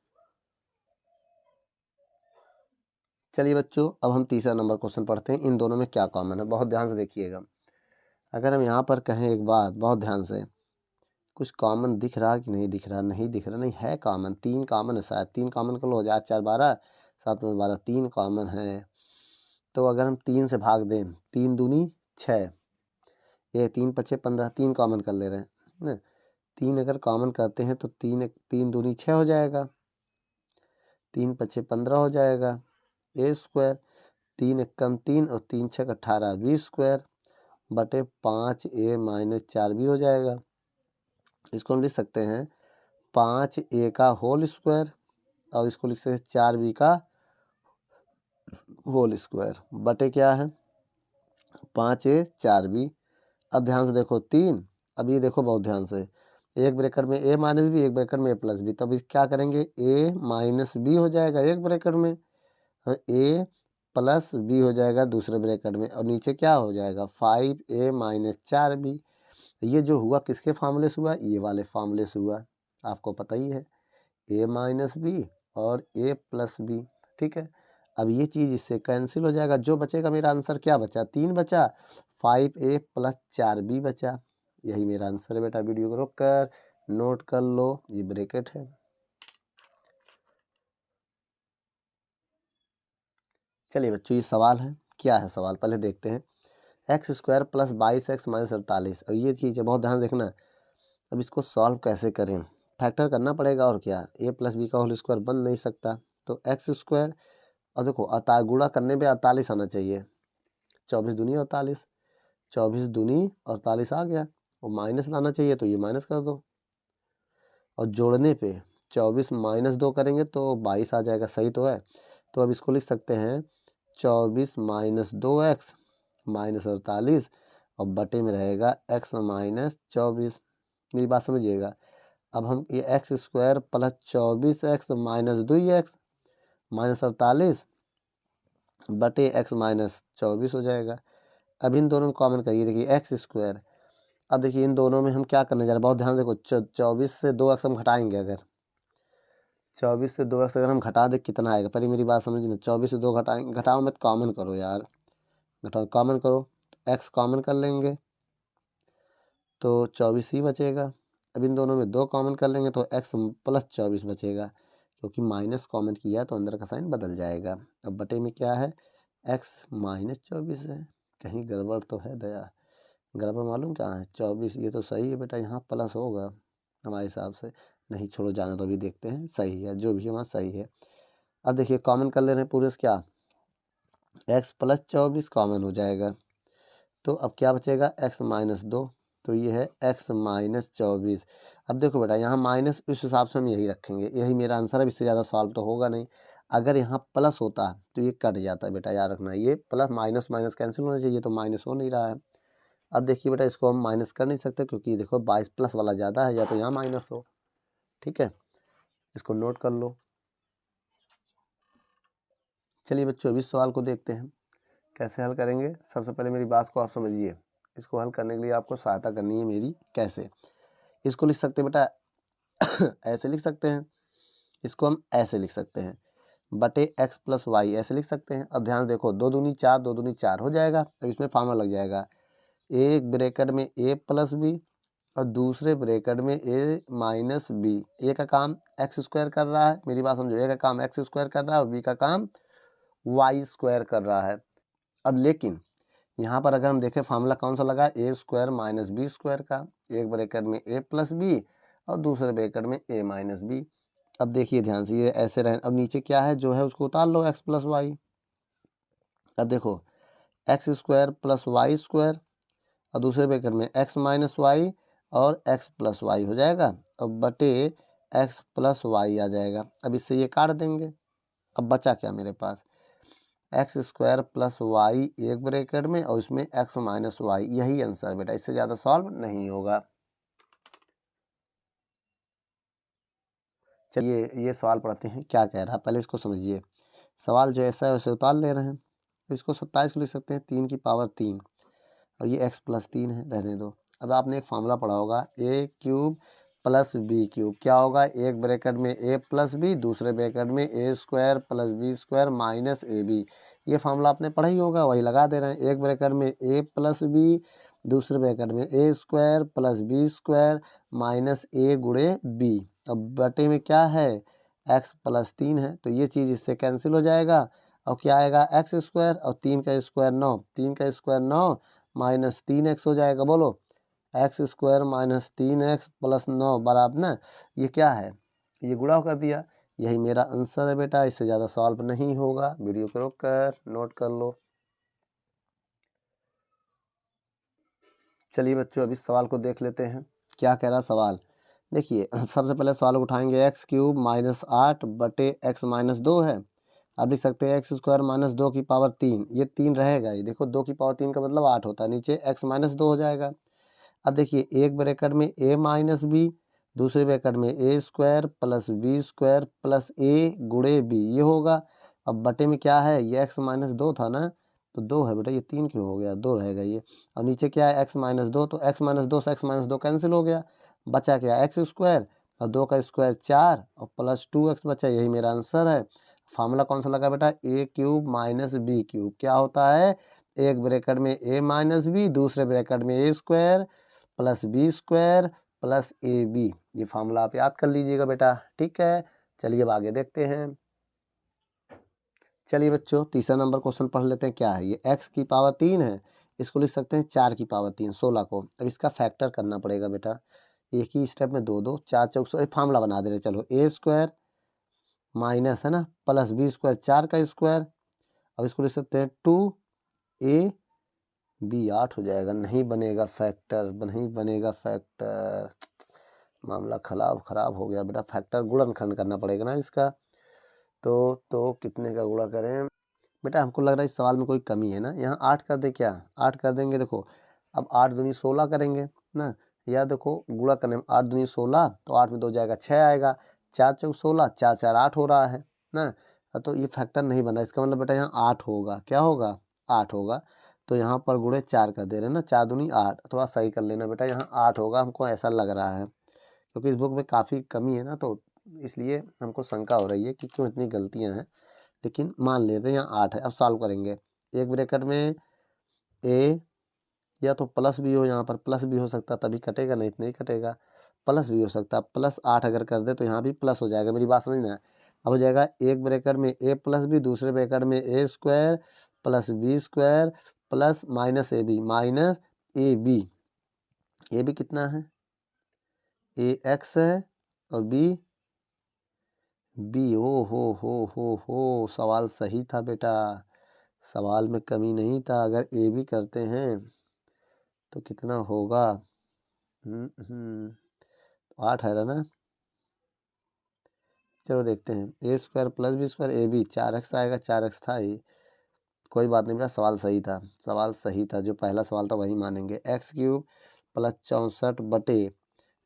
चलिए बच्चों, अब हम तीसरा नंबर क्वेश्चन पढ़ते हैं। इन दोनों में क्या कॉमन है, बहुत ध्यान से देखिएगा। अगर हम यहाँ पर कहें एक बात, बहुत ध्यान से, कुछ कॉमन दिख रहा कि नहीं दिख रहा, नहीं दिख रहा, नहीं है कॉमन, 3 कॉमन है शायद, 3 कॉमन कर लो, 4 4 12, 7 में 12, 3 कॉमन है। तो अगर हम 3 से भाग दें, 3 दूनी 6, ये 3 पचे 15, 3 कॉमन कर ले रहे हैं ना, 3 अगर कॉमन करते हैं तो 3 दूनी 6 हो जाएगा, 3 पचे 15 हो जाएगा, ए स्क्वायर, 3 एकम 3 और 3 छक 18, बी स्क्वायर बटे 5 ए माइनस 4 बी हो जाएगा। इसको हम लिख सकते हैं 5 ए का होल स्क्वायर और इसको लिख सकते हैं 4 बी का होल स्क्वायर बटे क्या है 5 ए 4 बी। अब ध्यान से देखो 3, अब ये देखो बहुत ध्यान से, एक ब्रैकेट में ए माइनस बी, एक ब्रैकेट में ए प्लस बी, तब इस क्या करेंगे, ए माइनस बी हो जाएगा एक ब्रैकेट में, और ए प्लस बी हो जाएगा दूसरे ब्रैकेट में, और नीचे क्या हो जाएगा 5 ए माइनस 4 बी। ये जो हुआ किसके फार्मूले से हुआ, ये वाले फार्मूले से हुआ, आपको पता ही है, ए माइनस बी और ए प्लस बी। ठीक है, अब ये चीज़ इससे कैंसिल हो जाएगा, जो बचेगा मेरा आंसर क्या बचा, 3 बचा, 5 ए प्लस 4 बी बचा, यही मेरा आंसर है बेटा। वीडियो को रोक कर नोट कर लो, ये ब्रैकेट है। चलिए बच्चों, ये सवाल है, क्या है सवाल पहले देखते हैं। X square plus 22 x minus 48, और ये चीज़ है, बहुत ध्यान देखना। अब इसको सॉल्व कैसे करें, फैक्टर करना पड़ेगा, और क्या, ए प्लस बी का होल स्क्वायर बन नहीं सकता, तो एक्स स्क्वायर, और देखो गुणा करने पे 48 आना चाहिए, 24 दूनी 48, 24 दूनी 48 आ गया, और माइनस लाना चाहिए तो ये माइनस कर दो, और जोड़ने पे 24 माइनस 2 करेंगे तो 22 आ जाएगा, सही तो है। तो अब इसको लिख सकते हैं 24 माइनस 2 एक्स माइनस 48, और बटे में रहेगा एक्स माइनस 24। मेरी बात समझिएगा, अब हम ये x square plus 24 x minus 2 x minus 48 बटे एक्स माइनस 24 हो जाएगा। अब इन दोनों में कॉमन करिए, देखिए एक्स स्क्वायर, अब देखिए इन दोनों में हम क्या करने जा रहे हैं, बहुत ध्यान देखो, 24 से 2 एक्स हम घटाएंगे, अगर 24 से 2 एक्स अगर हम घटा दे कितना आएगा, पहले मेरी बात समझिए ना, 24 से 2 घटाएंगे, घटाओ मत, कॉमन करो यार, घटाओ कॉमन करो, एक्स कॉमन कर लेंगे तो 24 ही बचेगा। अब इन दोनों में 2 कॉमन कर लेंगे तो एक्स प्लस 24 बचेगा, क्योंकि माइनस कॉमन किया तो अंदर का साइन बदल जाएगा। अब बटे में क्या है, एक्स माइनस 24 है, कहीं गड़बड़ तो है दया, गड़बड़ मालूम क्या है, 24, ये तो सही है बेटा, यहाँ प्लस होगा हमारे हिसाब से, नहीं छोड़ो जाने तो, अभी देखते हैं, सही है, जो भी है वहाँ सही है। अब देखिए कॉमन कर ले रहे हैं पूरे से, क्या एक्स प्लस 24 कॉमन हो जाएगा, तो अब क्या बचेगा एक्स माइनस 2, तो ये है एक्स माइनस 24। अब देखो बेटा, यहाँ माइनस, इस हिसाब से हम यही रखेंगे, यही मेरा आंसर है, इससे ज़्यादा सॉल्व तो होगा नहीं। अगर यहाँ प्लस होता तो ये कट जाता है बेटा, याद रखना, ये प्लस माइनस माइनस कैंसिल होना चाहिए, तो माइनस हो नहीं रहा है। अब देखिए बेटा, इसको हम माइनस कर नहीं सकते, क्योंकि देखो 22 प्लस वाला ज़्यादा है, या तो यहाँ माइनस हो। ठीक है, इसको नोट कर लो। चलिए बच्चों, अभी सवाल को देखते हैं कैसे हल करेंगे। सबसे पहले मेरी बात को आप समझिए, इसको हल करने के लिए आपको सहायता करनी है मेरी। कैसे, इसको लिख सकते हैं बेटा ऐसे लिख सकते हैं, इसको हम ऐसे लिख सकते हैं, बटे एक्स प्लस वाई ऐसे लिख सकते हैं। अब ध्यान देखो, 2 दूनी 4, 2 दूनी 4 हो जाएगा, अब इसमें फार्मूला लग जाएगा, एक ब्रैकेट में ए प्लस बी और दूसरे ब्रैकेट में ए माइनस बी। ए का काम एक्स स्क्वायर कर रहा है, मेरी बात समझो, ए का काम एक्स स्क्वायर कर रहा है और बी का काम वाई स्क्वायर कर रहा है। अब लेकिन यहाँ पर अगर हम देखें फार्मूला कौन सा लगा, ए स्क्वायर माइनस बी स्क्वायर का। एक ब्रैकेट में ए प्लस बी और दूसरे ब्रैकेट में ए माइनस बी। अब देखिए ध्यान से, ये ऐसे रहे। अब नीचे क्या है जो है उसको उतार लो, एक्स प्लस वाई। अब देखो x square plus y square और दूसरे ब्रैकेट में एक्स माइनस वाई और एक्स प्लस वाई हो जाएगा और बटे एक्स प्लस वाई आ जाएगा। अब इससे ये काट देंगे। अब बचा क्या मेरे पास, एक्स स्क्वायर प्लस वाई एक ब्रैकेट में और इसमें एक्स माइनस वाई। यही आंसर बेटा, इससे ज़्यादा सॉल्व नहीं होगा। चलिए ये सवाल पढ़ते हैं क्या कह रहा है, पहले इसको समझिए। सवाल जो ऐसा है उसे उतार ले रहे हैं, तो इसको 27 को लिख सकते हैं 3 की पावर 3 और ये x प्लस 3 है, रहने दो। अब आपने एक फार्मूला पढ़ा होगा a cube plus b cube. क्या होगा, एक ब्रैकेट में ए प्लस बी, दूसरे ब्रैकेट में a square plus b square minus a b. ये फार्मूला आपने पढ़ा ही होगा, वही लगा दे रहे हैं। एक ब्रैकेट में ए प्लस बी, दूसरे ब्रैकेट में a square plus b square minus a गुणे बी। अब बटे में क्या है, एक्स प्लस 3 है, तो ये चीज़ इससे कैंसिल हो जाएगा और क्या आएगा, एक्स स्क्वायर और 3 का स्क्वायर 9, 3 का स्क्वायर 9 माइनस 3x हो जाएगा। बोलो, x square minus 3x plus 9 बराबर ना, ये क्या है, ये गुणा कर दिया। यही मेरा आंसर है बेटा, इससे ज़्यादा सॉल्व नहीं होगा। वीडियो को रोक कर नोट कर लो। चलिए बच्चों अभी सवाल को देख लेते हैं क्या कह रहा सवाल। देखिए सबसे पहले सवाल उठाएंगे, एक्स क्यूब माइनस 8 बटे एक्स माइनस 2 है। अब लिख सकते हैं एक्स स्क्वायर माइनस 2 की पावर 3, ये 3 रहेगा, ये देखो 2 की पावर 3 का मतलब 8 होता है, नीचे एक्स माइनस 2 हो जाएगा। अब देखिए एक ब्रैकेट में ए माइनस बी, दूसरे ब्रैकेट में a square plus b square plus a गुणे बी, ये होगा। अब बटे में क्या है, ये एक्स माइनस 2 था ना, तो 2 है बेटा, ये 3 क्यों हो गया, 2 रहेगा ये। और नीचे क्या है, एक्स माइनस 2, तो एक्स माइनस 2 से एक्स माइनस 2 कैंसिल हो गया, बचा क्या, एक्स स्क्वायर और 2 का स्क्वायर 4 और प्लस 2x बचा। यही मेरा आंसर है। फार्मूला कौन सा लगा बेटा, a cube minus b cube. क्या होता है, एक ब्रैकेट में ए माइनस बी, दूसरे ब्रैकेट में a square plus b square plus a b. ये फार्मूला आप याद कर लीजिएगा बेटा, ठीक है। चलिए अब आगे देखते हैं। चलिए बच्चों तीसरा नंबर क्वेश्चन पढ़ लेते हैं क्या है। ये x की पावर 3 है, इसको लिख सकते हैं 4 की पावर 3, 16 को। अब इसका फैक्टर करना पड़ेगा बेटा, एक ही स्टेप में 2 2 4 चौक 16 फार्मूला बना दे रहे। चलो ए स्क्वायर माइनस है ना प्लस बी स्क्वायर 4 का स्क्वायर। अब इसको लिख सकते हैं 2 ए बी 8 हो जाएगा। नहीं बनेगा फैक्टर, नहीं बनेगा फैक्टर, मामला खराब हो गया बेटा। फैक्टर गुणनखंड करना पड़ेगा ना इसका। तो कितने का गुणा करें बेटा, हमको लग रहा है इस सवाल में कोई कमी है ना। यहाँ 8 कर दे, क्या 8 कर देंगे, देखो अब 8 दूनी 16 करेंगे ना, या देखो गुणा करने में 8 दूनी 16, तो 8 में 2 जाएगा 6 आएगा, 4 चौक 16, 4 4 8 हो रहा है ना। तो ये फैक्टर नहीं बना, इसका मतलब बेटा यहाँ 8 होगा। क्या होगा, 8 होगा। तो यहाँ पर गुणे 4 कर दे रहे हैं ना, 4 दूनी 8, थोड़ा सही कर लेना बेटा, यहाँ 8 होगा, हमको ऐसा लग रहा है क्योंकि इस बुक में काफ़ी कमी है ना, तो इसलिए हमको शंका हो रही है कि क्यों इतनी गलतियाँ हैं। लेकिन मान लेते हैं यहाँ 8 है। अब सॉल्व करेंगे, एक ब्रैकेट में ए, या तो प्लस भी हो, यहाँ पर प्लस भी हो सकता तभी कटेगा, नहीं तो नहीं कटेगा। प्लस भी हो सकता, प्लस 8 अगर कर दे तो यहाँ भी प्लस हो जाएगा। मेरी बात समझना है। अब हो जाएगा एक ब्रैकेट में ए प्लस बी, दूसरे ब्रैकेट में a square plus b square plus minus a b, minus a b. A b कितना है, ए एक्स है और बी बी। ओ हो, सवाल सही था बेटा, सवाल में कमी नहीं था। अगर ए बी करते हैं तो कितना होगा, 8 है ना। चलो देखते हैं, a square plus b square a b 4x आएगा, 4x था ही, कोई बात नहीं बेटा, सवाल सही था, सवाल सही था, जो पहला सवाल था वही मानेंगे। एक्स क्यूब प्लस 64 बटे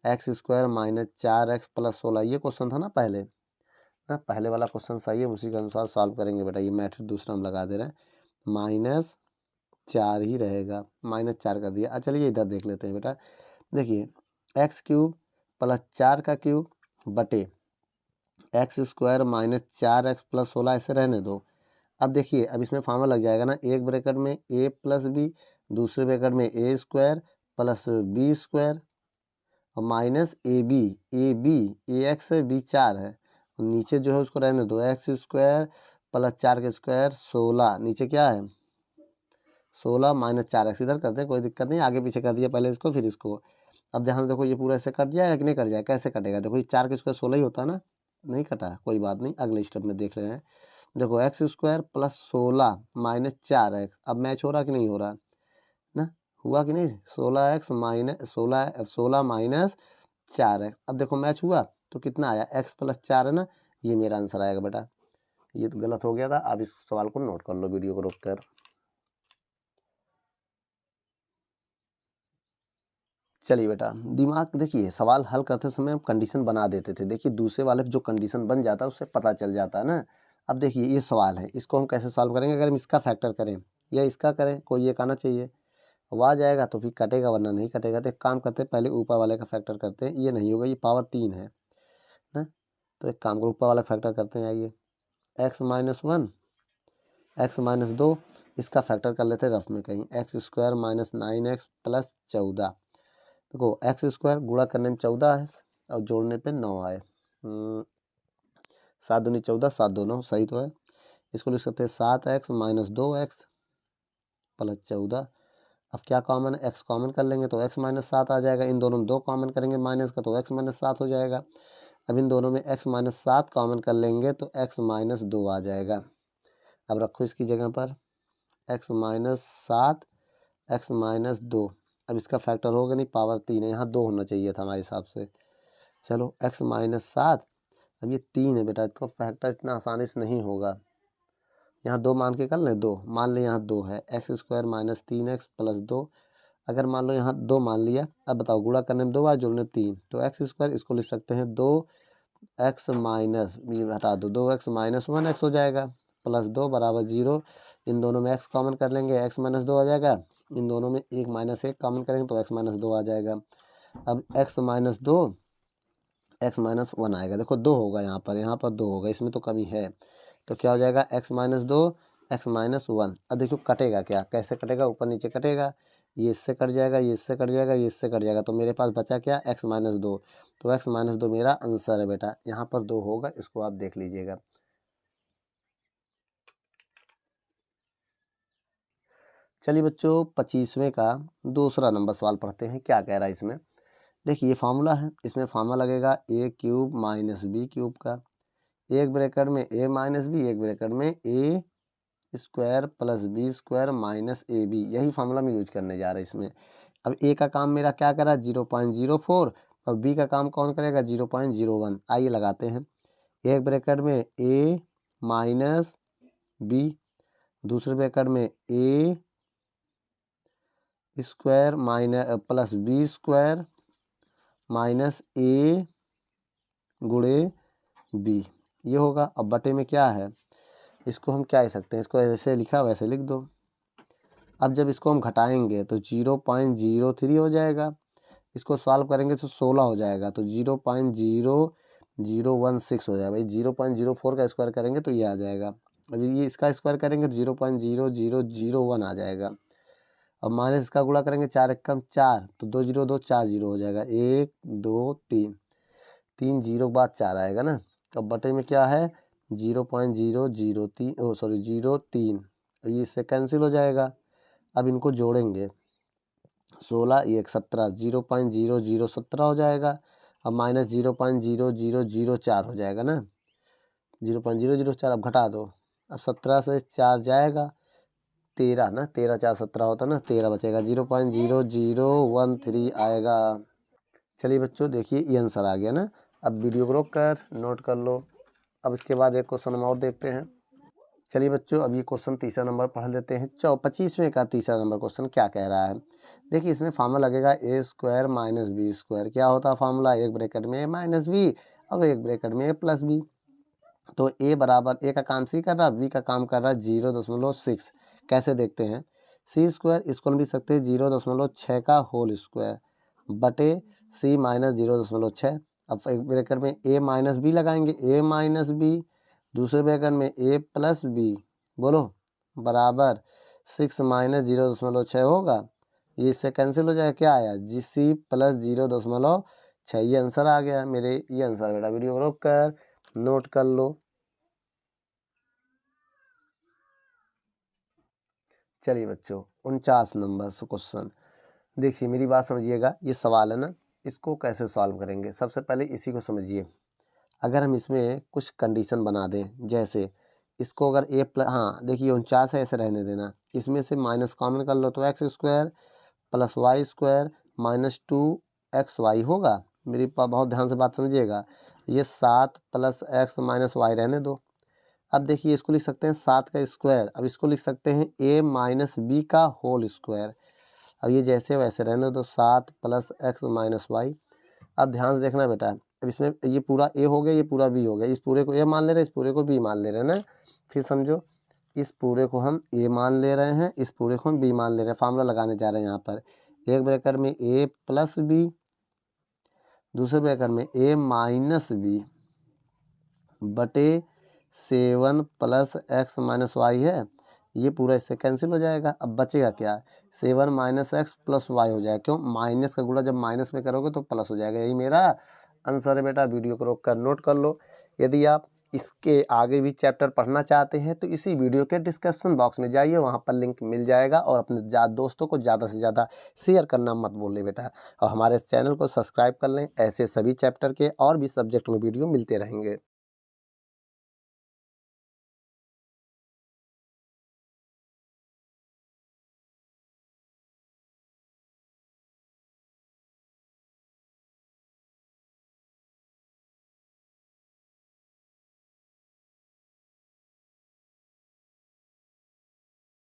x square minus 4x plus 16, ये क्वेश्चन था ना पहले ना, पहले वाला क्वेश्चन सही है, उसी के अनुसार सॉल्व करेंगे बेटा। ये मैट्रिक्स दूसरा हम लगा दे रहे हैं, माइनस 4 ही रहेगा, माइनस 4 कर दिया। चलिए इधर देख लेते हैं बेटा। देखिए एक्स क्यूब प्लस 4 का क्यूब बटे x square minus 4x plus 16, ऐसे रहने दो। अब देखिए अब इसमें फार्मूला लग जाएगा ना, एक ब्रैकेट में ए प्लस बी, दूसरे ब्रैकेट में a square plus b square और minus a b a x है, बी 4 है, और नीचे जो है उसको रहने दो, एक्स स्क्वायर प्लस 4 का स्क्वायर 16, नीचे क्या है 16 माइनस 4x, इधर करते हैं कोई दिक्कत नहीं, आगे पीछे कर दिया पहले इसको फिर इसको। अब ध्यान देखो ये पूरा ऐसे कट जाएगा कि नहीं कट जाएगा, कैसे कटेगा, देखो ये 4 का स्क्वायर 16 ही होता है ना, नहीं कटा, कोई बात नहीं, अगले स्टेप में देख रहे हैं। देखो x square plus 16 minus 4x, अब मैच हो रहा कि नहीं हो रहा ना, हुआ कि नहीं, 16x माइनस 16 माइनस 4x, अब देखो मैच हुआ तो कितना आया, x प्लस 4 है ना, ये मेरा आंसर आएगा बेटा। ये तो गलत हो गया था, आप इस सवाल को नोट कर लो वीडियो को रोक कर। चलिए बेटा, दिमाग देखिए, सवाल हल करते समय हम कंडीशन बना देते थे, देखिए दूसरे वाले जो कंडीशन बन जाता है उससे पता चल जाता है ना। अब देखिए ये सवाल है, इसको हम कैसे सॉल्व करेंगे, अगर हम इसका फैक्टर करें या इसका करें, कोई एक आना चाहिए, वो आ जाएगा तो फिर कटेगा वरना नहीं कटेगा। तो एक काम करते हैं, पहले ऊपर वाले का फैक्टर करते हैं, ये नहीं होगा, ये पावर 3 है ना, तो एक काम करो ऊपर वाला फैक्टर करते हैं, आइए x माइनस 1 x माइनस 2, इसका फैक्टर कर लेते हैं रफ में कहीं, x square minus 9x plus 14, देखो एक्स स्क्वायर गुणा करने में 14 है और जोड़ने पे 9 आए, 7 दूनी 14, 7 2 9, सही तो है। इसको लिख सकते हैं 7x माइनस 2x प्लस 14, अब क्या कॉमन है, x कॉमन कर लेंगे तो x माइनस 7 आ जाएगा, इन दोनों में 2 कॉमन करेंगे माइनस का तो x माइनस 7 हो जाएगा। अब इन दोनों में x माइनस 7 कॉमन कर लेंगे तो x माइनस 2 आ जाएगा। अब रखो इसकी जगह पर x माइनस 7 x माइनस 2, अब इसका फैक्टर होगा नहीं, पावर 3 है, यहाँ 2 होना चाहिए था हमारे हिसाब से। चलो x माइनस 7, अब ये 3 है बेटा, इसका फैक्टर इतना आसानी से नहीं होगा, यहाँ 2 मान के कर लें, 2 मान लें, यहाँ 2 है, x square minus 3x plus 2, अगर मान लो यहाँ 2 मान लिया, अब बताओ गुणा करने में 2 बार जोड़ने में 3, तो एक्स स्क्वायर इसको लिख सकते हैं 2x माइनस, ये हटा दो, 2x माइनस 1x हो जाएगा, प्लस 2 बराबर 0, इन दोनों में x कॉमन कर लेंगे, x माइनस 2 आ जाएगा, इन दोनों में 1 माइनस 1 कॉमन करेंगे तो x माइनस 2 आ जाएगा। अब x माइनस 2 x माइनस 1 आएगा, देखो 2 होगा यहाँ पर 2 होगा, इसमें तो कमी है, तो क्या हो जाएगा x माइनस 2 x माइनस 1। अब देखो कटेगा क्या, कैसे कटेगा, ऊपर नीचे कटेगा, ये इससे कट जाएगा, ये इससे कट जाएगा, ये इससे कट जाएगा, तो मेरे पास बचा क्या, x माइनस 2, तो x माइनस 2 मेरा आंसर है बेटा, यहाँ पर 2 होगा, इसको आप देख लीजिएगा। चलिए बच्चों, 25वें का दूसरा नंबर सवाल पढ़ते हैं, क्या कह रहा है इसमें। देखिए ये फार्मूला है, इसमें फार्मूला लगेगा a cube minus b cube का, एक ब्रैकेट में a माइनस बी, एक ब्रैकेट में a square plus b square minus a b, यही फार्मूला मैं यूज करने जा रहा है इसमें। अब ए का काम मेरा क्या करा, 0.04, और बी का काम कौन करेगा, 0.01। आइए लगाते हैं, एक ब्रैकेट में a माइनस बी, दूसरे ब्रैकेट में a square minus plus b square minus a गुणे बी, ये होगा। अब बटे में क्या है, इसको हम क्या लिख सकते हैं, इसको ऐसे लिखा वैसे लिख दो। अब जब इसको हम घटाएंगे तो 0.03 हो जाएगा, इसको सॉल्व करेंगे तो 16 हो जाएगा, तो 0.0016 हो जाएगा। भाई 0.04 का स्क्वायर करेंगे तो ये आ जाएगा, अभी ये इसका स्क्वायर करेंगे तो 0.0001 आ जाएगा। अब माइनस इसका गुणा करेंगे, 4 एकम 4, तो 2 0 2 4 0 हो जाएगा, 1 2 3, 3 0 बाद 4 आएगा ना। अब बटे में क्या है, 0.003, ओ सॉरी 0.3, ये इससे कैंसिल हो जाएगा। अब इनको जोड़ेंगे, 16 1 17, 0.0017 हो जाएगा। अब माइनस 0.0004 हो जाएगा ना, 0.004, अब घटा दो, अब 17 से 4 जाएगा, 13 ना, 13 4 17 होता ना, 13 बचेगा, 0.0013 आएगा। चलिए बच्चों देखिए ये आंसर आ गया ना। अब वीडियो को रोक कर नोट कर लो। अब इसके बाद एक क्वेश्चन हम और देखते हैं। चलिए बच्चों, अब ये क्वेश्चन तीसरा नंबर पढ़ लेते हैं। 25वें का तीसरा नंबर क्वेश्चन क्या कह रहा है, देखिए इसमें फार्मूला लगेगा ए स्क्वायर माइनस बी स्क्वायर। क्या होता है फार्मूला, एक ब्रैकेट में ए माइनस बी और एक ब्रैकेट में ए प्लस बी। तो ए बराबर, ए का काम सी कर रहा है, बी का काम कर रहा है 0.6। कैसे देखते हैं, सी स्क्वायर इसको हम लिख सकते हैं 0.6 का होल स्क्वायर बटे सी माइनस 0.6। अब एक ब्रैकेट में ए माइनस बी लगाएंगे, ए माइनस बी, दूसरे ब्रैकेट में ए प्लस बी, बोलो बराबर 6 माइनस 0.6 होगा, ये इससे कैंसिल हो जाएगा, क्या आया जी सी प्लस 0.6 6 ये आंसर आ गया मेरे, ये आंसर बेटा। वीडियो को रोक कर नोट कर लो। चलिए बच्चों 49 नंबर से क्वेश्चन देखिए, मेरी बात समझिएगा। ये सवाल है ना, इसको कैसे सॉल्व करेंगे। सबसे पहले इसी को समझिए। अगर हम इसमें कुछ कंडीशन बना दें, जैसे इसको अगर ए प्लस, हाँ देखिए 49 है, ऐसे रहने देना। इसमें से माइनस कॉमन कर लो तो x square plus y square minus 2xy होगा। मेरी बहुत ध्यान से बात समझिएगा। ये 7 प्लस एक्स माइनस वाई रहने दो। अब देखिए इसको लिख सकते हैं 7 का स्क्वायर, अब इसको लिख सकते हैं a माइनस बी का होल स्क्वायर। अब ये जैसे वैसे रहने दो, 7 प्लस एक्स माइनस वाई। अब ध्यान से देखना बेटा, अब इसमें ये पूरा a हो गया, ये पूरा b हो गया। इस पूरे को a मान ले रहे हैं, इस पूरे को b मान ले रहे हैं ना। फिर समझो, इस पूरे को हम a मान ले रहे हैं, इस पूरे को हम b मान ले रहे हैं। फार्मूला लगाने जा रहे हैं यहाँ पर। एक ब्रैकेट में a प्लस बी, दूसरे ब्रैकेट में a माइनस बी बटे 7 प्लस एक्स माइनस वाई है। ये पूरा इससे कैंसिल हो जाएगा। अब बचेगा क्या, 7 माइनस एक्स प्लस वाई हो जाएगा। क्यों, माइनस का गुणा जब माइनस में करोगे तो प्लस हो जाएगा। यही मेरा आंसर है बेटा। वीडियो को रोक कर नोट कर लो। यदि आप इसके आगे भी चैप्टर पढ़ना चाहते हैं तो इसी वीडियो के डिस्क्रिप्शन बॉक्स में जाइए, वहाँ पर लिंक मिल जाएगा। और अपने दोस्तों को ज़्यादा से ज़्यादा शेयर करना मत भूलें बेटा। और हमारे इस चैनल को सब्सक्राइब कर लें। ऐसे सभी चैप्टर के और भी सब्जेक्ट में वीडियो मिलते रहेंगे।